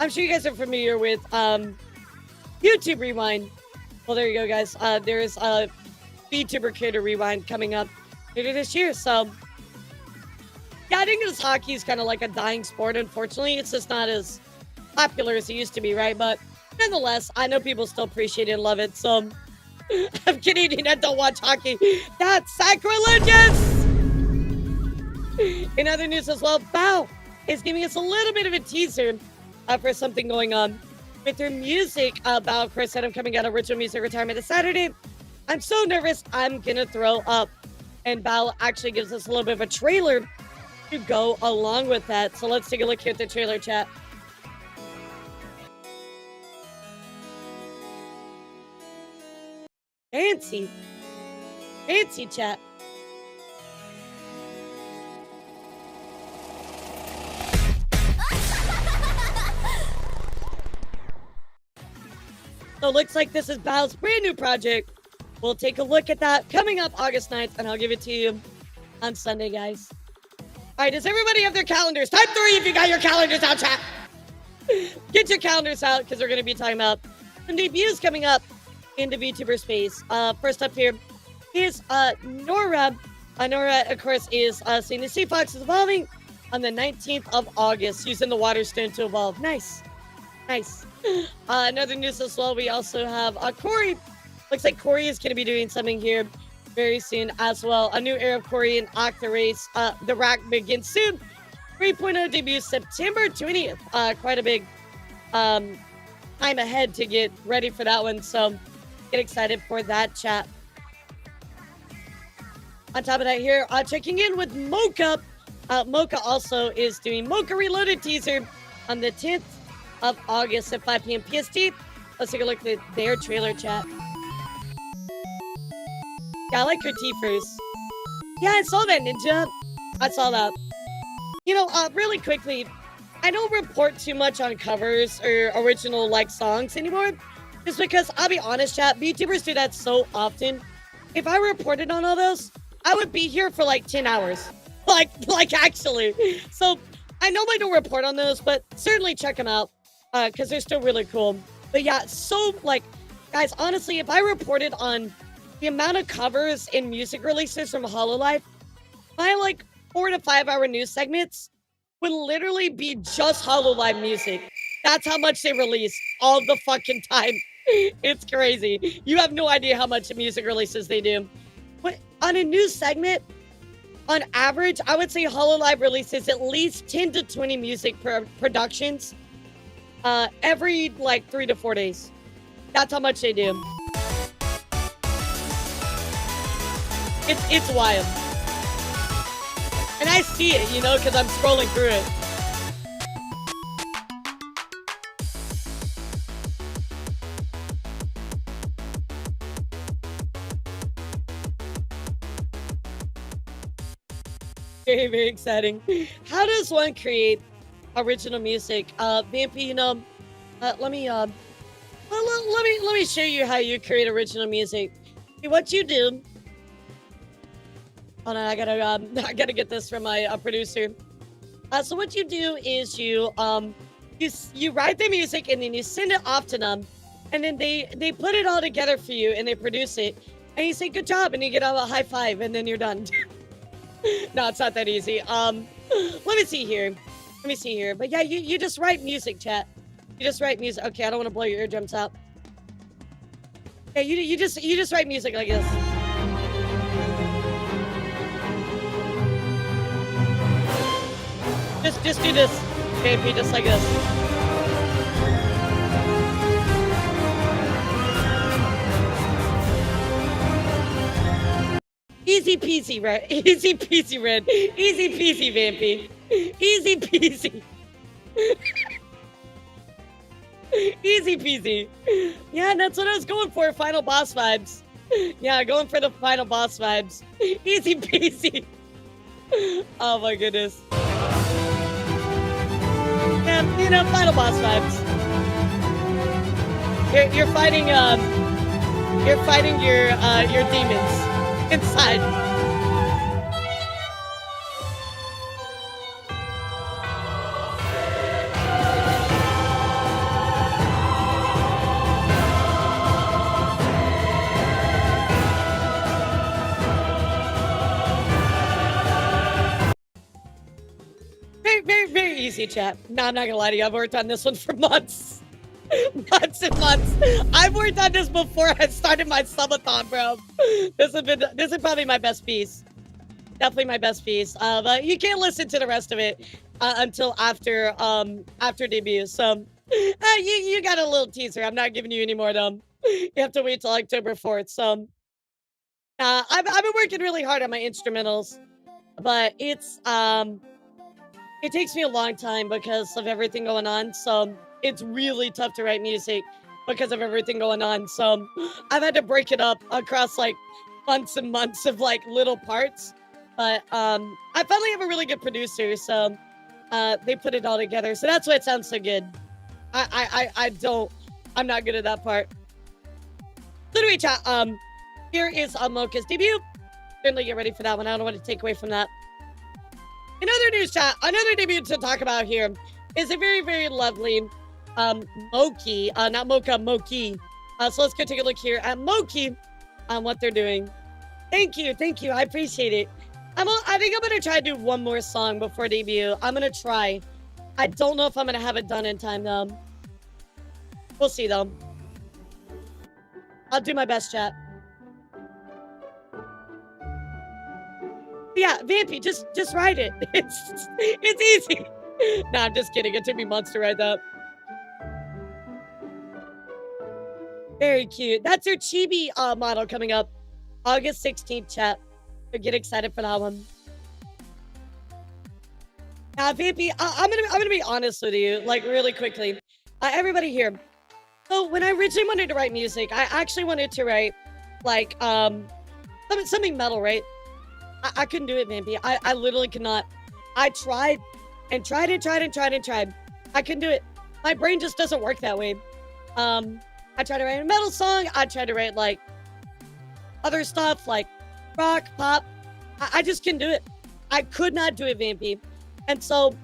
Speaker 1: I'm sure you guys are familiar with YouTube Rewind. Well, there you go, guys. There's a VTuber Creator Rewind coming up later this year. So yeah, I think this hockey is kind of like a dying sport. Unfortunately, it's just not as popular as it used to be, right? But nonetheless, I know people still appreciate it and love it. So I'm Canadian and don't watch hockey. That's sacrilegious! In other news as well, Bao is giving us a little bit of a teaser for something going on with her music. Bao, of course, said I'm coming out of original music retirement this Saturday. I'm so nervous, I'm gonna throw up. And Bao actually gives us a little bit of a trailer to go along with that. So let's take a look here at the trailer, chat. Fancy. Fancy, chat. So it looks like this is Bao's brand new project. We'll take a look at that coming up August 9th, and I'll give it to you on Sunday, guys. All right, does everybody have their calendars? Type 3 if you got your calendars out, chat. Get your calendars out because we're going to be talking about some debuts coming up into VTuber space. First up here is Nora. Nora, of course, is saying the Sea Fox is evolving on the 19th of August using the Water Stone to evolve. Nice. Nice. Another news as well, we also have Corey. Looks like Corey is going to be doing something here very soon as well. A new era of Corey in Octa Race. The rack begins soon. 3.0 debuts September 20th. Quite a big time ahead to get ready for that one. So get excited for that, chat. On top of that here, checking in with Mocha. Mocha also is doing Mocha Reloaded teaser on the 10th of August at 5 p.m. PST. Let's take a look at their trailer, chat. Yeah, I like her teeth. Yeah, I saw that, Ninja. I saw that. You know, really quickly, I don't report too much on covers or original, like, songs anymore. Just because, I'll be honest, chat, VTubers do that so often. If I reported on all those, I would be here for, like, 10 hours. Like, actually. So, I normally don't report on those, but certainly check them out. Because they're still really cool. But yeah, so, like, guys, honestly, if I reported on the amount of covers and music releases from Hololive, my, like, 4 to 5 hour news segments would literally be just Hololive music. That's how much they release all the fucking time. It's crazy. You have no idea how much music releases they do. But on a news segment, on average, I would say Hololive releases at least 10 to 20 music productions every, like, 3 to 4 days. That's how much they do. It's wild. And I see it, you know, because I'm scrolling through it. Very, very exciting. How does one create original music? Vampy, you know, let me show you how you create original music. See, what you do Hold on, I gotta get this from my producer. So what you do is you write the music and then you send it off to them, and then they put it all together for you and they produce it, and you say good job and you get a high five and then you're done. No, it's not that easy. Let me see here. But yeah, you just write music, chat. You just write music. Okay, I don't want to blow your eardrums out. Yeah, you just write music like this. Just do this, baby, just like this. Easy peasy, Red. Easy peasy, Red. Easy peasy, Vampy. Easy peasy. Easy peasy. Yeah, that's what I was going for, final boss vibes. Yeah, going for the final boss vibes. Easy peasy. Oh my goodness. Yeah, you know, final boss vibes. You're fighting your demons inside. Very easy, chat. No, I'm not gonna lie to you. I've worked on this one for months. Months and months. I've worked on this before I started my subathon, bro. This is probably my best piece. Definitely my best piece. But you can't listen to the rest of it until after debut. So you got a little teaser. I'm not giving you any more though. You have to wait till October 4th. So I've been working really hard on my instrumentals, but it takes me a long time because of everything going on. So it's really tough to write music because of everything going on. So I've had to break it up across like months and months of like little parts. But I finally have a really good producer. So they put it all together. So that's why it sounds so good. I'm not good at that part. So anyway, chat, here is Mocha's debut. Certainly get ready for that one. I don't know what to take away from that. In other news, chat, another debut to talk about here is a very, very lovely Moki, not Mocha, Moki. So let's go take a look here at Moki on what they're doing. Thank you, I appreciate it. I think I'm gonna try to do one more song before debut. I'm gonna try. I don't know if I'm gonna have it done in time though. We'll see though. I'll do my best, chat. Yeah, Vampy, just write it. It's easy. No, I'm just kidding. It took me months to write that. Very cute. That's her chibi model coming up August 16th, chat. So get excited for that one. Vampy, I'm gonna be honest with you, like really quickly. Everybody here. So when I originally wanted to write music, I actually wanted to write like something metal, right? I couldn't do it, Vampy. I literally could not. I tried and tried. I couldn't do it. My brain just doesn't work that way. I tried to write a metal song. I tried to write like other stuff like rock, pop. I just couldn't do it. I could not do it, Vampy. And so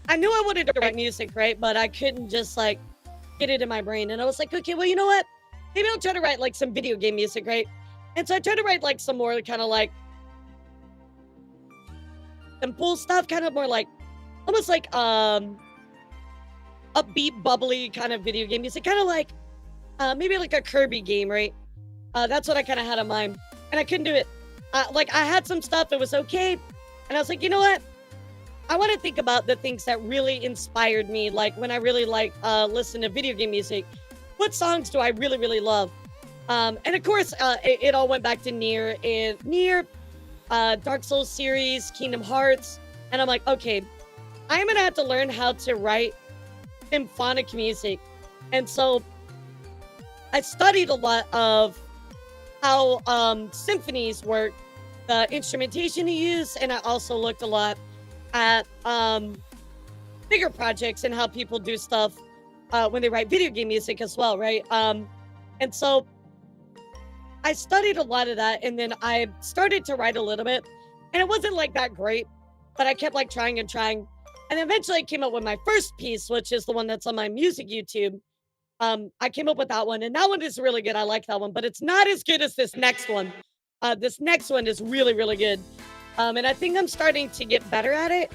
Speaker 1: I knew I wanted to write music, right? But I couldn't just like get it in my brain. And I was like, okay, well, you know what? Maybe I'll try to write like some video game music, right? And so I tried to write like some more kind of like simple stuff, kind of more like almost like upbeat, bubbly kind of video game music, kind of like maybe like a Kirby game, right? That's what I kind of had in mind, and I couldn't do it. Like I had some stuff that was okay, and I was like, you know what? I want to think about the things that really inspired me, like when I really like listen to video game music. What songs do I really, really love? And of course, it all went back to Nier, Dark Souls series, Kingdom Hearts. And I'm like, okay, I'm going to have to learn how to write symphonic music. And so I studied a lot of how symphonies work, the instrumentation you use. And I also looked a lot at bigger projects and how people do stuff when they write video game music as well, right? And so I studied a lot of that, and then I started to write a little bit, and it wasn't like that great, but I kept like trying and trying, and eventually I came up with my first piece, which is the one that's on my music YouTube. I came up with that one, and that one is really good. I like that one, but it's not as good as this next one. This next one is really, really good. And I think I'm starting to get better at it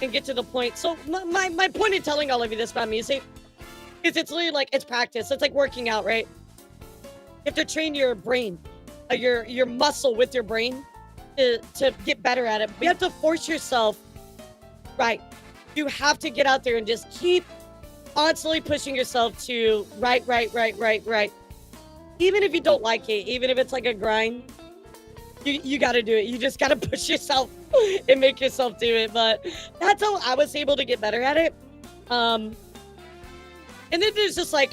Speaker 1: and get to the point. So my point in telling all of you this about music is it's literally like, it's practice. It's like working out, right? You have to train your brain, your muscle with your brain to get better at it. But you have to force yourself, right? You have to get out there and just keep constantly pushing yourself to write. Even if you don't like it, even if it's like a grind, you got to do it. You just got to push yourself and make yourself do it. But that's how I was able to get better at it. And then there's just like,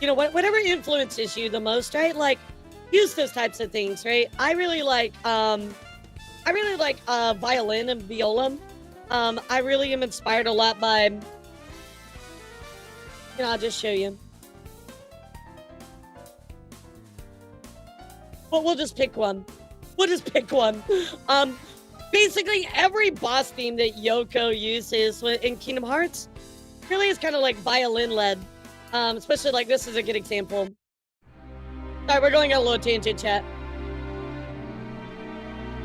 Speaker 1: you know, whatever influences you the most, right? Like, use those types of things, right? I really like violin and viola. I really am inspired a lot by, you know, I'll just show you. But we'll just pick one. Basically every boss theme that Yoko uses in Kingdom Hearts really is kind of like violin led. Especially like this is a good example. Sorry, we're going on a little tangent, chat.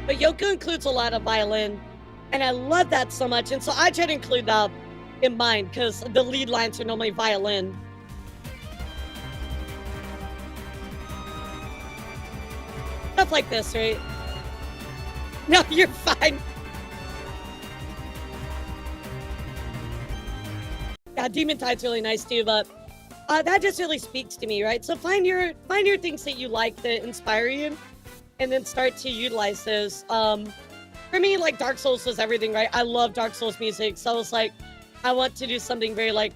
Speaker 1: But Yoko includes a lot of violin, and I love that so much. And so I try to include that in mine because the lead lines are normally violin. Stuff like this, right? No, you're fine. Yeah, Demon Tide's really nice too, but that just really speaks to me, right? So find your things that you like that inspire you, and then start to utilize those. For me, like Dark Souls was everything, right? I love Dark Souls music, so I was like, I want to do something very like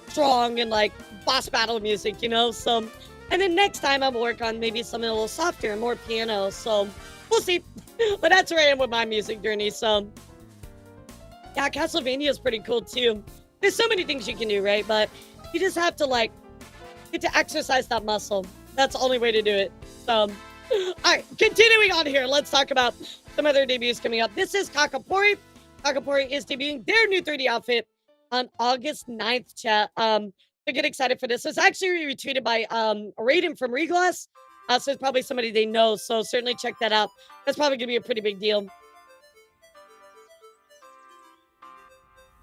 Speaker 1: strong and like boss battle music, you know? So, and then next time I'm gonna work on maybe something a little softer, more piano. So we'll see. But that's where I am with my music journey. So yeah, Castlevania is pretty cool too. There's so many things you can do, right? But you just have to like get to exercise that muscle. That's the only way to do it. So, all right, continuing on here. Let's talk about some other debuts coming up. This is Kakapori. Kakapori is debuting their new 3D outfit on August 9th, chat. So get excited for this. It's actually retweeted by Raiden from Reglass. So it's probably somebody they know. So certainly check that out. That's probably gonna be a pretty big deal.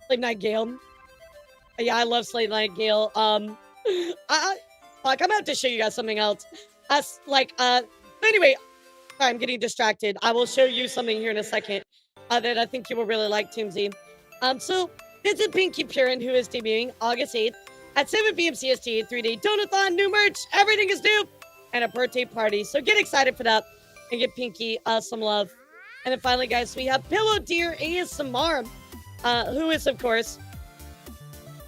Speaker 1: Slave Night Gale. Yeah, I love Slave Night Gale. I'm gonna have to show you guys something else. Anyway, sorry, I'm getting distracted. I will show you something here in a second that I think you will really like, Toomsy. So this is Pinky Purin, who is debuting August 8th at 7 p.m. CST, 3-day donathon, new merch, everything is new, and a birthday party. So get excited for that and give Pinky some love. And then finally, guys, we have Pillow Deer ASMR, who is, of course,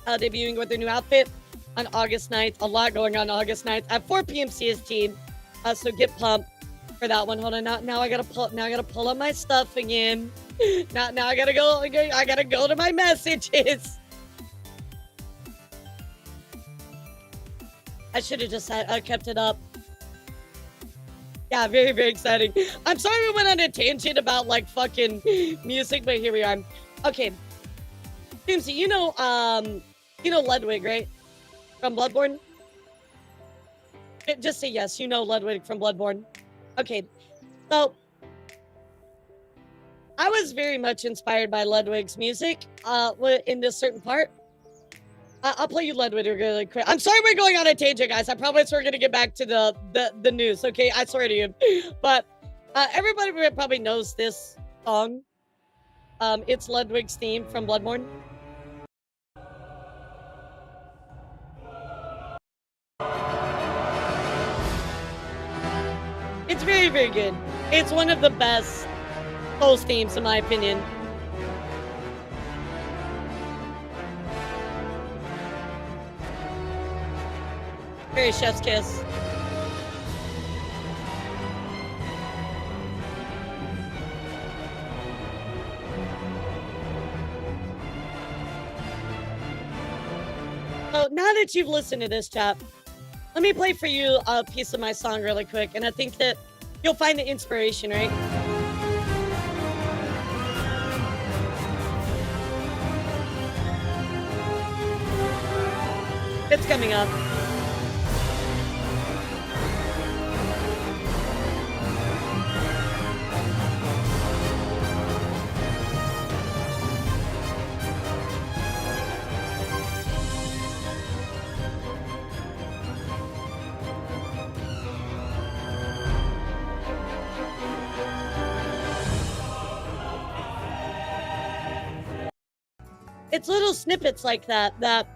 Speaker 1: debuting with their new outfit on August 9th. A lot going on August 9th at 4 p.m. CST. So get pumped for that one. Hold on, now I gotta pull up my stuff again. Now I gotta go to my messages. I should have just kept it up. Yeah, very, very exciting. I'm sorry we went on a tangent about like fucking music, but here we are. Okay. Doomsy, you know Ludwig, right? From Bloodborne? Just say yes, you know Ludwig from Bloodborne. Okay. So I was very much inspired by Ludwig's music in this certain part. I'll play you Ludwig really quick. I'm sorry we're going on a tangent, guys. I promise we're going to get back to the news, okay? I swear to you. But everybody probably knows this song. It's Ludwig's theme from Bloodborne. It's very, very good. It's one of the best Souls themes, in my opinion. Very chef's kiss. So now that you've listened to this, chat, let me play for you a piece of my song really quick, and I think that you'll find the inspiration, right? It's coming up. It's little snippets like that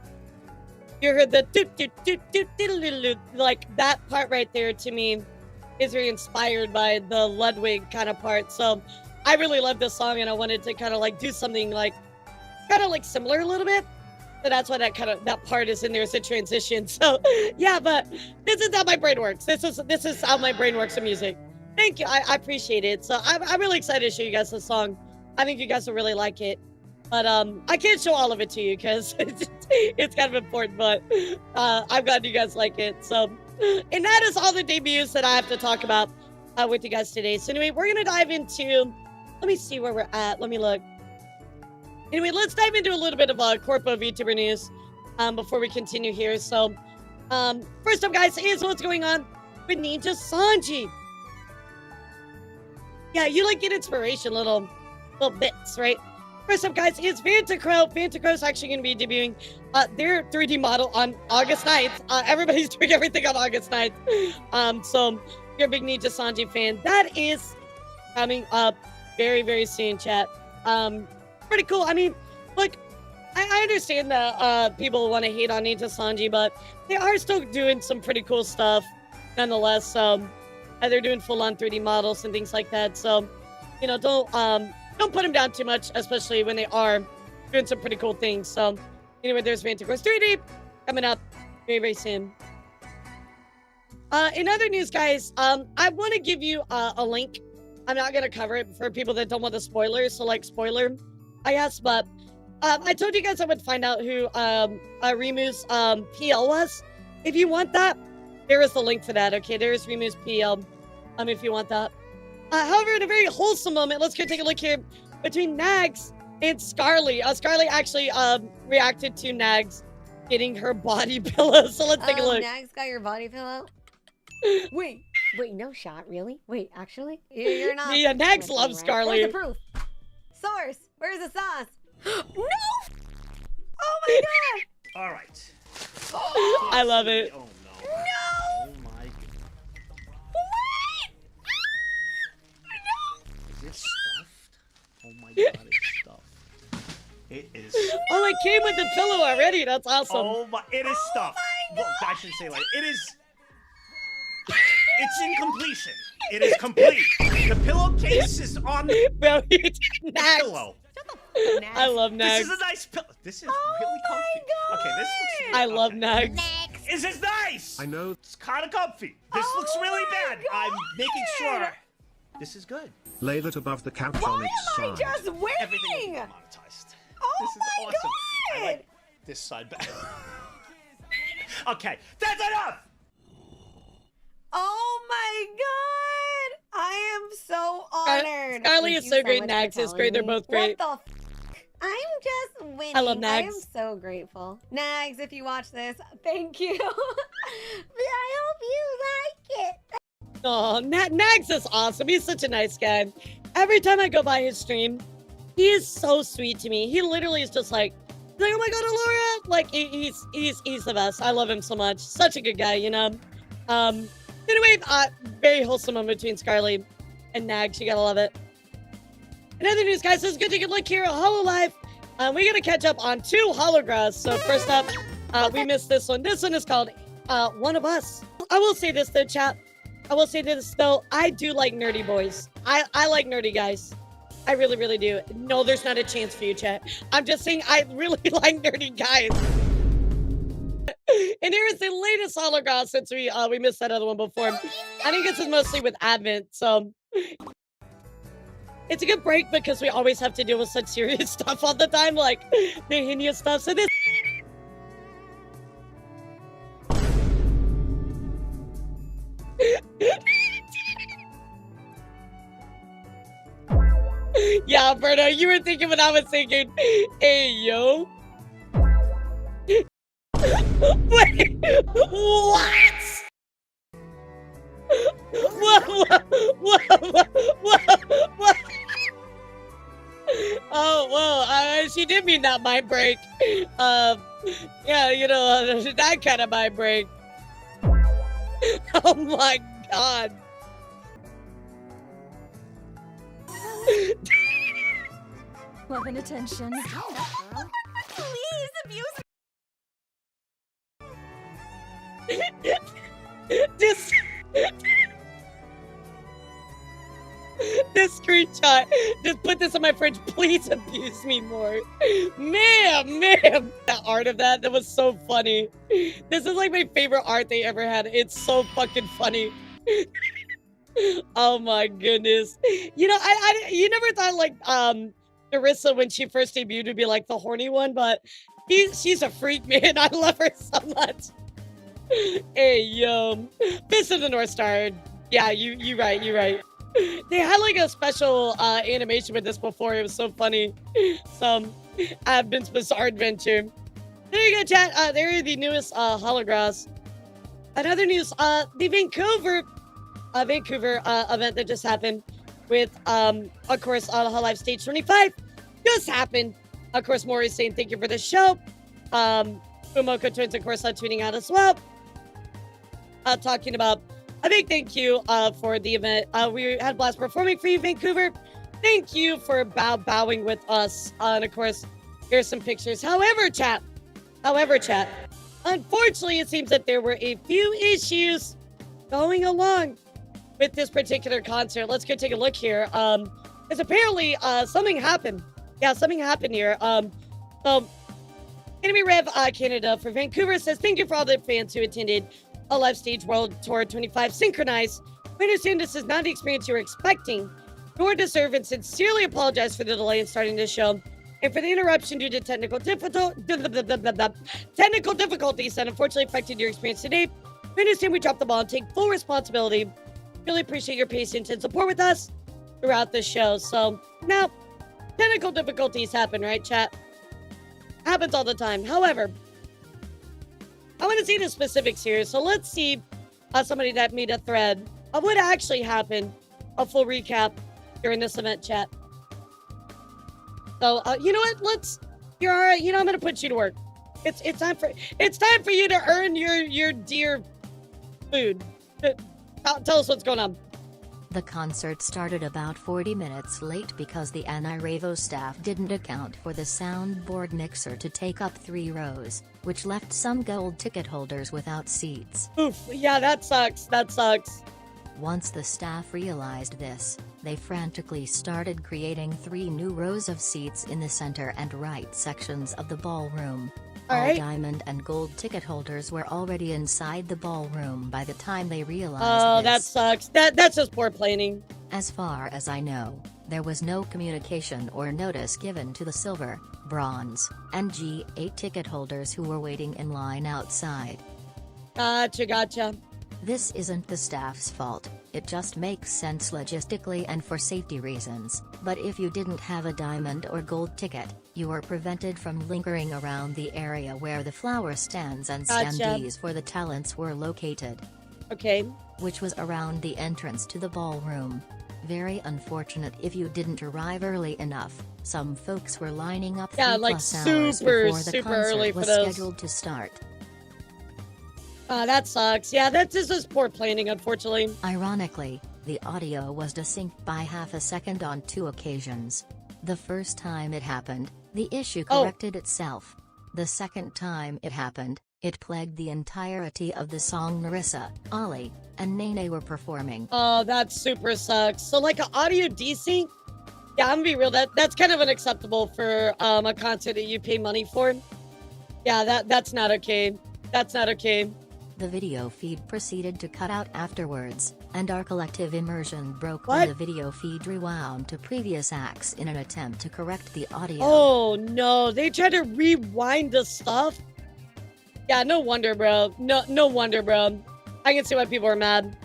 Speaker 1: you heard the doot doot doot doot doot, like that part right there to me is very inspired by the Ludwig kind of part. So I really love this song, and I wanted to kind of like do something like kind of like similar a little bit. So that's why that part is in there as a transition. So yeah, but this is how my brain works. This is how my brain works in music. Thank you. I appreciate it. So I'm really excited to show you guys this song. I think you guys will really like it. But I can't show all of it to you because it's kind of important, but I'm glad you guys like it. So, and that is all the debuts that I have to talk about with you guys today. So anyway, we're going to dive into, let me see where we're at. Let me look. Anyway, let's dive into a little bit of Corpo VTuber news before we continue here. So first up, guys, is what's going on with Ninja Sanji. Yeah, you like get inspiration, little bits, right? First up, guys, is Vantacrow. Vantacrow is actually going to be debuting their 3D model on August 9th. Everybody's doing everything on August 9th. So, if you're a big Ninja Sanji fan, that is coming up very, very soon, chat. Pretty cool. I mean, look, I understand that people want to hate on Ninja Sanji, but they are still doing some pretty cool stuff nonetheless. They're doing full-on 3D models and things like that. So, you know, don't put them down too much, especially when they are doing some pretty cool things. So, anyway, there's Vantacrow 3D coming up very, very soon. In other news, guys, I want to give you a link. I'm not going to cover it for people that don't want the spoilers, so like spoiler, I guess. But I told you guys I would find out who Rimu's PL was. If you want that, there is the link for that. Okay, there's Rimu's PL if you want that. However, in a very wholesome moment, let's go take a look here between Nags and Scarly. Scarly actually reacted to Nags getting her body pillow. So let's take a look.
Speaker 17: Nags got your body pillow? Wait, no shot, really? Wait, actually? You're not.
Speaker 1: Yeah, Nags loves Scarly.
Speaker 17: Where's the proof? Source, where's the sauce? No! Oh my god!
Speaker 18: All right.
Speaker 1: I love it.
Speaker 18: Oh no.
Speaker 17: No!
Speaker 18: Oh my god.
Speaker 17: Wait!
Speaker 18: Is it stuffed? Oh my god, it's stuffed. It is.
Speaker 1: Oh, it came with the pillow already. That's awesome.
Speaker 18: Oh my, it is stuffed. Well, I should say like it is. It's in completion. It is complete. The pillowcase is on the pillow.
Speaker 1: I love Nags.
Speaker 18: This is a nice pillow. This is really comfy.
Speaker 17: God.
Speaker 18: Okay, this looks.
Speaker 1: I love Nags.
Speaker 18: This is nice.
Speaker 5: I know.
Speaker 18: It's kind of comfy. This looks really bad. I'm making sure. This is good.
Speaker 5: Lay that above the couch
Speaker 17: Why
Speaker 5: on its
Speaker 17: am I
Speaker 5: side.
Speaker 17: just winning?
Speaker 18: Everything will be monetized.
Speaker 17: Oh
Speaker 18: This is
Speaker 17: my
Speaker 18: awesome.
Speaker 17: god!
Speaker 18: I like this side better. Okay, that's enough.
Speaker 17: Oh my god! I am so honored.
Speaker 1: Scarly
Speaker 17: Thank
Speaker 1: is
Speaker 17: you
Speaker 1: so great.
Speaker 17: much
Speaker 1: Nags
Speaker 17: for
Speaker 1: is great. They're
Speaker 17: telling me.
Speaker 1: both great.
Speaker 17: What the I'm just winning.
Speaker 1: I love
Speaker 17: I
Speaker 1: Nags.
Speaker 17: am so grateful. Nags, if you watch this, thank you. I hope you like it.
Speaker 1: Oh, Nags is awesome. He's such a nice guy. Every time I go by his stream, he is so sweet to me. He literally is just like oh my god, Alora! Like he's the best. I love him so much. Such a good guy, you know. Anyway, very wholesome moment between Scarly and Nags. You gotta love it. In other news, guys, it's good to get a look here at Hololive. We gotta catch up on 2 holographs. So first up, we missed this one. This one is called One of Us. I will say this though, chat. I will say this though. I do like nerdy boys. I like nerdy guys. I really, really do. No, there's not a chance for you, chat. I'm just saying I really like nerdy guys. And here is the latest holograph since we missed that other one before. I think this is mostly with Advent, so it's a good break because we always have to deal with such serious stuff all the time, like the Henya stuff. So this Yeah, Alberto, you were thinking what I was thinking. Hey, yo. Wait, what? What? Oh, well, she did mean that mind break. Yeah, you know, that kind of mind break. Oh my god.
Speaker 6: Love and attention.
Speaker 10: Please, abuse
Speaker 1: This screenshot. Just put this on my fridge. Please abuse me more. Ma'am. The art of that was so funny. This is like my favorite art they ever had. It's so fucking funny. Oh my goodness. You know, you never thought like Narissa when she first debuted would be like the horny one, but she's a freak, man. I love her so much. Hey, yo. Fist of the North Star. Yeah, you're right. They had like a special animation with this before. It was so funny. Some Advent's Bizarre Adventure. There you go, chat. There are the newest holographs. Another news, the Vancouver event that just happened with, of course, Hololive Stage 25 just happened. Of course, Maury saying thank you for the show. Umoko Twins, of course, tweeting out as well. Talking about a big thank you for the event. We had a blast performing for you, Vancouver. Thank you for bowing with us. And of course, here's some pictures. However, chat, unfortunately, it seems that there were a few issues going along with this particular concert. Let's go take a look here. Because apparently something happened. Yeah, something happened here. So Enemy Rev Canada for Vancouver says, thank you for all the fans who attended a live stage World Tour 25 synchronized. We understand this is not the experience you were expecting, nor deserve, and sincerely apologize for the delay in starting the show and for the interruption due to technical difficulties that unfortunately affected your experience today. We understand we dropped the ball and take full responsibility. Really appreciate your patience and support with us throughout the show. So now, technical difficulties happen, right, chat? Happens all the time. However, I want to see the specifics here. So let's see somebody that made a thread of what actually happened. A full recap during this event, chat. So you know what? You're all right. You know, I'm gonna put you to work. It's time for you to earn your dear food. Tell us what's going on.
Speaker 2: The concert started about 40 minutes late because the Aniravo staff didn't account for the soundboard mixer to take up 3 rows, which left some gold ticket holders without seats.
Speaker 1: Oof, yeah, that sucks.
Speaker 2: Once the staff realized this, they frantically started creating 3 new rows of seats in the center and right sections of the ballroom. All diamond and gold ticket holders were already inside the ballroom by the time they realized this.
Speaker 1: Oh, that sucks. That's just poor planning.
Speaker 2: As far as I know, there was no communication or notice given to the silver, bronze, and G8 ticket holders who were waiting in line outside.
Speaker 1: Gotcha.
Speaker 2: This isn't the staff's fault, it just makes sense logistically and for safety reasons, but if you didn't have a diamond or gold ticket, you were prevented from lingering around the area where the flower stands and standees for the talents were located.
Speaker 1: Okay.
Speaker 2: Which was around the entrance to the ballroom. Very unfortunate if you didn't arrive early enough. Some folks were lining up 3+ hours before the concert was scheduled to start.
Speaker 1: That sucks. Yeah, that's just poor planning, unfortunately.
Speaker 2: Ironically, the audio was desynced by half a second on 2 occasions. The first time it happened, the issue corrected itself. The second time it happened, it plagued the entirety of the song Narissa, Ollie, and Nene were performing.
Speaker 1: Oh, that super sucks. So like an audio desync? Yeah, I'm gonna be real, that's kind of unacceptable for a concert that you pay money for. Yeah, that's not okay. That's not okay.
Speaker 2: The video feed proceeded to cut out afterwards, and our collective immersion broke when the video feed rewound to previous acts in an attempt to correct the audio.
Speaker 1: Oh no, they tried to rewind the stuff? Yeah, no wonder, bro. No wonder, bro. I can see why people are mad.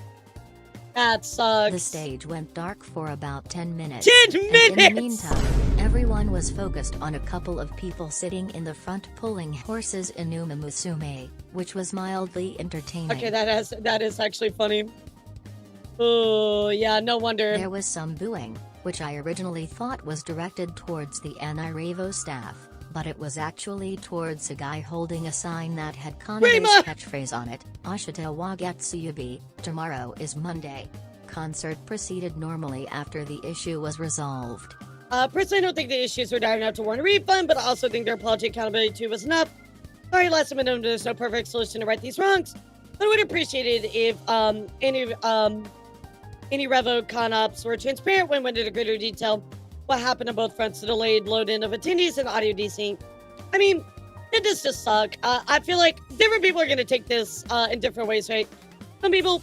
Speaker 1: That sucks.
Speaker 2: The stage went dark for about 10 minutes.
Speaker 1: 10
Speaker 2: And
Speaker 1: minutes!
Speaker 2: in the meantime, everyone was focused on a couple of people sitting in the front pulling horses in Uma Musume, which was mildly entertaining.
Speaker 1: Okay, that is actually funny. Oh, yeah, no wonder.
Speaker 2: There was some booing, which I originally thought was directed towards the Aniravo staff, but it was actually towards a guy holding a sign that had Kanade's catchphrase on it, Ashita wa Gatsuyobi, tomorrow is Monday. Concert proceeded normally after the issue was resolved.
Speaker 1: Personally, I don't think the issues were dire enough to warrant a refund, but I also think their apology accountability too was enough. Sorry, last minute, there's no perfect solution to right these wrongs, but I would appreciate it if any Revo con ops were transparent when went into greater detail what happened on both fronts, the delayed load-in of attendees and audio desync. I mean, it does just suck. I feel like different people are going to take this in different ways, right? Some people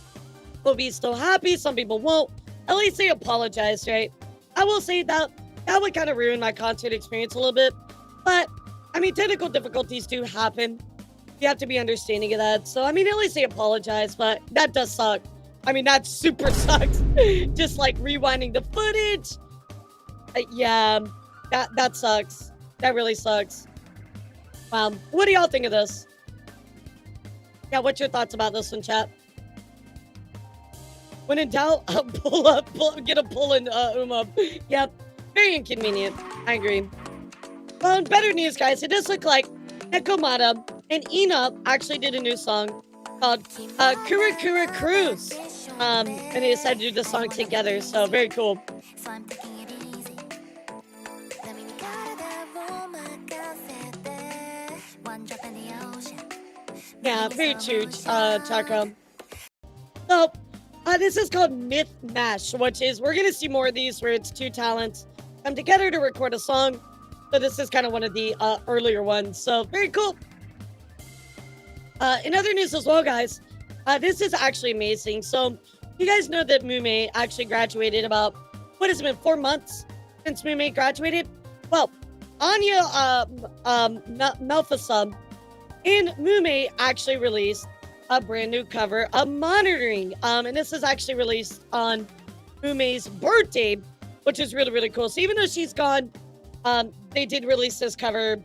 Speaker 1: will be still happy, some people won't. At least they apologized, right? I will say that would kind of ruin my concert experience a little bit. But, I mean, technical difficulties do happen. You have to be understanding of that. So, I mean, at least they apologized, but that does suck. I mean, that super sucks. Just like rewinding the footage. Yeah, that sucks. That really sucks. Wow. What do y'all think of this? Yeah, what's your thoughts about this one, chat? When in doubt, get a pull in Uma. Yep, very inconvenient. I agree. Well, in better news, guys, it does look like Nekomata and Ina actually did a new song called Kura Kura Cruise. And they decided to do the song together, so very cool. Yeah, very true, Taco. So, this is called Myth Mash, which is, we're going to see more of these where it's two talents come together to record a song. So this is kind of one of the earlier ones. So, very cool. In other news as well, guys, this is actually amazing. So, you guys know that Mume actually graduated about, what has it been, 4 months since Mume graduated? Well, Anya Melfasa and Mume actually released a brand new cover of Monitoring. And this is actually released on Mume's birthday, which is really, really cool. So even though she's gone, they did release this cover,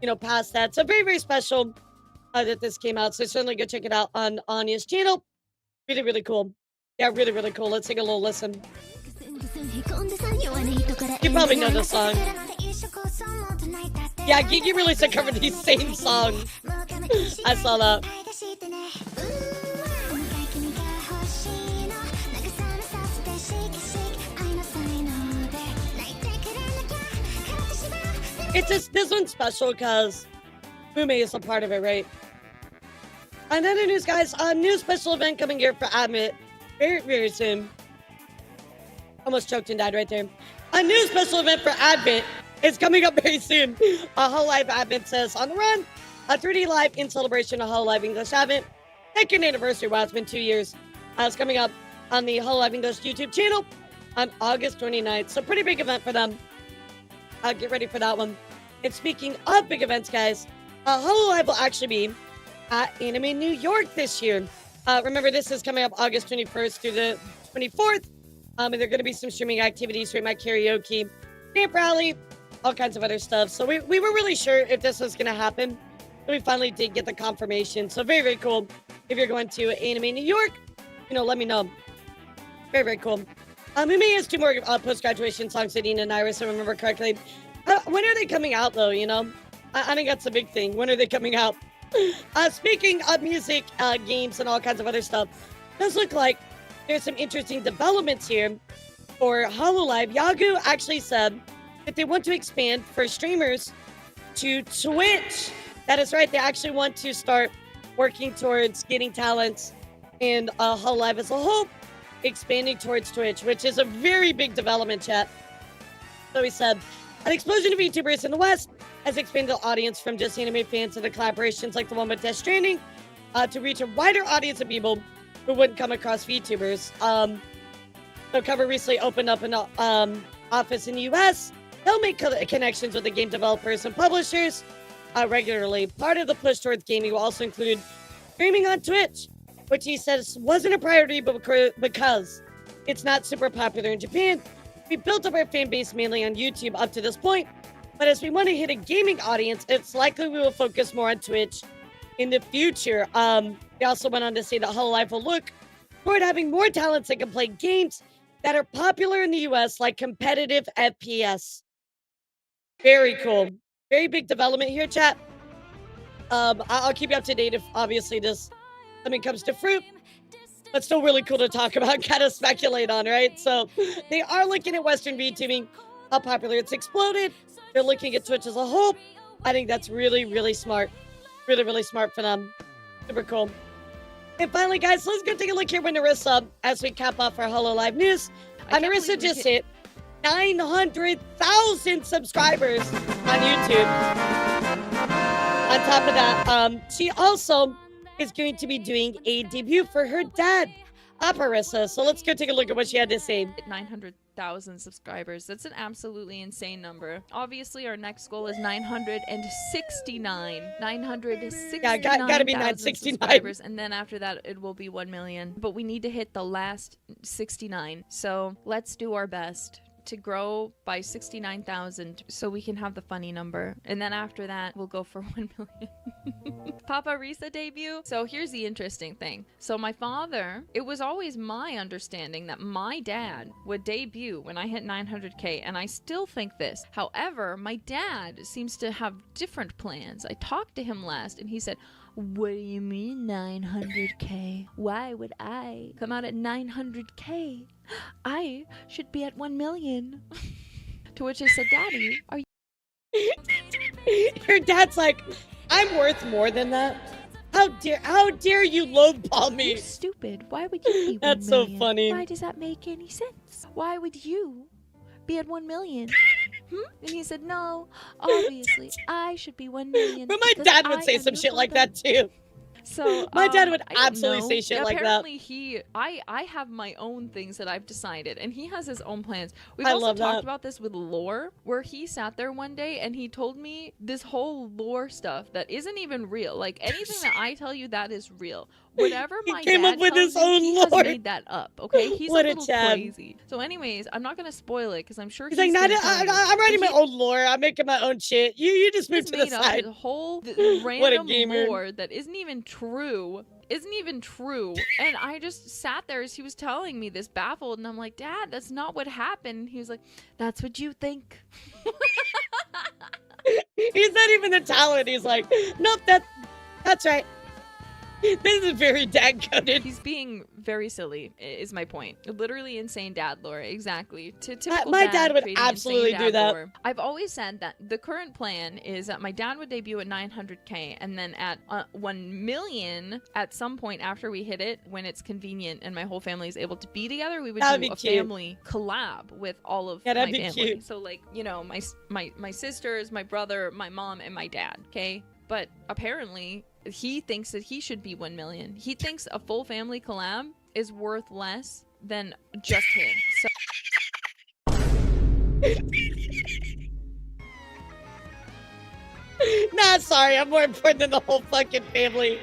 Speaker 1: you know, past that. So very, very special that this came out. So certainly go check it out on Anya's channel. Really, really cool. Yeah, really, really cool. Let's take a little listen. You probably know this song. Yeah, Gigi released a cover of these same songs. I saw that. It's just, this one's special because Mume is a part of it, right? Another news, guys, a new special event coming here for Admit very, very soon. Almost choked and died right there. A new special event for Advent is coming up very soon. Hololive Advent says, on the run, a 3D live in celebration of Hololive English Advent. Second anniversary, wow, it's been 2 years. It's coming up on the Hololive English YouTube channel on August 29th. So pretty big event for them. Get ready for that one. And speaking of big events, guys, Hololive will actually be at Anime New York this year. Remember, this is coming up August 21st through the 24th. And there are going to be some streaming activities, Rate My Karaoke, Camp Rally, all kinds of other stuff. So we were really sure if this was going to happen. We finally did get the confirmation. So very, very cool. If you're going to Anime New York, you know, let me know. Very, very cool. Mume has 2 more post-graduation songs that Ina and Iris, if I remember correctly. When are they coming out, though, you know? I think that's the big thing. When are they coming out? Speaking of music, games, and all kinds of other stuff, it does look like there's some interesting developments here for Hololive. Yagu actually said that they want to expand for streamers to Twitch. That is right. They actually want to start working towards getting talents and Hololive as a whole expanding towards Twitch, which is a very big development, chat. So he said, an explosion of VTubers in the West has expanded the audience from just anime fans to the collaborations like the one with Death Stranding to reach a wider audience of people who wouldn't come across VTubers. So Cover recently opened up an office in the US. They'll make connections with the game developers and publishers regularly. Part of the push towards gaming will also include streaming on Twitch, which he says wasn't a priority, but because it's not super popular in Japan, we built up our fan base mainly on YouTube up to this point. But as we want to hit a gaming audience, it's likely we will focus more on Twitch in the future. They also went on to say that Hololive will look toward having more talents that can play games that are popular in the US, like competitive FPS. Very cool. Very big development here, chat. I'll keep you up to date if obviously this something comes to fruit. But still really cool to talk about, kind of speculate on, right? So they are looking at Western VTubing, how popular it's exploded. They're looking at Twitch as a whole. I think that's really, really smart. Really, really smart for them. Super cool. And finally, guys, let's go take a look here with Narissa as we cap off our Hololive news. Narissa just hit 900,000 subscribers on YouTube. On top of that, she also is going to be doing a debut for her dad, Marissa. So let's go take a look at what she had to say.
Speaker 19: 900,000 subscribers. That's an absolutely insane number. Obviously, our next goal is 969. 969.
Speaker 1: Yeah, gotta be 969.
Speaker 19: Subscribers, and then after that, it will be 1 million. But we need to hit the last 69. So let's do our best to grow by 69,000 so we can have the funny number. And then after that, we'll go for 1 million. Papa Risa debut. So here's the interesting thing. So my father, it was always my understanding that my dad would debut when I hit 900K, and I still think this. However, my dad seems to have different plans. I talked to him last and he said, "What do you mean 900K? Why would I come out at 900K? I should be at 1 million." To which I said, "Daddy, are you..."
Speaker 1: Your dad's like, "I'm worth more than that. How dare you lowball me?
Speaker 19: You're stupid. Why would you be 1
Speaker 1: That's
Speaker 19: million?
Speaker 1: so funny.
Speaker 19: Why does that make any sense? Why would you be at 1 million? And he said, "No, obviously, I should be 1 million.
Speaker 1: But my dad would say some shit like that too.
Speaker 19: So
Speaker 1: my dad would
Speaker 19: I don't
Speaker 1: absolutely
Speaker 19: know.
Speaker 1: say shit like that.
Speaker 19: Apparently I have my own things that I've decided, and he has his own plans. We've
Speaker 1: I
Speaker 19: also
Speaker 1: love
Speaker 19: talked
Speaker 1: that.
Speaker 19: about this with lore, where he sat there one day and he told me this whole lore stuff that isn't even real. Like anything that I tell you, that is real. Whatever my
Speaker 1: came
Speaker 19: dad
Speaker 1: up with
Speaker 19: tells
Speaker 1: his
Speaker 19: you,
Speaker 1: own
Speaker 19: he
Speaker 1: lore.
Speaker 19: has made that up. Okay, he's
Speaker 1: What
Speaker 19: a
Speaker 1: a
Speaker 19: little
Speaker 1: Chad.
Speaker 19: crazy. So, anyways, I'm not gonna spoil it because I'm sure
Speaker 1: He's like,
Speaker 19: gonna
Speaker 1: "Not,
Speaker 19: tell you.
Speaker 1: I'm writing
Speaker 19: But
Speaker 1: my own lore. I'm making my own shit. You just move
Speaker 19: He's
Speaker 1: to the
Speaker 19: made up
Speaker 1: side."
Speaker 19: a whole
Speaker 1: What a
Speaker 19: random
Speaker 1: gamer.
Speaker 19: lore that isn't even true. And I just sat there as he was telling me this, baffled, and I'm like, "Dad, that's not what happened." And he was like, "That's what you think."
Speaker 1: He's not even the talent. He's like, "Nope, that's right." This is very dad coded.
Speaker 19: He's being very silly, is my point. Literally insane dad lore, exactly. Typical
Speaker 1: My dad would
Speaker 19: creating
Speaker 1: absolutely
Speaker 19: insane
Speaker 1: do
Speaker 19: dad
Speaker 1: that.
Speaker 19: lore. I've always said that the current plan is that my dad would debut at 900K, and then at 1 million at some point after we hit it, when it's convenient and my whole family is able to be together, we would
Speaker 1: That'd
Speaker 19: do
Speaker 1: be
Speaker 19: a
Speaker 1: cute.
Speaker 19: family collab with all of
Speaker 1: Yeah,
Speaker 19: my
Speaker 1: that'd be
Speaker 19: family.
Speaker 1: cute.
Speaker 19: So like, you know, my sisters, my brother, my mom, and my dad, okay? But apparently he thinks that he should be 1 million. He thinks a full family collab is worth less than just him. So
Speaker 1: Nah, sorry, I'm more important than the whole fucking family.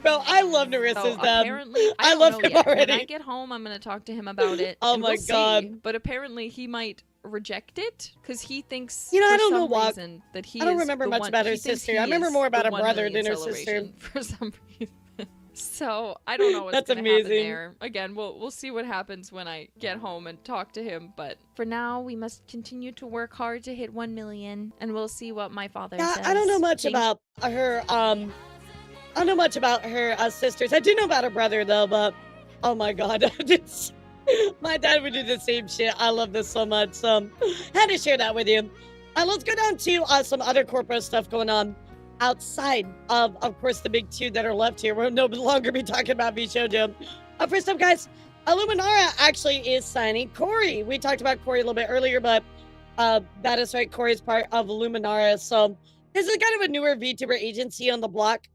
Speaker 1: Bro, I love Narissa's dad.
Speaker 19: apparently,
Speaker 1: I
Speaker 19: don't
Speaker 1: love
Speaker 19: know
Speaker 1: him
Speaker 19: yet.
Speaker 1: already.
Speaker 19: When I get home, I'm gonna talk to him about it.
Speaker 1: Oh
Speaker 19: and
Speaker 1: my
Speaker 19: we'll see.
Speaker 1: God.
Speaker 19: But apparently, he might reject it because he thinks,
Speaker 1: You know,
Speaker 19: for
Speaker 1: I don't know
Speaker 19: some
Speaker 1: why.
Speaker 19: reason, that he
Speaker 1: I don't
Speaker 19: is
Speaker 1: remember
Speaker 19: the
Speaker 1: much
Speaker 19: one-
Speaker 1: about her
Speaker 19: he thinks
Speaker 1: sister.
Speaker 19: he
Speaker 1: I remember
Speaker 19: is
Speaker 1: more about
Speaker 19: the
Speaker 1: her
Speaker 19: 1
Speaker 1: brother
Speaker 19: million
Speaker 1: than her sister.
Speaker 19: celebration for some reason. So I don't know what's
Speaker 1: That's
Speaker 19: gonna happen
Speaker 1: amazing.
Speaker 19: there. Again, we'll see what happens when I get home and talk to him. But for now, we must continue to work hard to hit 1 million, and we'll see what my father
Speaker 1: Yeah,
Speaker 19: says.
Speaker 1: I don't know much
Speaker 19: Thank-
Speaker 1: about her. I don't know much about her sisters. I do know about her brother though, but oh my god, my dad would do the same shit. I love this so much. So had to share that with you. Let's go down to some other corporate stuff going on outside of course, the big two that are left here. We'll no longer be talking about Vshojo. First up, guys, Illuminara actually is signing Corey. We talked about Corey a little bit earlier, but that is right. Corey's part of Illuminara. So this is kind of a newer VTuber agency on the block.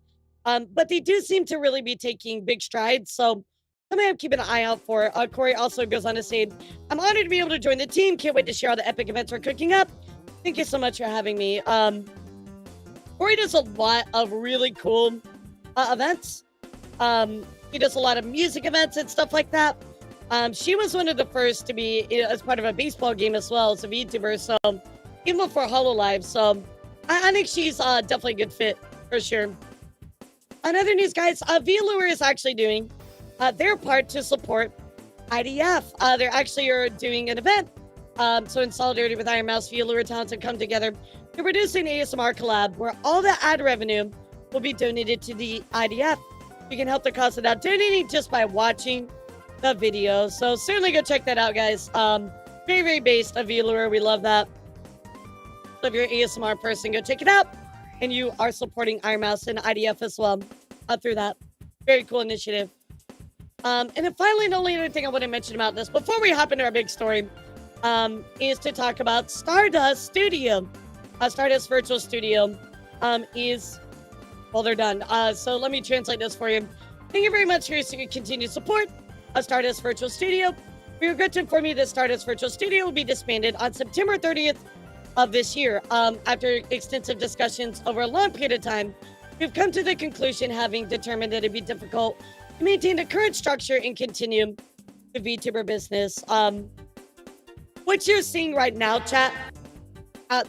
Speaker 1: But they do seem to really be taking big strides. So something I'm keeping an eye out for. Corey also goes on to say, "I'm honored to be able to join the team. Can't wait to share all the epic events we're cooking up. Thank you so much for having me." Corey does a lot of really cool events. She does a lot of music events and stuff like that. She was one of the first to be as part of a baseball game as well as a VTuber. So even before Hololive. So I think she's definitely a good fit for sure. On other news, guys, Viewership is actually doing their part to support IDF. They're actually doing an event. So in solidarity with Iron Mouse, Viewership talents have come together to produce an ASMR collab where all the ad revenue will be donated to the IDF. You can help the cause without donating just by watching the video. So certainly go check that out, guys. Very, very based on Viewership. We love that. So if you're an ASMR person, go check it out. And you are supporting Iron Mouse and IDF as well through that. Very cool initiative. And then finally, the only other thing I want to mention about this before we hop into our big story is to talk about Stardust Studio. Stardust Virtual Studio is, well, they're done. So let me translate this for you. Thank you very much for your continued support of Stardust Virtual Studio. We regret to inform you that Stardust Virtual Studio will be disbanded on September 30th of this year. After extensive discussions over a long period of time, we've come to the conclusion, having determined that it'd be difficult to maintain the current structure and continue the VTuber business. What you're seeing right now, chat,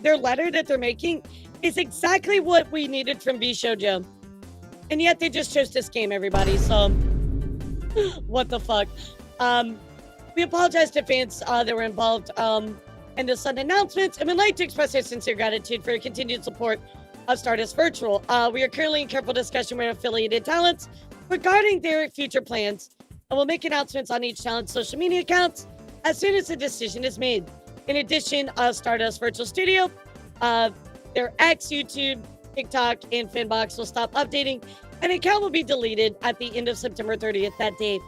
Speaker 1: their letter that they're making is exactly what we needed from Vshojo. And yet they just chose to scam everybody, so what the fuck? We apologize to fans that were involved in the sudden announcements, and would like to express our sincere gratitude for your continued support of Stardust Virtual. We are currently in careful discussion with affiliated talents regarding their future plans, and we'll make announcements on each talent's social media accounts as soon as a decision is made. In addition, Stardust Virtual Studio, their X, YouTube, TikTok, and Finbox will stop updating, and an account will be deleted at the end of September 30th that day.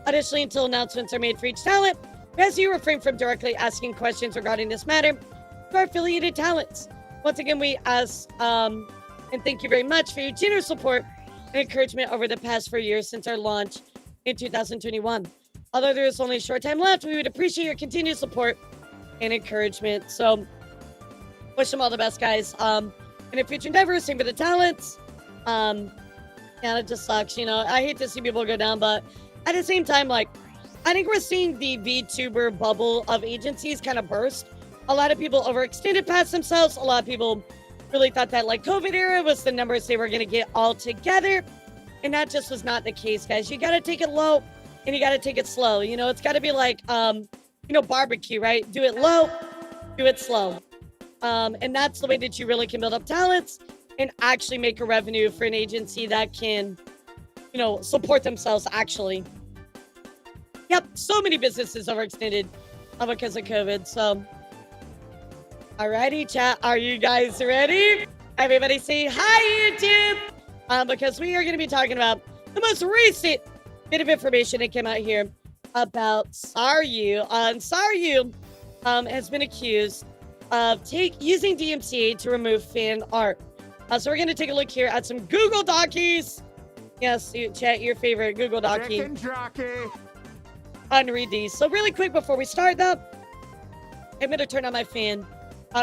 Speaker 1: Additionally, until announcements are made for each talent, as you refrain from directly asking questions regarding this matter to our affiliated talents. Once again, we ask and thank you very much for your generous support and encouragement over the past 4 years since our launch in 2021. Although there is only a short time left, we would appreciate your continued support and encouragement. So, wish them all the best, guys. And in future endeavors, same for the talents. Yeah, it just sucks, you know. I hate to see people go down, but at the same time, like, I think we're seeing the VTuber bubble of agencies kind of burst. A lot of people overextended past themselves. A lot of people really thought that, like, COVID era was the numbers they were going to get all together. And that just was not the case, guys. You got to take it low and you got to take it slow. You know, it's got to be like, you know, barbecue, right? Do it low, do it slow. And that's the way that you really can build up talents and actually make a revenue for an agency that can, you know, support themselves actually. Yep, so many businesses overextended because of COVID. So, alrighty, chat. Are you guys ready? Everybody say hi, YouTube! Because we are going to be talking about the most recent bit of information that came out here about Saruei. Saruei has been accused of using DMCA to remove fan art. So we're going to take a look here at some Google Docies. Yes, chat, your favorite Google Docie. Unread these. So really quick before we start though, I'm going to turn on my fan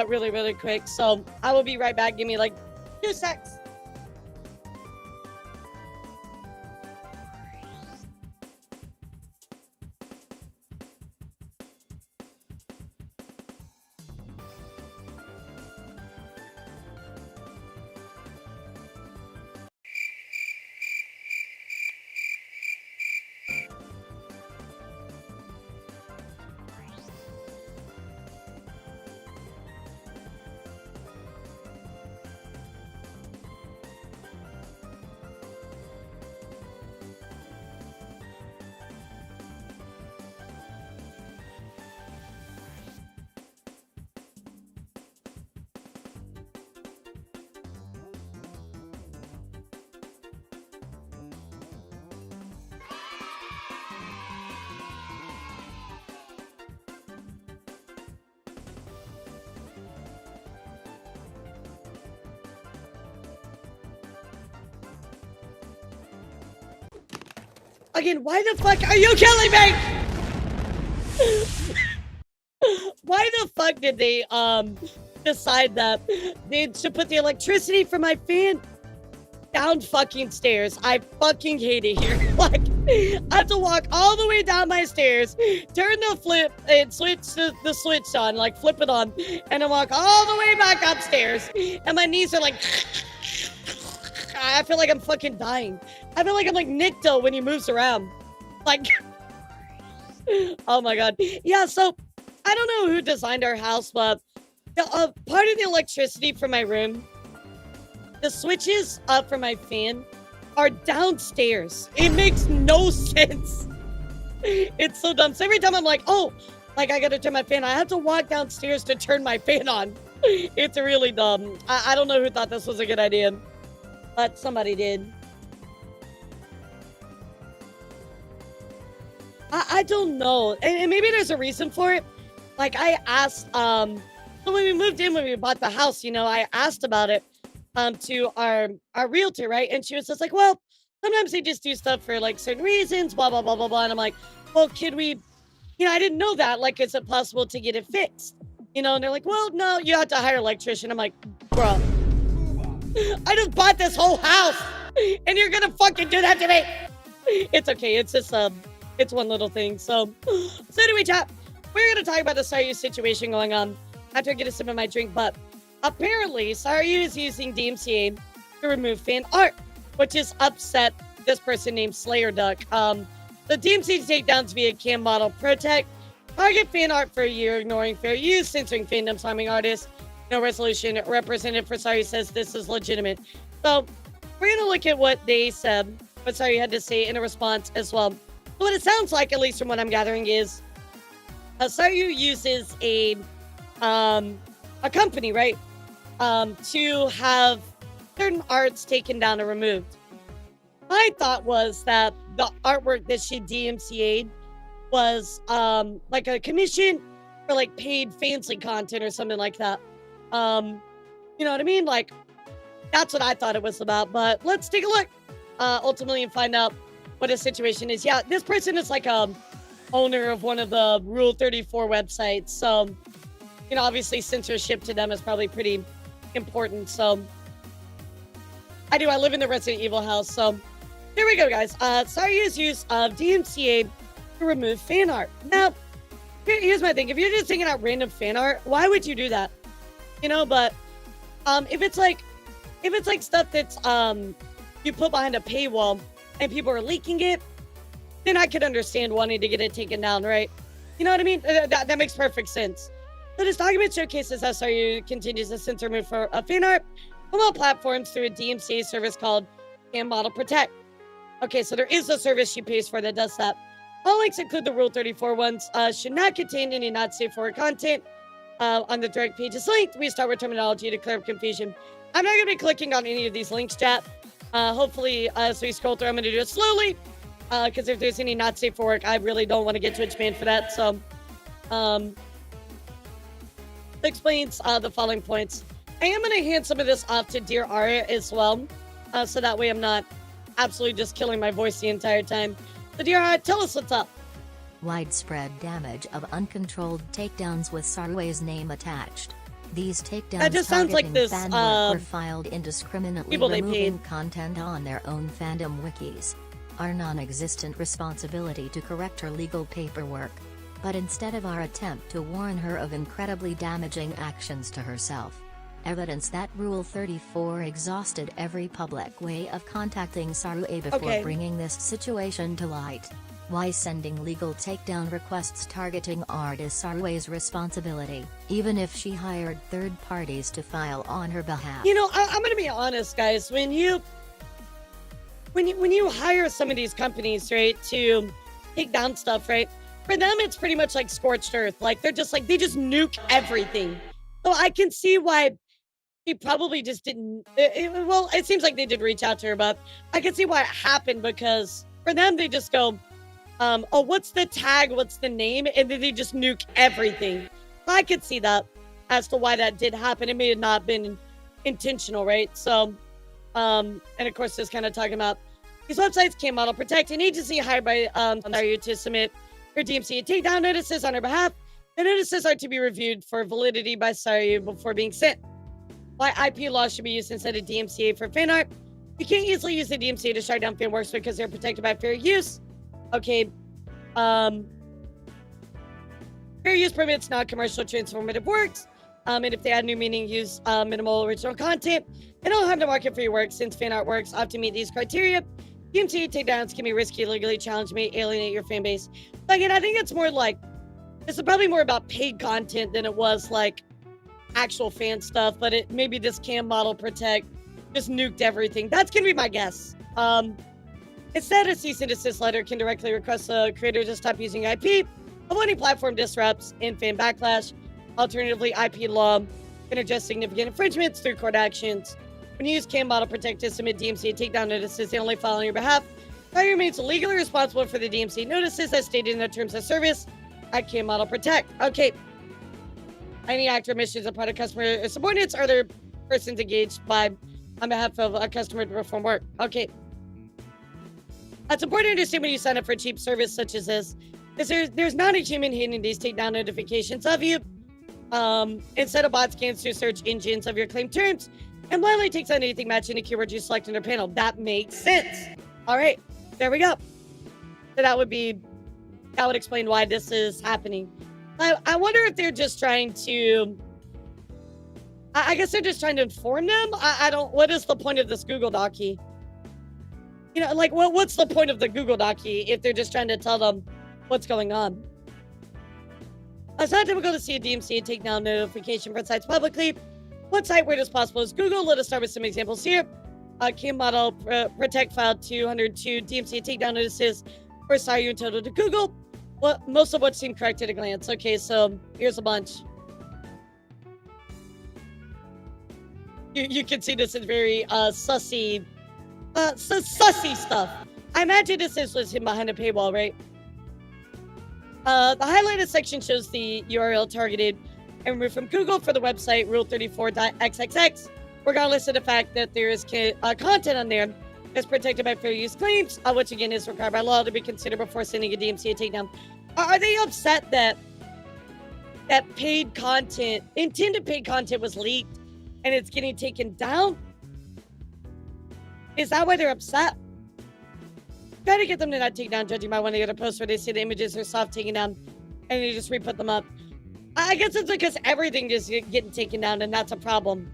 Speaker 1: really, really quick. So I will be right back. Give me like 2 secs. Again, why the fuck are you killing me? Why the fuck did they decide that they should put the electricity for my fan down fucking stairs. I fucking hate it here. Like, I have to walk all the way down my stairs, turn the flip and switch the switch on, like flip it on, and then walk all the way back upstairs. And my knees are like, I feel like I'm fucking dying. I feel like I'm like Nikto when he moves around. Like, oh my God. Yeah, so I don't know who designed our house, but part of the electricity for my room, the switches up for my fan are downstairs. It makes no sense. It's so dumb. So every time I'm like, oh, like I gotta turn my fan, I have to walk downstairs to turn my fan on. It's really dumb. I don't know who thought this was a good idea, but somebody did. I don't know. And maybe there's a reason for it. Like I asked, so when we moved in, when we bought the house, you know, I asked about it to our realtor, right? And she was just like, well, sometimes they just do stuff for like certain reasons, blah, blah, blah, blah, blah. And I'm like, well, could we, you know, I didn't know that. Like, is it possible to get it fixed? You know, and they're like, well, no, you have to hire an electrician. I'm like, bro, I just bought this whole house and you're going to fucking do that to me. It's okay. It's just, it's one little thing. So anyway, chat, we're going to talk about the Saruei situation going on after I get a sip of my drink. But apparently, Saruei is using DMCA to remove fan art, which has upset this person named Slayer Duck. The DMCA takedowns via Cam Model Protect target fan art for a year, ignoring fair use, censoring fandoms, harming artists. No resolution. Representative for Saruei says this is legitimate. So we're going to look at what they said, what Saruei had to say in a response as well. So what it sounds like, at least from what I'm gathering, is Saruei uses a company, right, to have certain arts taken down or removed. My thought was that the artwork that she DMCA'd was like a commission for like paid fancy content or something like that. You know what I mean? Like, that's what I thought it was about. But let's take a look ultimately and find out what the situation is. Yeah, this person is like a owner of one of the Rule 34 websites. So, you know, obviously censorship to them is probably pretty important. So I live in the Resident Evil house. So here we go, guys. Saruei's use of DMCA to remove fan art. Now, here's my thing. If you're just taking out random fan art, why would you do that? You know, but if it's like stuff that's you put behind a paywall and people are leaking it, then I could understand wanting to get it taken down, right? You know what I mean? That makes perfect sense. So this document showcases how Saruei continues to censor remove for fan art from all platforms through a DMCA service called Cam Model Protect. Okay, so there is a service she pays for that does that. All links include the Rule 34 ones, should not contain any not safe for content on the direct page is linked. We start with terminology to clear up confusion. I'm not going to be clicking on any of these links, chat. Hopefully, as we scroll through, I'm going to do it slowly. Because if there's any not safe for work, I really don't want to get Twitch banned for that. So, it explains the following points. I am going to hand some of this off to Dear Aria as well. So that way I'm not absolutely just killing my voice the entire time. So Dear Aria, tell us what's up.
Speaker 2: Widespread damage of uncontrolled takedowns with Saruei's name attached. These takedowns
Speaker 1: that just sounds like this,
Speaker 2: fan work were filed indiscriminately, removing
Speaker 1: paid
Speaker 2: content on their own fandom wikis. Our non-existent responsibility to correct her legal paperwork, but instead of our attempt to warn her of incredibly damaging actions to herself. Evidence that Rule 34 exhausted every public way of contacting Saruei before bringing this situation to light. Why sending legal takedown requests targeting art is Saruei's responsibility, even if she hired third parties to file on her behalf.
Speaker 1: You know, I'm gonna be honest, guys. When you hire some of these companies, right, to take down stuff, right, for them it's pretty much like scorched earth. Like they just nuke everything. So I can see why she probably just didn't. Well, it seems like they did reach out to her, but I can see why it happened, because for them they just go, oh, what's the tag? What's the name? And then they just nuke everything. I could see that as to why that did happen. It may have not been intentional, right? So, and of course, just kind of talking about these websites, Cam Model Protect, an agency hired by Saruei to submit her DMCA takedown notices on her behalf. The notices are to be reviewed for validity by Saruei before being sent. Why IP law should be used instead of DMCA for fan art. You can't easily use the DMCA to shut down fan works because they're protected by fair use. Okay. Fair use permits non-commercial transformative works. And if they add new meaning, use minimal original content. They don't harm the market for your work since fan artworks often meet these criteria. DMCA takedowns can be risky, legally challenged, may alienate your fan base. But again, I think it's more like, this is probably more about paid content than it was like actual fan stuff, but it maybe this cam model protect just nuked everything. That's gonna be my guess. Instead, a cease and desist letter can directly request the creator to stop using IP, avoiding platform disrupts and fan backlash. Alternatively, IP law can address significant infringements through court actions. When you use cam model protect to submit DMCA takedown notices, they only file on your behalf. Saruei remains legally responsible for the DMCA notices as stated in the terms of service at cam model protect. Okay. Any act or omissions of product customer or subordinates or other persons engaged by on behalf of a customer to perform work. Okay. It's important to understand when you sign up for a cheap service such as this, is there's not a human hitting these takedown notifications of you. Instead, a bot scans through search engines of your claimed terms and blindly takes on anything matching the keyword you select in their panel. That makes sense. All right, there we go. So that would explain why this is happening. I wonder if they're just trying to, I guess they're just trying to inform them. What is the point of this Google Docky? You know, like, what's the point of the Google Docky if they're just trying to tell them what's going on? It's not typical to see a DMCA takedown notification for sites publicly. One site where it is possible is Google. Let us start with some examples here. Cam model protect filed 202 DMCA takedown notices for Saruei in total to Google. Well, most of which seem correct at a glance. Okay, so here's a bunch. You can see this is very sussy stuff. I imagine this was him behind a paywall, right? The highlighted section shows the URL targeted and removed from Google for the website rule34.xxx, regardless of the fact that there is content on there that's protected by fair use claims, which again is required by law to be considered before sending a DMCA takedown. Are they upset that paid content, intended paid content was leaked and it's getting taken down? Is that why they're upset? Try to get them to not take down, judging by one of the other posts where they say the images are soft taken down and they just re-put them up. I guess it's because everything is getting taken down and that's a problem.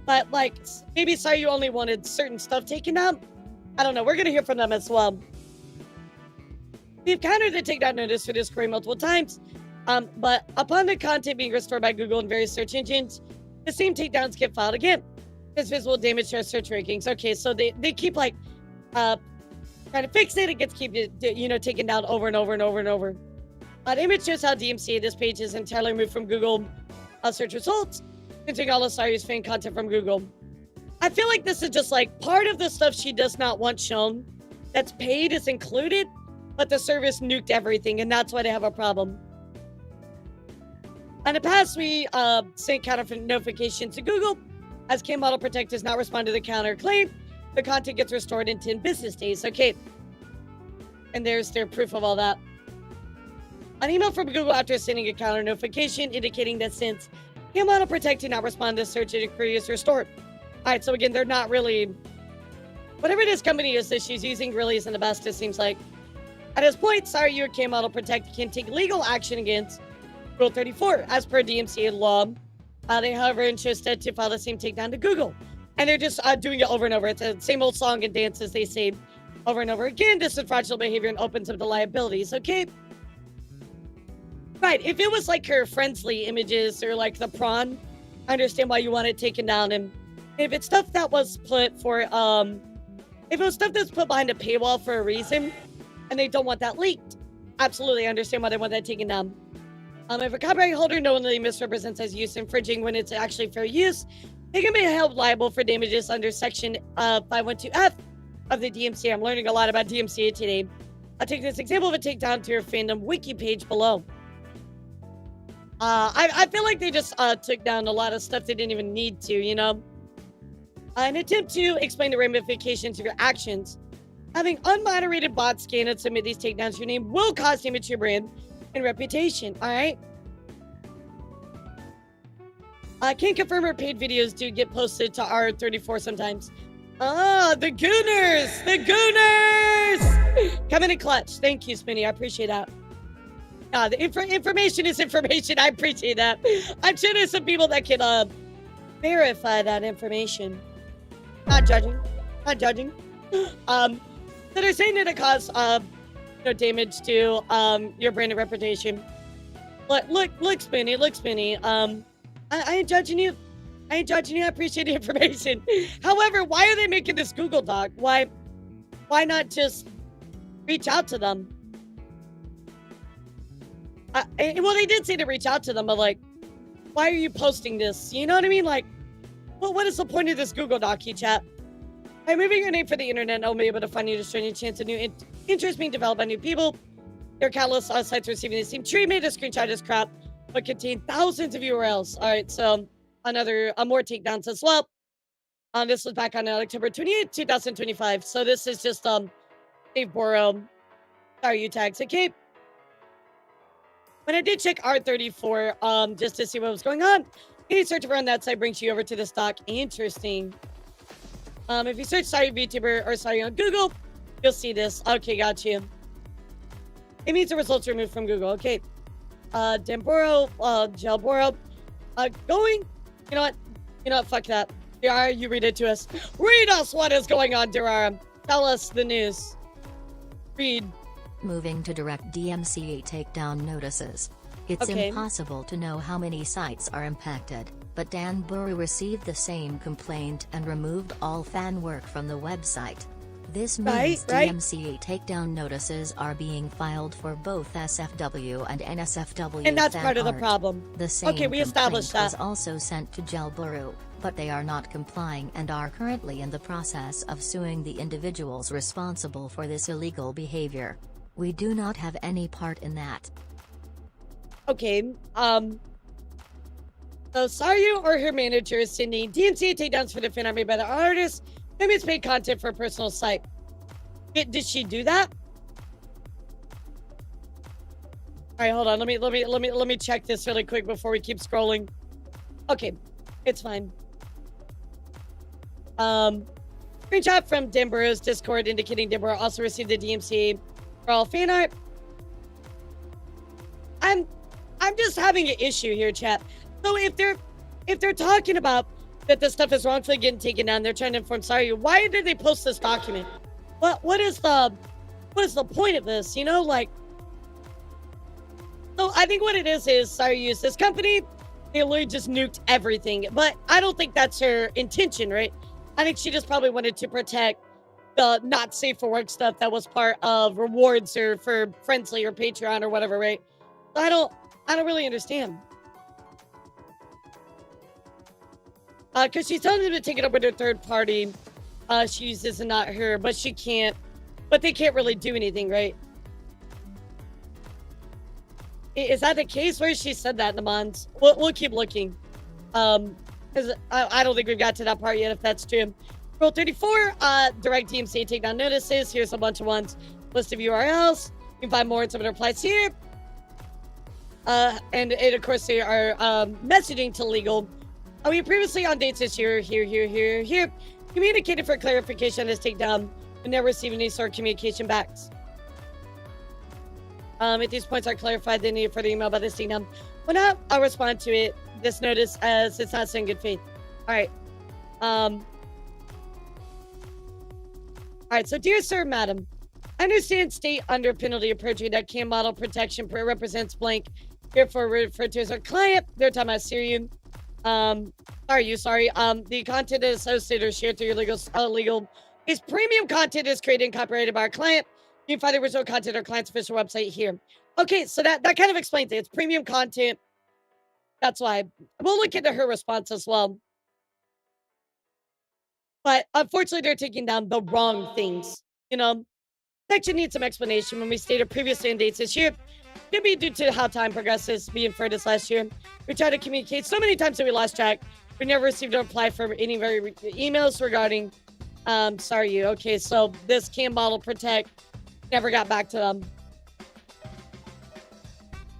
Speaker 1: But like, maybe Saruei only wanted certain stuff taken down. I don't know. We're going to hear from them as well. We've countered the takedown notice for this query multiple times. But upon the content being restored by Google and various search engines, the same takedowns get filed again. This visible damage to our search rankings. Okay, so they keep like trying to fix it. It gets taken down over and over and over and over. The image shows how DMCA this page is entirely removed from Google search results, considering all of Saruei's fan content from Google. I feel like this is just like part of the stuff she does not want shown that's paid is included, but the service nuked everything, and that's why they have a problem. In the past, we sent counter notifications to Google. As Cam Model Protect does not respond to the counter claim, the content gets restored in 10 business days. Okay. And there's their proof of all that. An email from Google after sending a counter notification indicating that since Cam Model Protect did not respond to the search inquiry is restored. All right, so again, they're not really... Whatever this company is that she's using really isn't the best, it seems like. At this point, Saruei or Cam Model Protect can take legal action against Rule 34, as per DMCA law. They, however, insisted to file the same takedown to Google. And they're just doing it over and over. It's the same old song and dance as they say over and over again. This is fraudulent behavior and opens up the liabilities, okay? Right, if it was like her Friendly images or like the prawn, I understand why you want it taken down. And if it's stuff that was put for, if it was stuff that's put behind a paywall for a reason, and they don't want that leaked, absolutely, I understand why they want that taken down. If a copyright holder knowingly misrepresents as use infringing when it's actually fair use, they can be held liable for damages under Section 512F of the DMCA. I'm learning a lot about DMCA today. I'll take this example of a takedown to your fandom wiki page below. I feel like they just took down a lot of stuff they didn't even need to, you know? An attempt to explain the ramifications of your actions. Having unmoderated bots scan and submit these takedowns to your name will cause damage to your brand and reputation, all right? I can confirm our paid videos do get posted to R34 sometimes. Ah, the Gooners! The Gooners! Coming in clutch. Thank you, Spinny. I appreciate that. The information is information. I appreciate that. I'm sure there's some people that can verify that information. Not judging. Not judging. So they're saying that it caused damage to your brand and reputation. Look, Spinny. Look, Spinny. I ain't judging you. I ain't judging you. I appreciate the information. However, why are they making this Google Doc? Why not just reach out to them? Well, they did say to reach out to them, but like, why are you posting this? You know what I mean? Like, well, what is the point of this Google Doc, chat? By moving your name for the internet, I'll be able to find you, destroying your chance of new interest being developed by new people. Your countless sites receiving the same treatment. A screenshot is crap, but contain thousands of URLs. All right, so more takedowns as well. This was back on October 28th, 2025. So this is just Dave Borrow. Sorry, you tags. Okay. When I did check R34, just to see what was going on, any search around that site brings you over to this doc. Interesting. If you search Saruei VTuber or Saruei on Google, you'll see this. Okay, got you. It means the results are removed from Google. Okay. Demboro, Gelboro. Going. You know what? Fuck that. Durara, you read it to us. Read us what is going on, Durara. Tell us the news. Read.
Speaker 2: Moving to direct DMCA takedown notices. It's impossible to know how many sites are impacted, but Dan Buru received the same complaint and removed all fan work from the website. This means DMCA takedown notices are being filed for both SFW and NSFW.
Speaker 1: And that's part of the problem.
Speaker 2: The same
Speaker 1: we established that.
Speaker 2: was also sent to Gelburu, but they are not complying and are currently in the process of suing the individuals responsible for this illegal behavior. We do not have any part in that.
Speaker 1: Okay, so Saruei or her manager is sending DMCA takedowns for the fan art made by the artist. Maybe it's paid content for a personal site. Did she do that? All right, hold on. Let me check this really quick before we keep scrolling. Okay, it's fine. Screenshot from Denboro's Discord indicating Denboro also received the DMCA for all fan art. I'm just having an issue here, chat. So if they're talking about that this stuff is wrongfully getting taken down, they're trying to inform Saruei. Why did they post this document? What is the point of this? You know, like. So I think what it is Saruei used this company. They literally just nuked everything, but I don't think that's her intention, right? I think she just probably wanted to protect the not safe for work stuff that was part of rewards or for Friendly or Patreon or whatever, right? I don't really understand. Because she's telling them to take it up with her third party. She uses and not her, but she can't. But they can't really do anything, right? Is that the case? Where she said that in the Mons? We'll keep looking. Because I don't think we've got to that part yet, if that's true. Rule 34, direct DMCA takedown notices. Here's a bunch of ones. List of URLs. You can find more in some of their replies here. And of course, they are messaging to legal. We previously on dates this year, here, communicated for clarification on this takedown, but never received any sort of communication backs. If these points are clarified, they need further email about this takedown. When not, I'll respond to it, this notice, as it's not in good faith. All right. All right, so dear sir, madam, I understand state under penalty of perjury that CAM model protection represents blank, therefore referred to as our client. They're talking about Syrian. Sorry. The content is associated or shared through your legal is premium content is created and copyrighted by our client. You can find the original content on our client's official website here. Okay, so that kind of explains it. It's premium content. That's why. We'll look into her response as well. But unfortunately, they're taking down the wrong things. You know, section needs some explanation. When we stated previously in dates this year, could be due to how time progresses. We inferred this last year. We tried to communicate so many times that we lost track. We never received a reply from any of our emails regarding Saruei. Okay, so this CAM model protect never got back to them.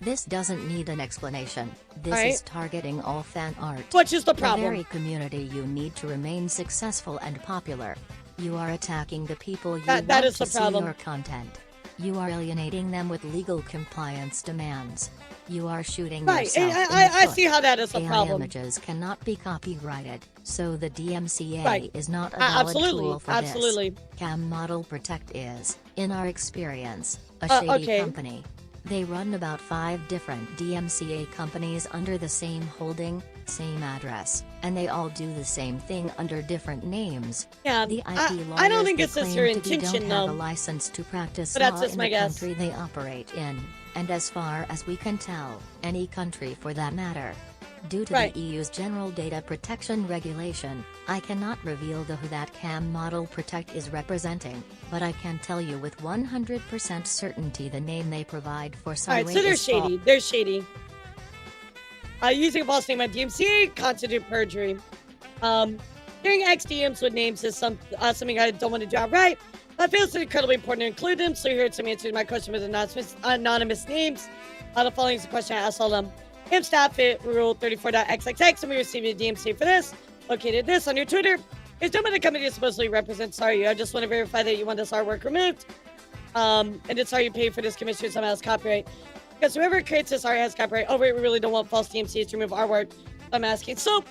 Speaker 2: This doesn't need an explanation. This
Speaker 1: Alright.
Speaker 2: is targeting all fan art.
Speaker 1: Which is the
Speaker 2: The
Speaker 1: problem.
Speaker 2: very community you need to remain successful and popular. You are attacking the people you
Speaker 1: That
Speaker 2: want
Speaker 1: is
Speaker 2: to
Speaker 1: the
Speaker 2: see
Speaker 1: problem.
Speaker 2: your content. You are alienating them with legal compliance demands. You are shooting
Speaker 1: Right,
Speaker 2: yourself
Speaker 1: and
Speaker 2: in the
Speaker 1: I
Speaker 2: foot.
Speaker 1: see how that is a
Speaker 2: AI
Speaker 1: problem.
Speaker 2: images cannot be copyrighted, so the DMCA
Speaker 1: Right.
Speaker 2: is not a valid
Speaker 1: Absolutely,
Speaker 2: tool for
Speaker 1: absolutely.
Speaker 2: this. Cam Model Protect is, in our experience, a shady
Speaker 1: Okay.
Speaker 2: company. They run about 5 different DMCA companies under the same holding, same address, and they all do the same thing under different names.
Speaker 1: Yeah,
Speaker 2: The IP
Speaker 1: I don't
Speaker 2: lawyers
Speaker 1: think
Speaker 2: they
Speaker 1: it's just
Speaker 2: claim
Speaker 1: your
Speaker 2: to be
Speaker 1: intention,
Speaker 2: don't have a
Speaker 1: though.
Speaker 2: license to practice
Speaker 1: But that's
Speaker 2: law
Speaker 1: just
Speaker 2: in
Speaker 1: my
Speaker 2: the
Speaker 1: guess.
Speaker 2: country they operate in, and as far as we can tell, any country for that matter. Due to
Speaker 1: Right.
Speaker 2: the EU's General Data Protection Regulation, I cannot reveal who that CAM Model Protect is representing, but I can tell you with 100% certainty the name they provide for Saruei
Speaker 1: Alright, so they're
Speaker 2: is false.
Speaker 1: shady. They're shady. Using a false name on DMCA constitute perjury. Sharing XDMs with names is something I don't want to do outright. I feel it's incredibly important to include them, so here are some answers to my question with anonymous names. The following is the question I asked all of them. If staff fit rule 34.xxx and we received a DMCA for this, located this on your Twitter. Is done by the company that supposedly represents Saruei. I just want to verify that you want this artwork removed. And it's Saruei paid for this commission somehow has copyright. Because whoever creates this art has copyright. Oh, wait, we really don't want false DMCAs to remove our work. I'm asking. So,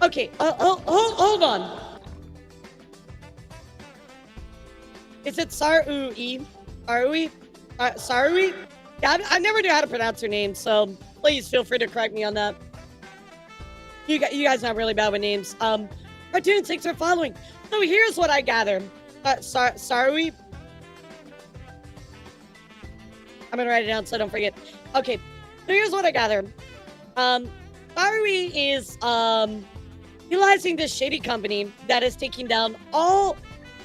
Speaker 1: okay, hold on. Is it Saruei? Saruei? Saruei? Yeah, I never knew how to pronounce her name, so please feel free to correct me on that. You guys are not really bad with names. Cartoons, thanks for following. So here's what I gather. Saruei. I'm gonna write it down so I don't forget. Okay, so here's what I gather. Saruei is utilizing this shady company that is taking down all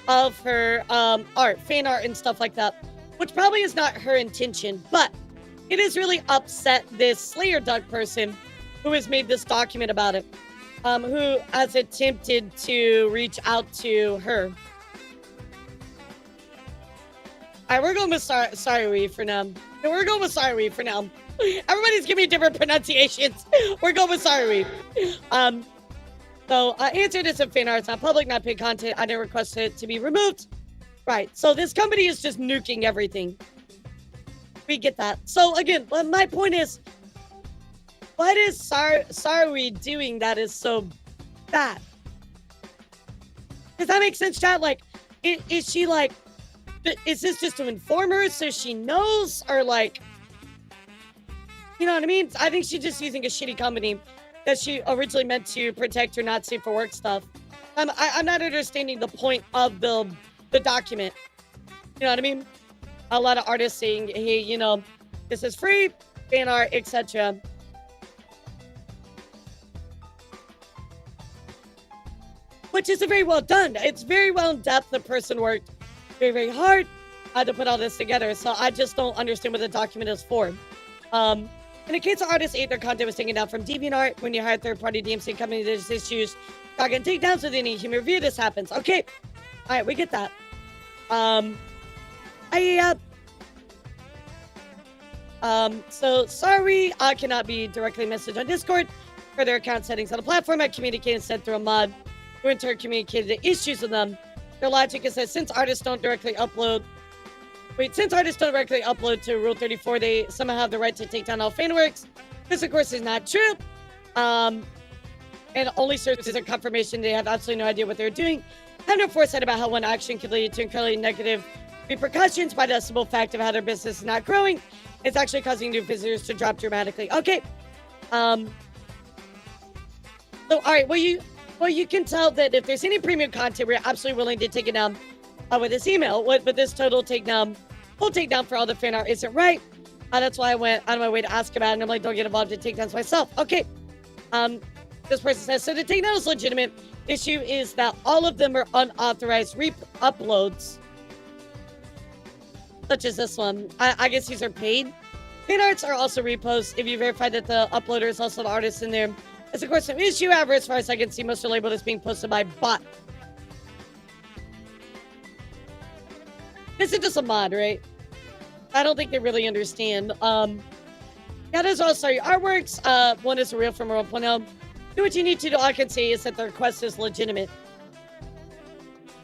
Speaker 1: of her art, fan art, and stuff like that, which probably is not her intention, but it has really upset this Slayer Duck person who has made this document about it, who has attempted to reach out to her. All right, we're going with Saruei for now. No, we're going with Saruei for now. Everybody's giving me different pronunciations. We're going with Saruei. So, answer this in fan art. It's not public, not paid content. I didn't request it to be removed. Right. So this company is just nuking everything. We get that. So again, my point is, what is Saruei doing that is so bad? Does that make sense, chat? Like, is she like, is this just to inform her so she knows, or like, you know what I mean? I think she's just using a shitty company that she originally meant to protect her not safe for work stuff. I'm not understanding the point of the document. You know what I mean? A lot of artists saying, hey, you know, this is free, fan art, etc. Which is very well done. It's very well in depth. The person worked very, very hard to put all this together. So I just don't understand what the document is for. In the case of artists, their content was taken down from DeviantArt. When you hire a third-party DMC company, there's issues. Talking takedowns with any human review, this happens. Okay. All right, we get that. So sorry, I cannot be directly messaged on Discord for their account settings on the platform. I communicate instead through a mod who in turn communicated the issues with them. Their logic is that since artists don't directly upload to Rule 34, they somehow have the right to take down all fan works. This, of course, is not true. And only serves as a confirmation they have absolutely no idea what they're doing. Have no foresight about how one action could lead to incredibly negative repercussions by the simple fact of how their business is not growing. It's actually causing new visitors to drop dramatically. Okay. So, all right. Well, you can tell that if there's any premium content, we're absolutely willing to take it down with this email. But this total full takedown for all the fan art isn't right. That's why I went out of my way to ask about it. And I'm like, don't get involved in takedowns myself. Okay. This person says, so the takedown is legitimate. Issue is that all of them are unauthorized uploads. Such as this one. I guess these are paid. Fan arts are also reposts if you verify that the uploader is also the artist in there. It's of course an issue. However, as far as I can see, most are labeled as being posted by bot. This is just a mod, right? I don't think they really understand. Yeah, those are all sorry artworks. One is real from 1.0. Do what you need to do. All I can say is that the request is legitimate.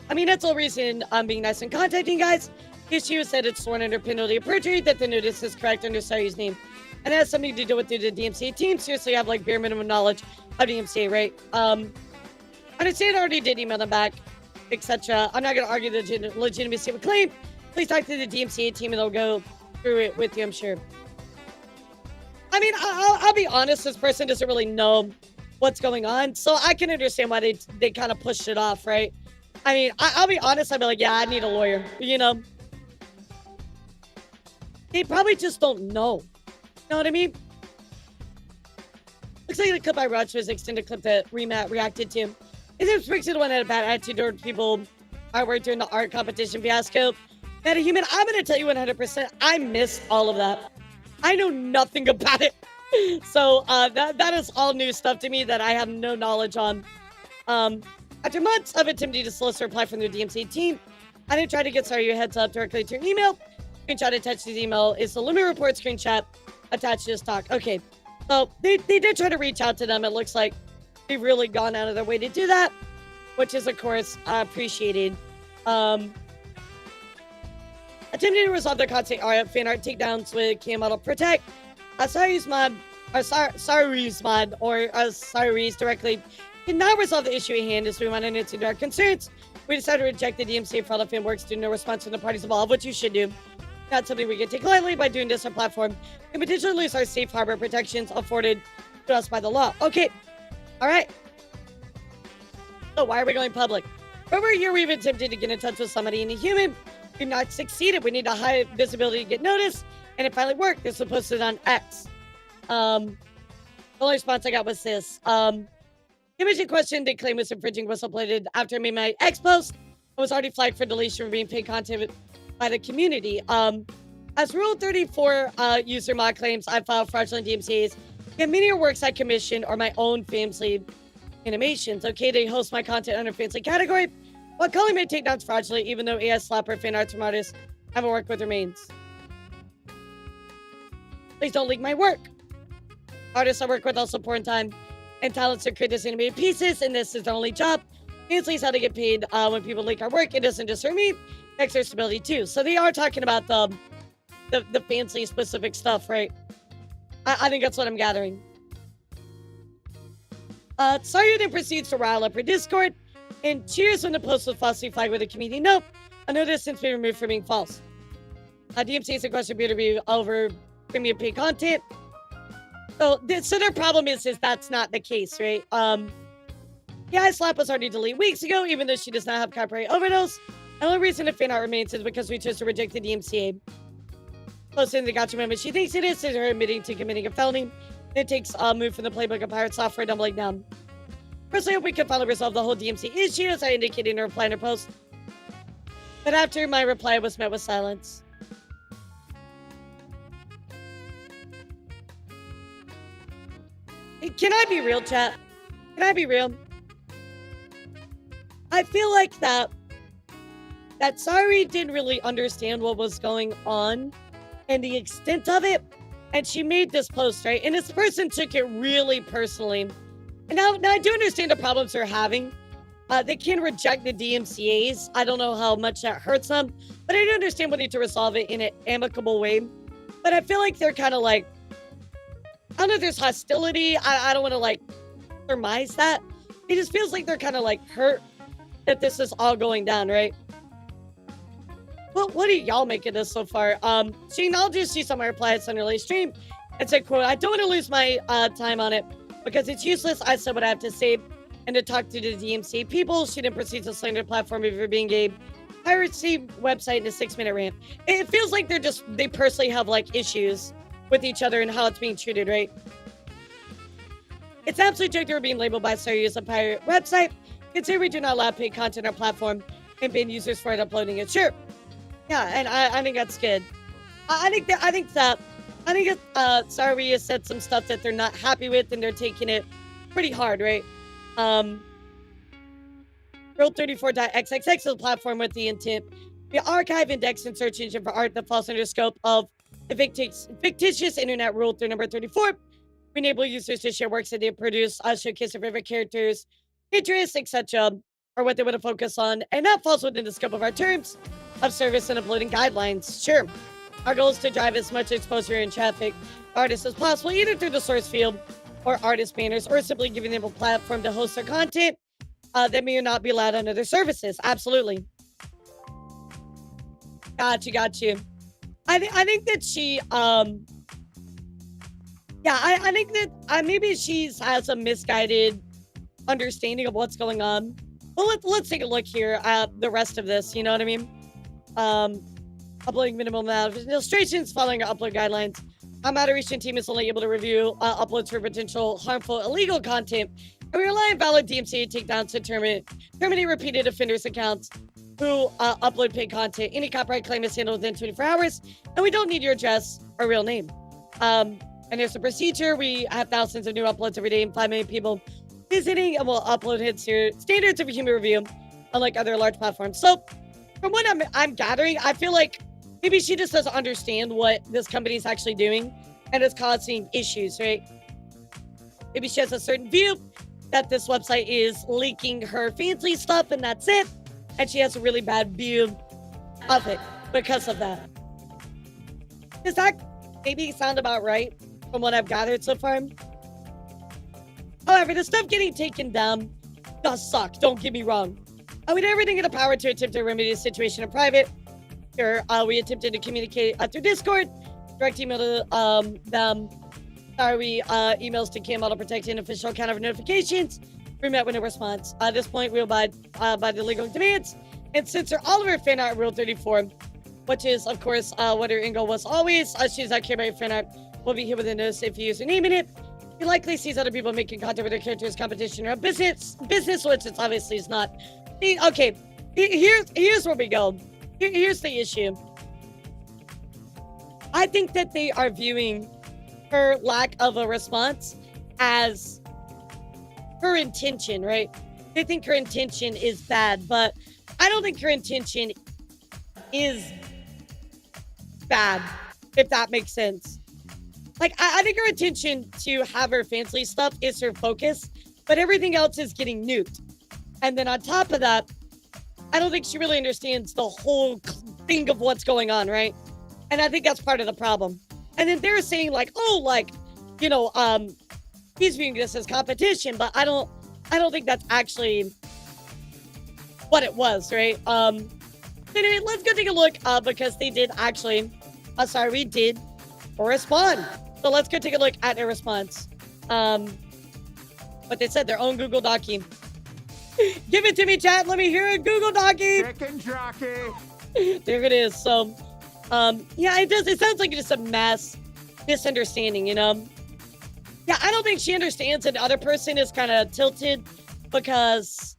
Speaker 1: I mean, that's the reason I'm being nice and contacting you guys. The issue is that it's sworn under penalty of perjury that the notice is correct under Saruei's name. And it has something to do with the DMCA team. Seriously, I have like bare minimum knowledge of DMCA, right? I understand I already did email them back, etc. I'm not going to argue the legitimacy of a claim. Please talk to the DMCA team and they'll go through it with you, I'm sure. I mean, I'll be honest, this person doesn't really know what's going on. So I can understand why they kind of pushed it off, right? I mean, I'll be honest, I'll be like, yeah, I need a lawyer, you know? They probably just don't know. You know what I mean? Looks like the clip I watched was an extended clip that Remat reacted to. Is it Spriggs the one that had a bad attitude toward people artwork during the art competition fiasco? That a human, I'm going to tell you 100%, I missed all of that. I know nothing about it. So that is all new stuff to me that I have no knowledge on. After months of attempting to solicit a reply from the DMCA team, I didn't try to get Saruei a heads up directly to your email. Screenshot attached to the email is the Lumi report screenshot attached to this talk. Okay, so they did try to reach out to them. It looks like they've really gone out of their way to do that, which is, of course, appreciated. Attempting to resolve their constant fan art takedowns with Cam Model Protect. Saruei's mod, or Saruei's mod, or Saruei's directly did not resolve the issue at hand as we went into our concerns. We decided to reject the DMCA for all the fan works due to no response from the parties involved, which you should do. Not something we can take lightly. By doing this, our platform can potentially lose our safe harbor protections afforded to us by the law. Okay, all right. So why are we going public? For over a year, we've attempted to get in touch with somebody in a human. We've not succeeded. We need a high visibility to get noticed, and it finally worked. This was posted on X. The only response I got was this. Image in question they claim was infringing was uploaded after I made my X post. I was already flagged for deletion for being paid content by the community. As Rule 34 user mod claims, I filed fraudulent DMCAs. And many are works I commissioned or my own family animations. Okay, they host my content under fancy category, while calling my takedowns fraudulent, even though AI Slapper fan arts from artists I haven't worked with remains. Please don't leak my work. Artists I work with also pour in time and talents to create this animated pieces, and this is their only job. Fancy's how to get paid when people leak our work. It doesn't just hurt me, it affects their stability too. So they are talking about the fancy specific stuff, right? I think that's what I'm gathering. Saruei then proceeds to rile up her Discord and cheers when the post was falsely flagged with a community note. I know this since been removed for being false. DMCA's request to be reviewed over premium paid content. So their problem is that's not the case, right? Yeah, Slap was already deleted weeks ago, even though she does not have copyright over those. The only reason the fan art remains is because we chose to reject the DMCA. Posting the gotcha moment she thinks it is her admitting to committing a felony. It takes a move from the playbook of pirate software doubling down. Personally, I hope we can finally resolve the whole DMC issue, as I indicated in her reply in her post. But after my reply was met with silence. Can I be real, chat? Can I be real? I feel like that Saruei didn't really understand what was going on and the extent of it, and she made this post, right? And this person took it really personally. And now I do understand the problems they're having. They can reject the DMCAs. I don't know how much that hurts them, but I do understand wanting to resolve it in an amicable way. But I feel like they're kind of like, I don't know if there's hostility. I don't want to like surmise that. It just feels like they're kind of like hurt that this is all going down, right? Well, what do y'all make of this so far? She acknowledges she saw my replies on her latest stream and said, quote, I don't want to lose my time on it because it's useless. I said what I have to say and to talk to the DMCA people. She then proceeds to slander the platform for being a piracy website in a 6-minute rant. It feels like they personally have like issues with each other and how it's being treated, right? It's an absolute joke they were being labeled by Saruei as a pirate website. Consider we do not allow paid content on our platform and ban users for it uploading it. Sure. Yeah, and I think that's good. I think Saruei has said some stuff that they're not happy with and they're taking it pretty hard, right? Rule34.xxx is a platform with the intent to archive, index, and search engine for art that falls under the scope of The fictitious internet rule through number 34. We enable users to share works that they produce, showcase their favorite characters, interests, etc., or what they want to focus on, and that falls within the scope of our terms of service and uploading guidelines. Sure, our goal is to drive as much exposure and traffic to artists as possible, either through the source field or artist banners, or simply giving them a platform to host their content that may or not be allowed on other services. Absolutely. Got you. I think that she, yeah, I think that maybe she has a misguided understanding of what's going on. Well, let's take a look here at the rest of this. You know what I mean? Uploading minimum amount of illustrations, following our upload guidelines. Our moderation team is only able to review uploads for potential harmful illegal content, and we rely on valid DMCA takedowns to terminate repeated offenders' accounts who upload paid content. Any copyright claim is handled within 24 hours, and we don't need your address or real name. And there's a procedure. We have thousands of new uploads every day and 5 million people visiting, and we'll upload hits to standards of human review, unlike other large platforms. So, from what I'm gathering, I feel like maybe she just doesn't understand what this company is actually doing, and it's causing issues, right? Maybe she has a certain view that this website is leaking her fancy stuff, and that's it. And she has a really bad view of it because of that. Does that maybe sound about right from what I've gathered so far? However, the stuff getting taken down does suck, don't get me wrong. We did everything in our power to attempt to remedy the situation in private. Here, we attempted to communicate through Discord, direct email to them. Sorry, emails to Cam Auto Protect and official account of notifications. We met with no response. At this point, we will abide by the legal demands and censor all of her fan art Rule 34, which is, of course, what her angle was always. She's not care about your fan art. We'll be here with a notice if you use your name in it. He likely sees other people making content with their characters, competition, or business, which it's obviously is not. Okay, here's where we go. Here's the issue. I think that they are viewing her lack of a response as her intention, right? They think her intention is bad, but I don't think her intention is bad, if that makes sense. Like, I think her intention to have her fancy stuff is her focus, but everything else is getting nuked. And then on top of that, I don't think she really understands the whole thing of what's going on, right? And I think that's part of the problem. And then they're saying like, oh, like, you know, he's viewing this as competition, but I don't think that's actually what it was, right? Anyway, let's go take a look, because they did actually, we did respond. So let's go take a look at their response. What they said, their own Google Document. Give it to me, chat. Let me hear it, Google Document.
Speaker 13: Chicken jockey.
Speaker 1: There it is. So, yeah, it sounds like just a mass misunderstanding, you know? Yeah, I don't think she understands, and the other person is kind of tilted because,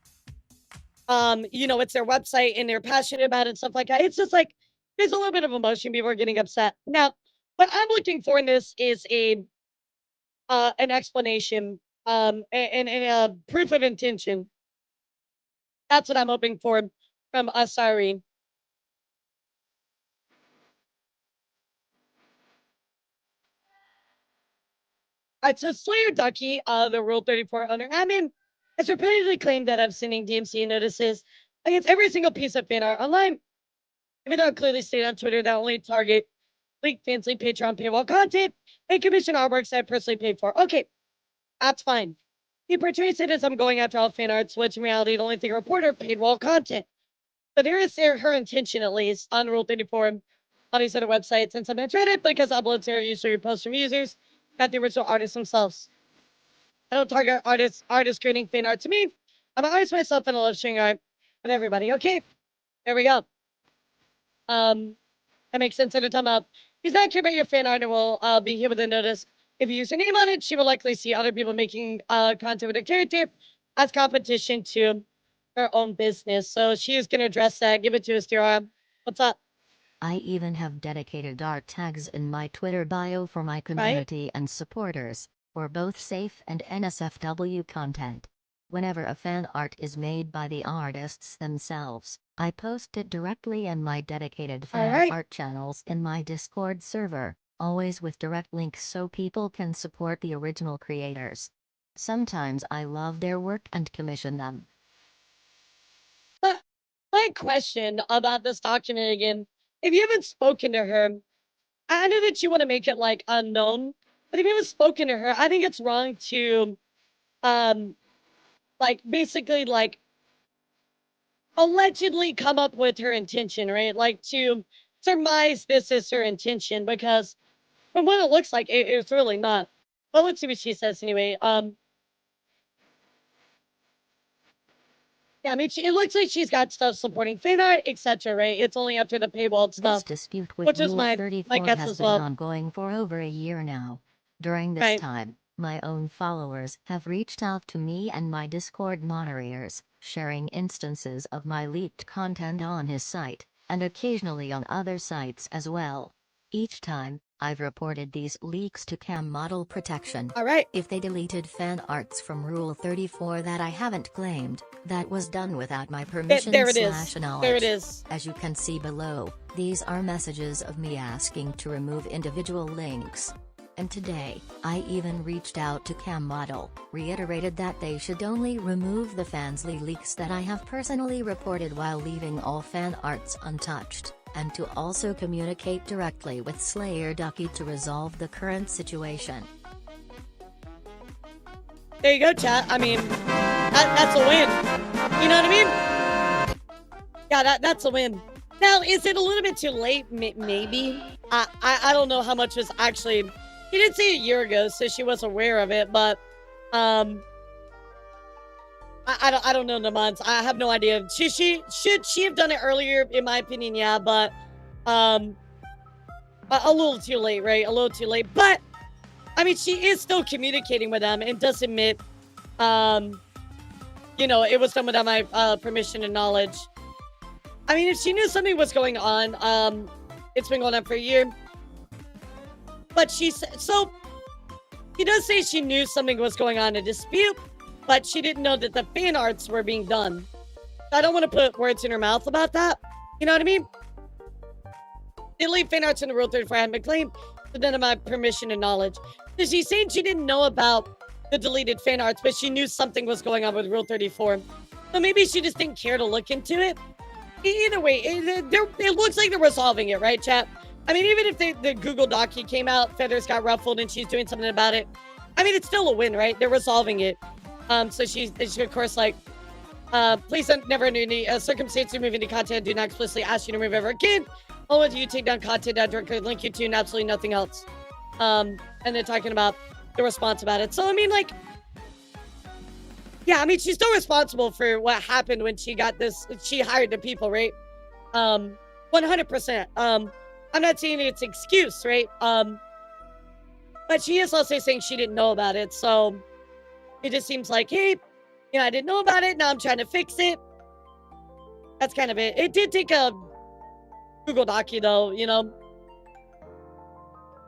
Speaker 1: you know, it's their website and they're passionate about it and stuff like that. It's just like, there's a little bit of emotion. People are getting upset. Now, what I'm looking for in this is an explanation, and a proof of intention. That's what I'm hoping for from Saruei. Alright, so Slayer Ducky, the Rule 34 owner admin, has repeatedly claimed that I'm sending DMCA notices against every single piece of fan art online, even though it clearly stated on Twitter that only target leaked fancy Patreon paywall content and commission artworks that I personally paid for. Okay, that's fine. He portrays it as I'm going after all fan arts, which in reality the only thing I report are paywall content. But here is her intention, at least, on Rule 34 on these other websites, and some Reddit, because uploads are usually reposts from users, not the original artists themselves. I don't target artists creating fan art to me. I'm an artist myself and I love sharing art with everybody. Okay, there we go. That makes sense. Every time he's not care about your fan art and will be here with a notice. If you use your name on it, she will likely see other people making content with her character as competition to her own business. So she is going to address that. Give it to us, Tira. What's up?
Speaker 2: I even have dedicated art tags in my Twitter bio for my community and supporters, for both safe and NSFW content. Whenever a fan art is made by the artists themselves, I post it directly in my dedicated fan art channels in my Discord server, always with direct links so people can support the original creators. Sometimes I love their work and commission them.
Speaker 1: My question about this document again, if you haven't spoken to her, I know that you want to make it like unknown, but if you haven't spoken to her, I think it's wrong to, like basically like allegedly come up with her intention, right? Like to surmise this is her intention, because from what it looks like, it's really not. But let's see what she says anyway. Yeah, I mean, it looks like she's got stuff supporting fan art, etc., right? It's only after the paywall stuff.
Speaker 2: This dispute with
Speaker 1: which is
Speaker 2: Rule
Speaker 1: my
Speaker 2: 34
Speaker 1: guess
Speaker 2: has
Speaker 1: as
Speaker 2: been
Speaker 1: well.
Speaker 2: ongoing for over a year now. During this time, my own followers have reached out to me and my Discord moderators, sharing instances of my leaked content on his site, and occasionally on other sites as well. Each time, I've reported these leaks to Cam Model Protection. If they deleted fan arts from Rule 34 that I haven't claimed, that was done without my permission / knowledge.
Speaker 1: There it is.
Speaker 2: As you can see below, these are messages of me asking to remove individual links. And today, I even reached out to Cam Model, reiterated that they should only remove the fansly leaks that I have personally reported while leaving all fan arts untouched, and to also communicate directly with Slayer Ducky to resolve the current situation.
Speaker 1: There you go, chat. I mean, that's a win. You know what I mean? Yeah, that's a win. Now, is it a little bit too late? Maybe. I don't know how much was actually... He did say a year ago, so she was aware of it, but I don't know the months. I have no idea. Should she have done it earlier? In my opinion, yeah, but a little too late, right? A little too late. But I mean, she is still communicating with them and does admit, you know, it was done without my permission and knowledge. I mean, if she knew something was going on, it's been going on for a year. But she does say she knew something was going on in a dispute, but she didn't know that the fan arts were being done. I don't want to put words in her mouth about that. You know what I mean? They leave fan arts in the Rule 34 hadn't been claimed, but none of my permission and knowledge. So she's saying she didn't know about the deleted fan arts, but she knew something was going on with Rule 34. So maybe she just didn't care to look into it. Either way, it looks like they're resolving it, right, chat? I mean, even if the Google Docu came out, feathers got ruffled, and she's doing something about it, I mean, it's still a win, right? They're resolving it. So she's of course, like, please never under any circumstance remove any content. Do not explicitly ask you to remove ever again. Only do you take down content down directly, link you to, and absolutely nothing else. And they're talking about the response about it. So, I mean, like, yeah, I mean, she's still responsible for what happened when she got this. She hired the people, right? 100%. I'm not saying it's an excuse, right? But she is also saying she didn't know about it. So it just seems like, hey, you know, I didn't know about it. Now I'm trying to fix it. That's kind of it. It did take a Google Docu, though, you know.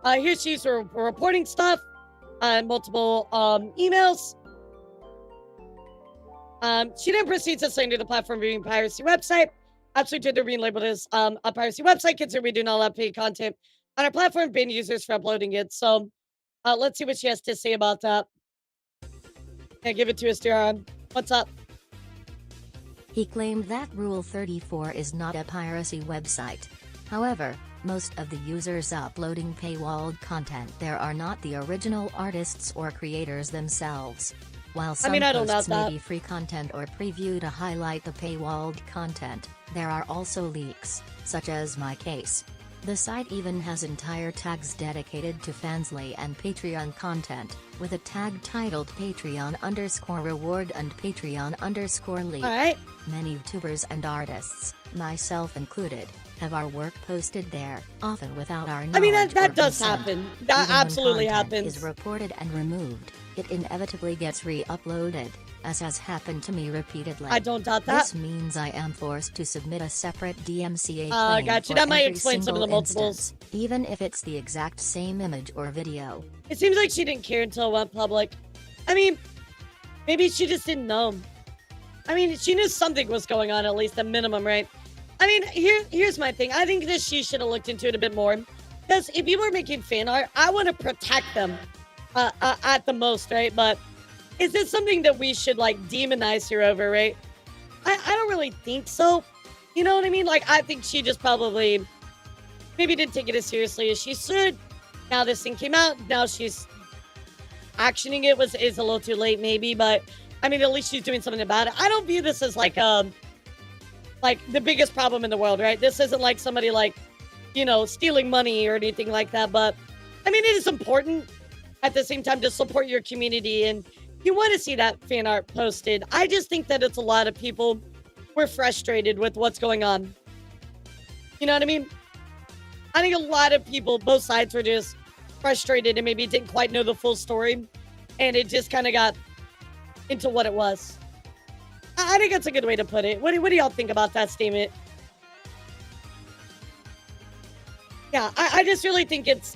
Speaker 1: Here she's reporting stuff, multiple emails. She then proceeds to slander the platform being piracy website. Absolutely, they're being labeled as a piracy website, considering we do not allow paid content on our platform, ban users for uploading it. So let's see what she has to say about that. Yeah, give it to us, dear. What's up?
Speaker 2: He claimed that Rule 34 is not a piracy website. However, most of the users uploading paywalled content there are not the original artists or creators themselves. While some posts may be free content or preview to highlight the paywalled content, there are also leaks, such as my case. The site even has entire tags dedicated to fansly and Patreon content, with a tag titled Patreon_reward and Patreon_leak.
Speaker 1: Alright.
Speaker 2: Many YouTubers and artists, myself included, have our work posted there, often without our knowledge.
Speaker 1: I mean, that
Speaker 2: or
Speaker 1: does
Speaker 2: consent.
Speaker 1: happen. That
Speaker 2: Even
Speaker 1: absolutely
Speaker 2: when content
Speaker 1: happens.
Speaker 2: is reported and removed, it inevitably gets re-uploaded, as has happened to me repeatedly.
Speaker 1: I don't doubt that.
Speaker 2: This means I am forced to submit a separate DMCA claim
Speaker 1: gotcha.
Speaker 2: for
Speaker 1: That might
Speaker 2: every
Speaker 1: explain some of the
Speaker 2: single
Speaker 1: multiples.
Speaker 2: instance, even if it's the exact same image or video.
Speaker 1: It seems like she didn't care until it went public. I mean, maybe she just didn't know. I mean, she knew something was going on, at least a minimum, right? I mean, here's my thing. I think that she should have looked into it a bit more. Because if you were making fan art, I want to protect them at the most, right? But is this something that we should, like, demonize her over, right? I don't really think so. You know what I mean? Like, I think she just probably maybe didn't take it as seriously as she should. Now this thing came out. Now she's actioning it is a little too late, maybe. But, I mean, at least she's doing something about it. I don't view this as, like the biggest problem in the world, right? This isn't like somebody, like, you know, stealing money or anything like that. But, I mean, it is important at the same time to support your community. And you want to see that fan art posted. I just think that it's a lot of people were frustrated with what's going on. You know what I mean? I think a lot of people, both sides, were just frustrated and maybe didn't quite know the full story. And it just kind of got into what it was. I think that's a good way to put it. What do y'all think about that statement? Yeah, I just really think it's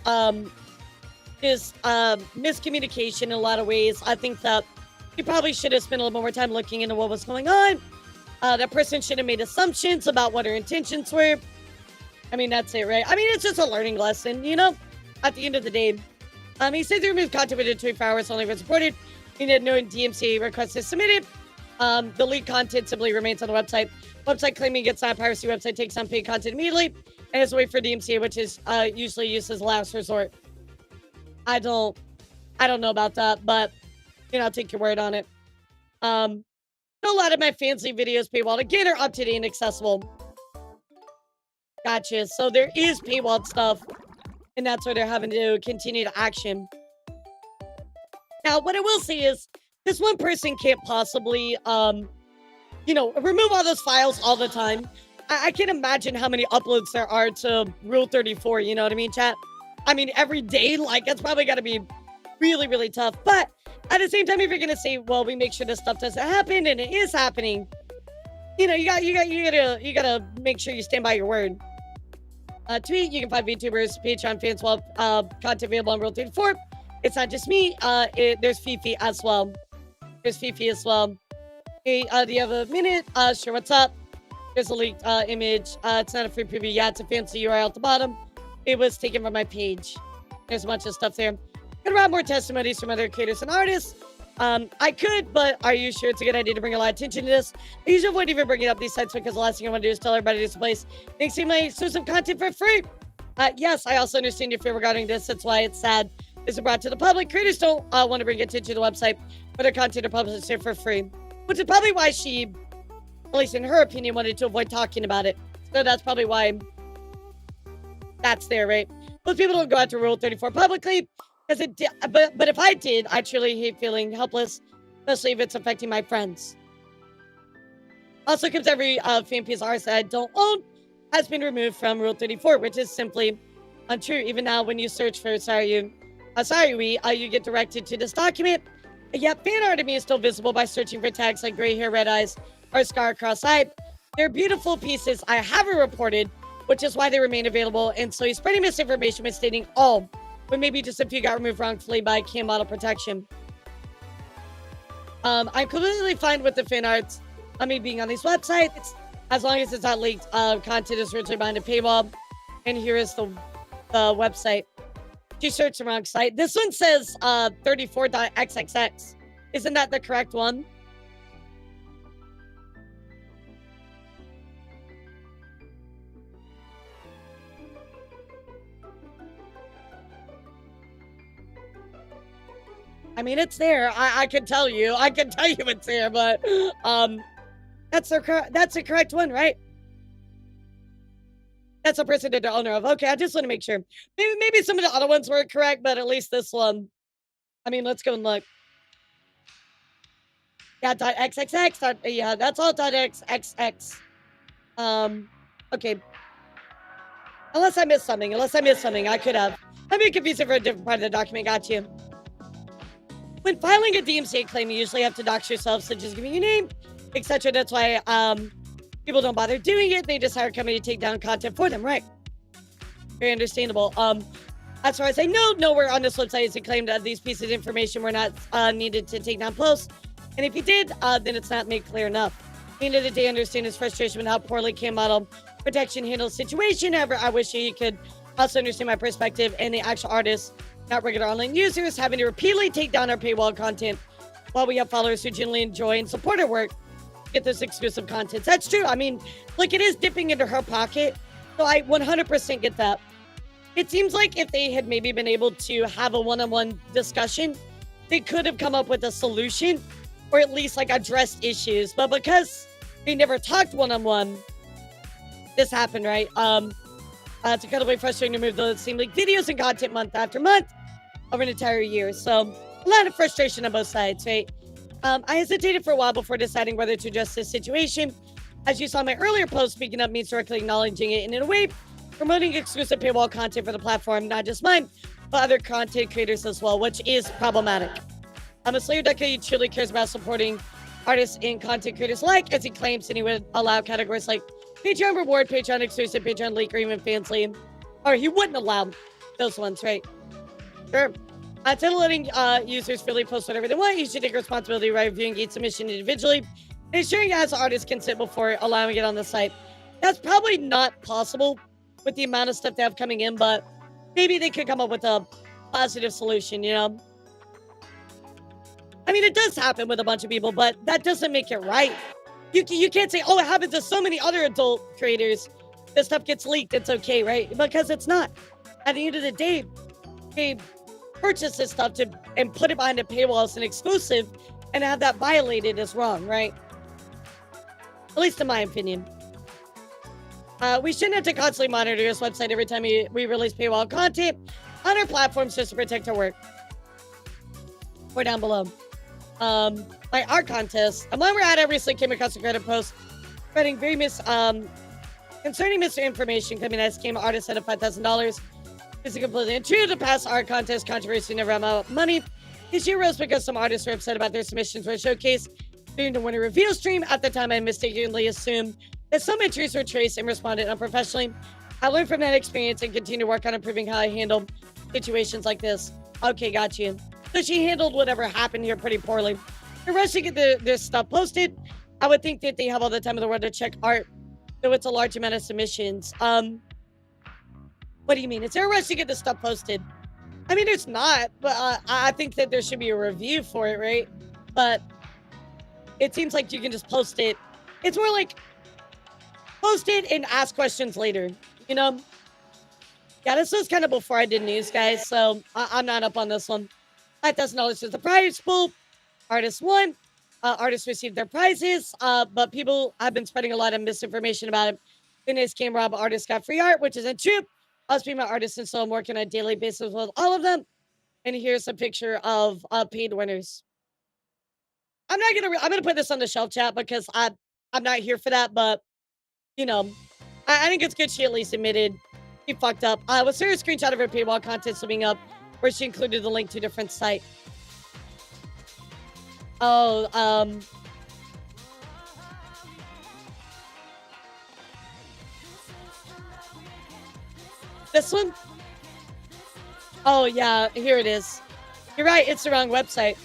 Speaker 1: miscommunication in a lot of ways. I think that you probably should have spent a little more time looking into what was going on. That person should have made assumptions about what her intentions were. I mean, that's it, right? I mean, it's just a learning lesson, you know? At the end of the day. He said they removed content within 24 hours, only was reported. He had no DMCA request is submitted. The leaked content simply remains on the website. Website claiming it's not piracy. Website takes down paid content immediately and has to wait for DMCA, which is usually used as last resort. I don't know about that, but you know, I'll take your word on it. A lot of my fancy videos paywalled again are up to date and accessible. Gotcha. So there is paywalled stuff, and that's where they're having to continue to action. Now, what I will say is, this one person can't possibly, you know, remove all those files all the time. I can't imagine how many uploads there are to Rule 34, you know what I mean, chat? I mean, every day, like, it's probably got to be really, really tough. But at the same time, if you're going to say, well, we make sure this stuff doesn't happen, and it is happening, you know, you gotta make sure you stand by your word. Tweet, you can find VTubers, Patreon, fans, content available on Rule 34. It's not just me, there's Fifi as well. Hey, do you have a minute? Sure, what's up? There's a leaked image. It's not a free preview. Yeah, it's a fancy URL at the bottom. It was taken from my page. There's a bunch of stuff there. Could have more testimonies from other creators and artists. I could, but are you sure it's a good idea to bring a lot of attention to this? I usually avoid even bringing up these sites because the last thing I want to do is tell everybody this place makes my exclusive content for free. Yes, I also understand your fear regarding this. That's why it's sad. This is brought to the public. Creators don't want to bring attention to the website, but their content are published here for free. Which is probably why she, at least in her opinion, wanted to avoid talking about it. So that's probably why that's there, right? Most people don't go out to Rule 34 publicly, because it did, but if I did, I truly hate feeling helpless, especially if it's affecting my friends. Also, because every fan piece of art that I don't own has been removed from Rule 34, which is simply untrue. Even now, when you search for Saruei, you get directed to this document. Yet fan art of me is still visible by searching for tags like gray hair, red eyes, or scar across eye. They're beautiful pieces I haven't reported, which is why they remain available. And so he's spreading misinformation by stating all, but maybe just a few got removed wrongfully by cam model protection. I'm completely fine with the fan arts on me being on these websites, as long as it's not leaked. Content is originally behind a paywall. And here is the website. You searched the wrong site. This one says 34.xxx. Isn't that the correct one? I mean, it's there. I can tell you. I can tell you it's there, but that's the correct one, right? That's a person that they're owner of. Okay, I just want to make sure. Maybe some of the other ones were correct, but at least this one. I mean, let's go and look. Yeah, .xxx. Yeah, that's all .xxx. Okay. Unless I missed something. I could have. Let me confuse it for a different part of the document. Got you. When filing a DMCA claim, you usually have to dox yourself, such as giving your name, etc. That's why people don't bother doing it. They just hire a company to take down content for them, right? Very understandable. As far as I know, nowhere on this website is it claimed that these pieces of information were not needed to take down posts. And if he did, then it's not made clear enough. At the end of the day, I understand his frustration with how poorly Cam Model Protection handles the situation. However, I wish he could also understand my perspective and the actual artists, not regular online users, having to repeatedly take down our paywall content while we have followers who genuinely enjoy and support our work get this exclusive content. That's true. I mean, look, it is dipping into her pocket, so I 100% get that. It seems like if they had maybe been able to have a one-on-one discussion, they could have come up with a solution or at least like addressed issues. But because they never talked one-on-one, this happened, right? It's incredibly frustrating to move those same like videos and content month after month over an entire year. So a lot of frustration on both sides, right? I hesitated for a while before deciding whether to address this situation. As you saw in my earlier post, speaking up means directly acknowledging it and in a way promoting exclusive paywall content for the platform, not just mine, but other content creators as well, which is problematic. A Slayer Ducky truly cares about supporting artists and content creators alike, as he claims, and he would allow categories like Patreon reward, Patreon exclusive, Patreon leak, or even fans lead. Or he wouldn't allow those ones, right? Sure. Instead of letting users freely post whatever they want, he should take responsibility by reviewing each submission individually and ensuring it has artist consent before allowing it on the site. That's probably not possible with the amount of stuff they have coming in, but maybe they could come up with a positive solution, you know? I mean, it does happen with a bunch of people, but that doesn't make it right. You can't say, oh, it happens to so many other adult creators. This stuff gets leaked. It's okay, right? Because it's not. At the end of the day, they purchase this stuff and put it behind a paywall as an exclusive, and have that violated is wrong, right? At least in my opinion. We shouldn't have to constantly monitor this website every time we release paywall content on our platforms just to protect our work. Or down below. My art contest. And while we're at it, I recently came across a Reddit post spreading very concerning misinformation coming as scam artists out of $5,000. This is completely untrue. The past art contest controversy never amount of money. This year rose because some artists were upset about their submissions were showcased during the winter reveal stream. At the time, I mistakenly assumed that some entries were traced and responded unprofessionally. I learned from that experience and continue to work on improving how I handle situations like this. Okay, got you. So she handled whatever happened here pretty poorly. In rush to get this stuff posted, I would think that they have all the time in the world to check art, though it's a large amount of submissions. What do you mean? Is there a rush to get this stuff posted? I mean, there's not, but I think that there should be a review for it, right? But it seems like you can just post it. It's more like post it and ask questions later, you know? Yeah, this was kind of before I did news, guys, so I'm not up on this one. $5,000 is the prize pool. Artists won. Artists received their prizes, but people have been spreading a lot of misinformation about it. Then this came rob artists got free art, which isn't true. Us being my artists, and so I'm working on a daily basis with all of them. And here's a picture of paid winners. I'm gonna put this on the shelf chat because I'm not here for that, but you know, I think it's good she at least admitted she fucked up. Was there a screenshot of her paywall content swimming up where she included the link to a different site? Oh, this one? Oh, yeah, here it is. You're right, it's the wrong website.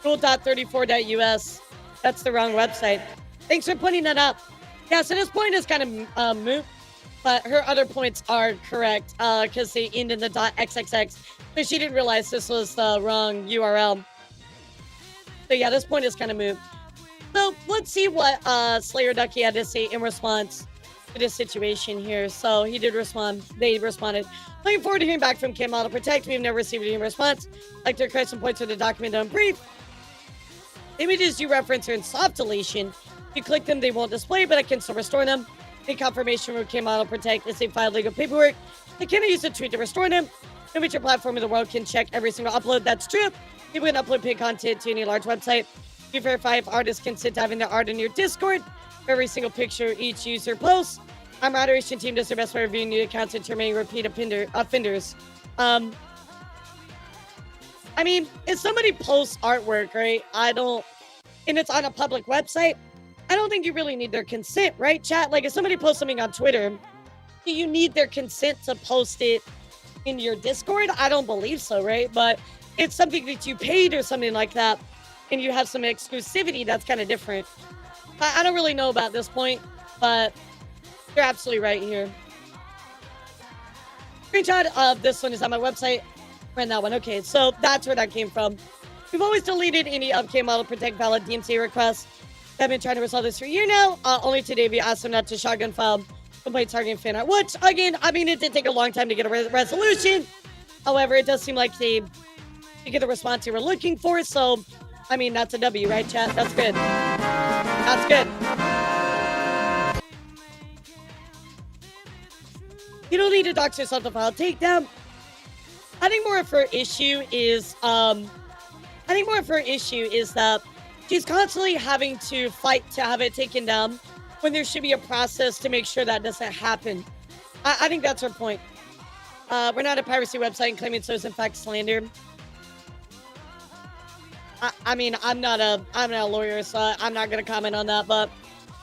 Speaker 1: Rule.34.us. That's the wrong website. Thanks for pointing that up. Yeah, so this point is kind of moot, but her other points are correct because they end in the .xxx. So she didn't realize this was the wrong URL. So yeah, this point is kind of moot. So let's see what Slayer Ducky had to say in response to this situation here. So he did respond. They responded. Looking forward to hearing back from Cam Model Protect. We've never received any response. Like to correct some points of the document on brief. Images you reference are in soft deletion. If you click them, they won't display, but I can still restore them. The confirmation from Cam Model Protect is they filed legal paperwork. They cannot use a tweet to restore them. No major platform in the world can check every single upload. That's true. People can upload paid content to any large website. You verify if artists consent to having their art in your Discord. For every single picture each user posts. Our moderation team does their best by reviewing new accounts and determining repeat offenders. I mean, if somebody posts artwork, right, and it's on a public website, I don't think you really need their consent, right, chat? Like, if somebody posts something on Twitter, do you need their consent to post it in your Discord? I don't believe so, right? But it's something that you paid or something like that. and you have some exclusivity, that's kind of different. I don't really know about this point, but you're absolutely right here. Screenshot of this one is on my website. Ran that one. Okay, so that's where that came from. We've always deleted any upk model protect valid DMCA requests. I've been trying to resolve this for a year now. Only today we asked them not to shotgun file complaint targeting fan art, which again, I mean, it did take a long time to get a resolution. However, it does seem like they get the response you were looking for. So, I mean, that's a W, right, chat? That's good. That's good. You don't need to dox yourself to file takedown. I think more of her issue is, that she's constantly having to fight to have it taken down when there should be a process to make sure that doesn't happen. I think that's her point. We're not a piracy website and claiming so is in fact slander. I mean, I'm not a lawyer, so I'm not going to comment on that. But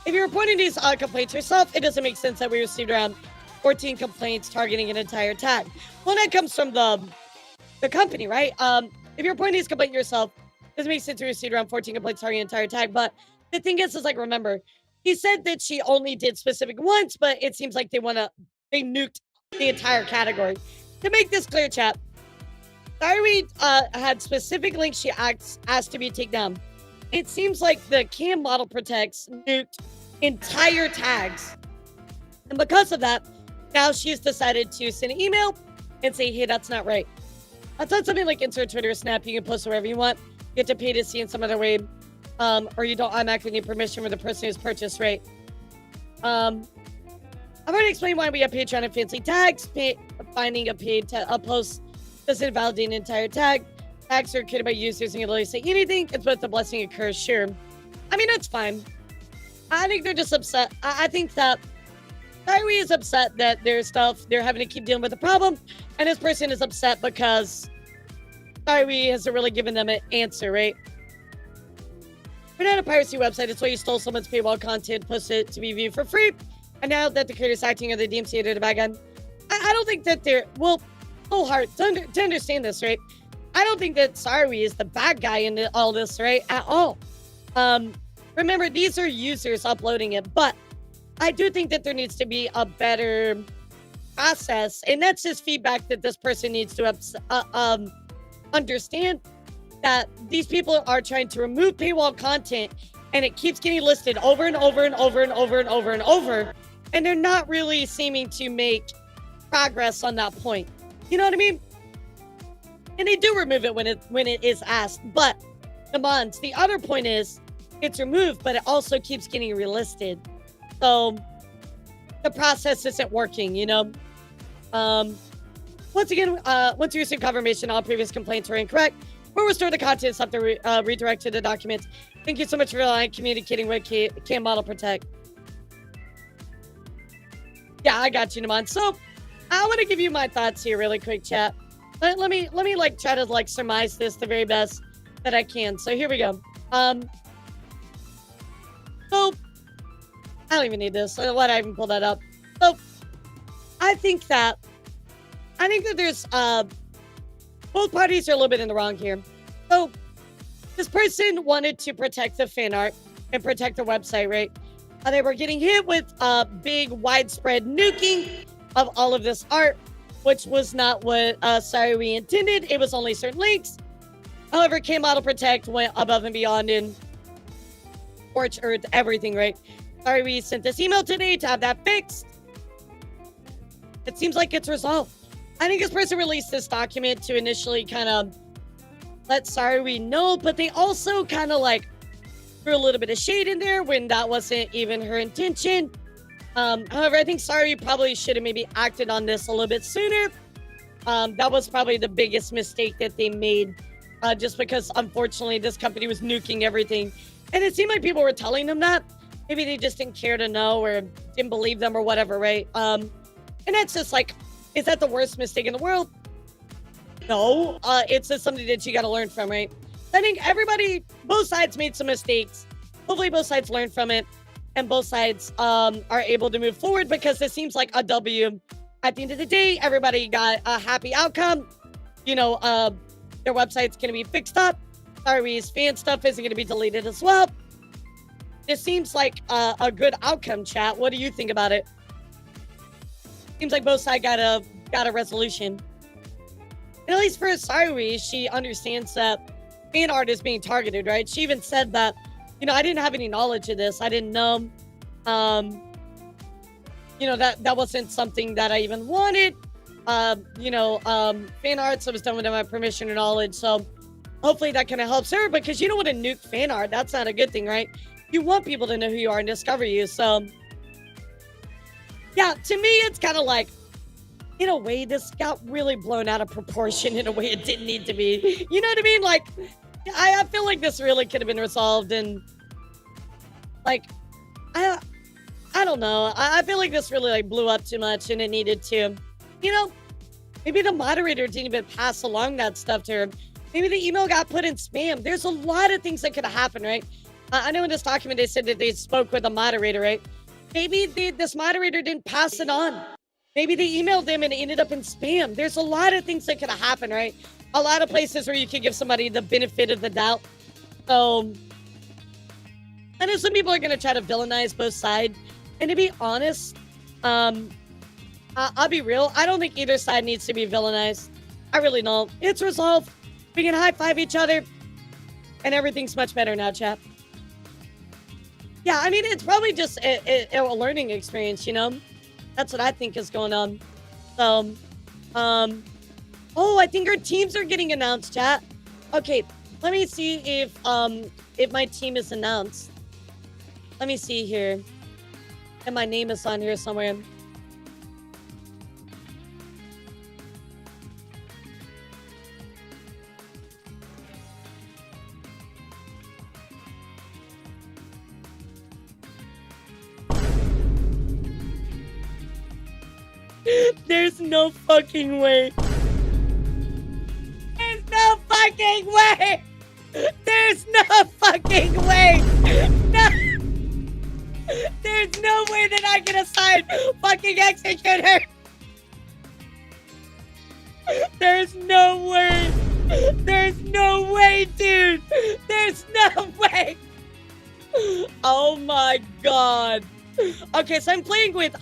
Speaker 1: if you're reporting these complaints yourself, it doesn't make sense that we received around 14 complaints targeting an entire tag. Well, that comes from the company, right? If you're reporting these complaints yourself, it doesn't make sense we received around 14 complaints targeting an entire tag. But the thing is like, remember, he said that she only did specific ones, but it seems like they nuked the entire category. To make this clear, chat, Saruei had specific links she asked to be taken down. It seems like the cam model protects nuked entire tags. And because of that, now she's decided to send an email and say, hey, that's not right. That's not something like insert Twitter or Snap. You can post wherever you want. You have to pay to see in some other way. Or you don't automatically need permission from the person who's purchased, right? I've already explained why we have Patreon and fancy tags. Finding a post doesn't validate an entire tag. Tags are created by users and you literally say anything. It's both a blessing and a curse, sure. I mean, that's fine. I think they're just upset. I think that Saruei is upset that they're having to keep dealing with the problem. And this person is upset because Saruei hasn't really given them an answer, right? We're not a piracy website. It's why you stole someone's paywall content, posted it to be viewed for free. And now that the creator's acting on the DMCA, they're the bad guy. I don't think that they're, well, whole heart, to understand this, right? I don't think that Saruei is the bad guy in all this, right? At all. Remember, these are users uploading it, but I do think that there needs to be a better process. And that's just feedback that this person needs to understand. That these people are trying to remove paywall content and it keeps getting listed over and over and over and over and over and over. And they're not really seeming to make progress on that point. You know what I mean? And they do remove it when it is asked. But the other point is it's removed, but it also keeps getting relisted. So the process isn't working, you know? Once again, once you receive confirmation, all previous complaints were incorrect. We'll restore the content stuff to redirect to the documents. Thank you so much for communicating with Cam Model Protect. Yeah, I got you, Naman. So I want to give you my thoughts here really quick, chat. Let me like try to like surmise this the very best that I can. So here we go. So I don't even need this. Why did I even pull that up? So I think that there's both parties are a little bit in the wrong here. So this person wanted to protect the fan art and protect the website, right? They were getting hit with big widespread nuking of all of this art, which was not what Saruei intended. It was only certain links. However, K Model Protect went above and beyond and scorched earth everything, right? Saruei sent this email today to have that fixed. It seems like it's resolved. I think this person released this document to initially kind of let Saruei know, but they also kind of like threw a little bit of shade in there when that wasn't even her intention. However, I think Saruei probably should have maybe acted on this a little bit sooner. That was probably the biggest mistake that they made, just because unfortunately this company was nuking everything. And it seemed like people were telling them that. Maybe they just didn't care to know or didn't believe them or whatever, right? And that's just like, is that the worst mistake in the world? No, it's just something that you got to learn from, right? I think both sides made some mistakes. Hopefully both sides learned from it and both sides are able to move forward because this seems like a W. At the end of the day, everybody got a happy outcome. You know, their website's going to be fixed up. Saruei's fan stuff isn't going to be deleted as well. This seems like a good outcome, chat. What do you think about it? Seems like both sides got a resolution. And at least for Saruei, she understands that fan art is being targeted, right? She even said that, you know, I didn't have any knowledge of this. I didn't know, you know, that wasn't something that I even wanted. You know, fan art, so it was done without my permission or knowledge. So hopefully that kind of helps her, because you don't want to nuke fan art. That's not a good thing, right? You want people to know who you are and discover you. So yeah, to me, it's kind of like, in a way, this got really blown out of proportion in a way it didn't need to be. You know what I mean? Like, I feel like this really could have been resolved, and like, I don't know. I feel like this really like blew up too much, and it needed to. You know, maybe the moderator didn't even pass along that stuff to her. Maybe the email got put in spam. There's a lot of things that could have happened, right? I know in this document they said that they spoke with a moderator, right? Maybe this moderator didn't pass it on. Maybe they emailed them and it ended up in spam. There's a lot of things that could have happened, right? A lot of places where you can give somebody the benefit of the doubt. So, I know some people are going to try to villainize both sides. And to be honest, I'll be real. I don't think either side needs to be villainized. I really don't. It's resolved. We can high-five each other. And everything's much better now, chap. Yeah, I mean, it's probably just a learning experience, you know? That's what I think is going on. So, oh, I think our teams are getting announced, chat. Okay, let me see if my team is announced. Let me see here. And my name is on here somewhere. There's no fucking way. There's no fucking way. There's no fucking way. No. There's no way that I can assign fucking executor. There's no way. There's no way, dude. There's no way. Oh my god. Okay, so I'm playing with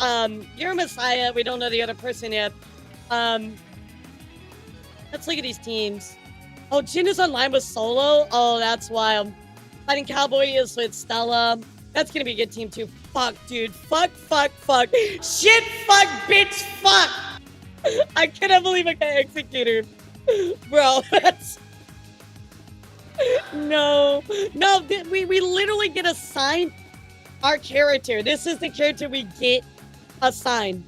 Speaker 1: you're Messiah. We don't know the other person yet. Let's look at these teams. Oh, Jin is online with Solo. Oh, that's wild. Fighting Cowboy is with Stella. That's gonna be a good team too. Fuck, dude. Fuck. Shit, fuck, bitch, fuck. I cannot believe I got Executor. Bro, that's... No, we literally get assigned our character. This is the character we get assigned.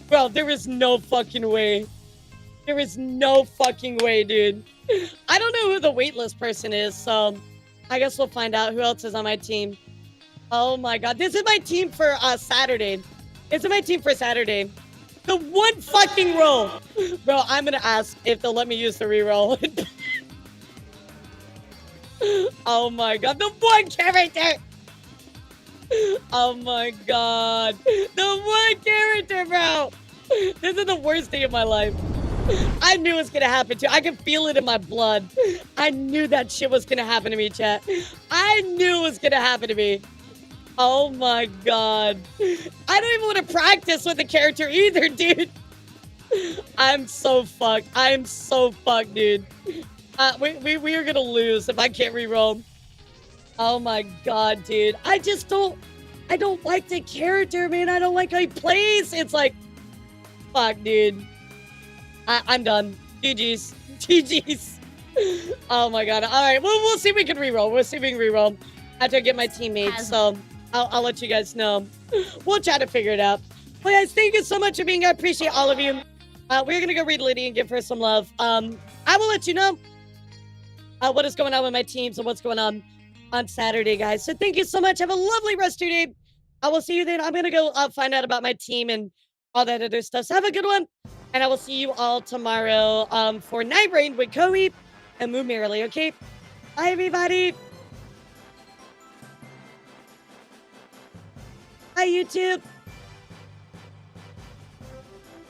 Speaker 1: Bro, there is no fucking way. There is no fucking way, dude. I don't know who the waitlist person is, so I guess we'll find out who else is on my team. Oh my god. This is my team for Saturday. This is my team for Saturday. The one fucking roll. Bro, I'm gonna ask if they'll let me use the reroll. Oh my god. The one character. Oh my god. The one character, bro. This is the worst day of my life. I knew it was gonna happen too. I can feel it in my blood. I knew that shit was gonna happen to me, chat. I knew it was gonna happen to me. Oh my god. I don't even want to practice with the character either, dude. I'm so fucked. I'm so fucked, dude. We are gonna lose if I can't reroll. Oh my god, dude. I don't like the character, man. I don't like how he plays. It's like, fuck, dude. I'm done. GG's. GG's. Oh my god. All right, we'll see if we can reroll. We'll see if we can reroll after I get my teammates. So I'll let you guys know. We'll try to figure it out. Well, guys, thank you so much for being here. I appreciate all of you. We're gonna go read Liddy and give her some love. I will let you know what is going on with my teams and what's going on Saturday, guys. So thank you so much. Have a lovely rest of your day. I will see you then. I'm gonna go find out about my team and all that other stuff. So have a good one. And I will see you all tomorrow for Night Rain with Koei and Move Merrily, okay? Bye, everybody. Bye, YouTube.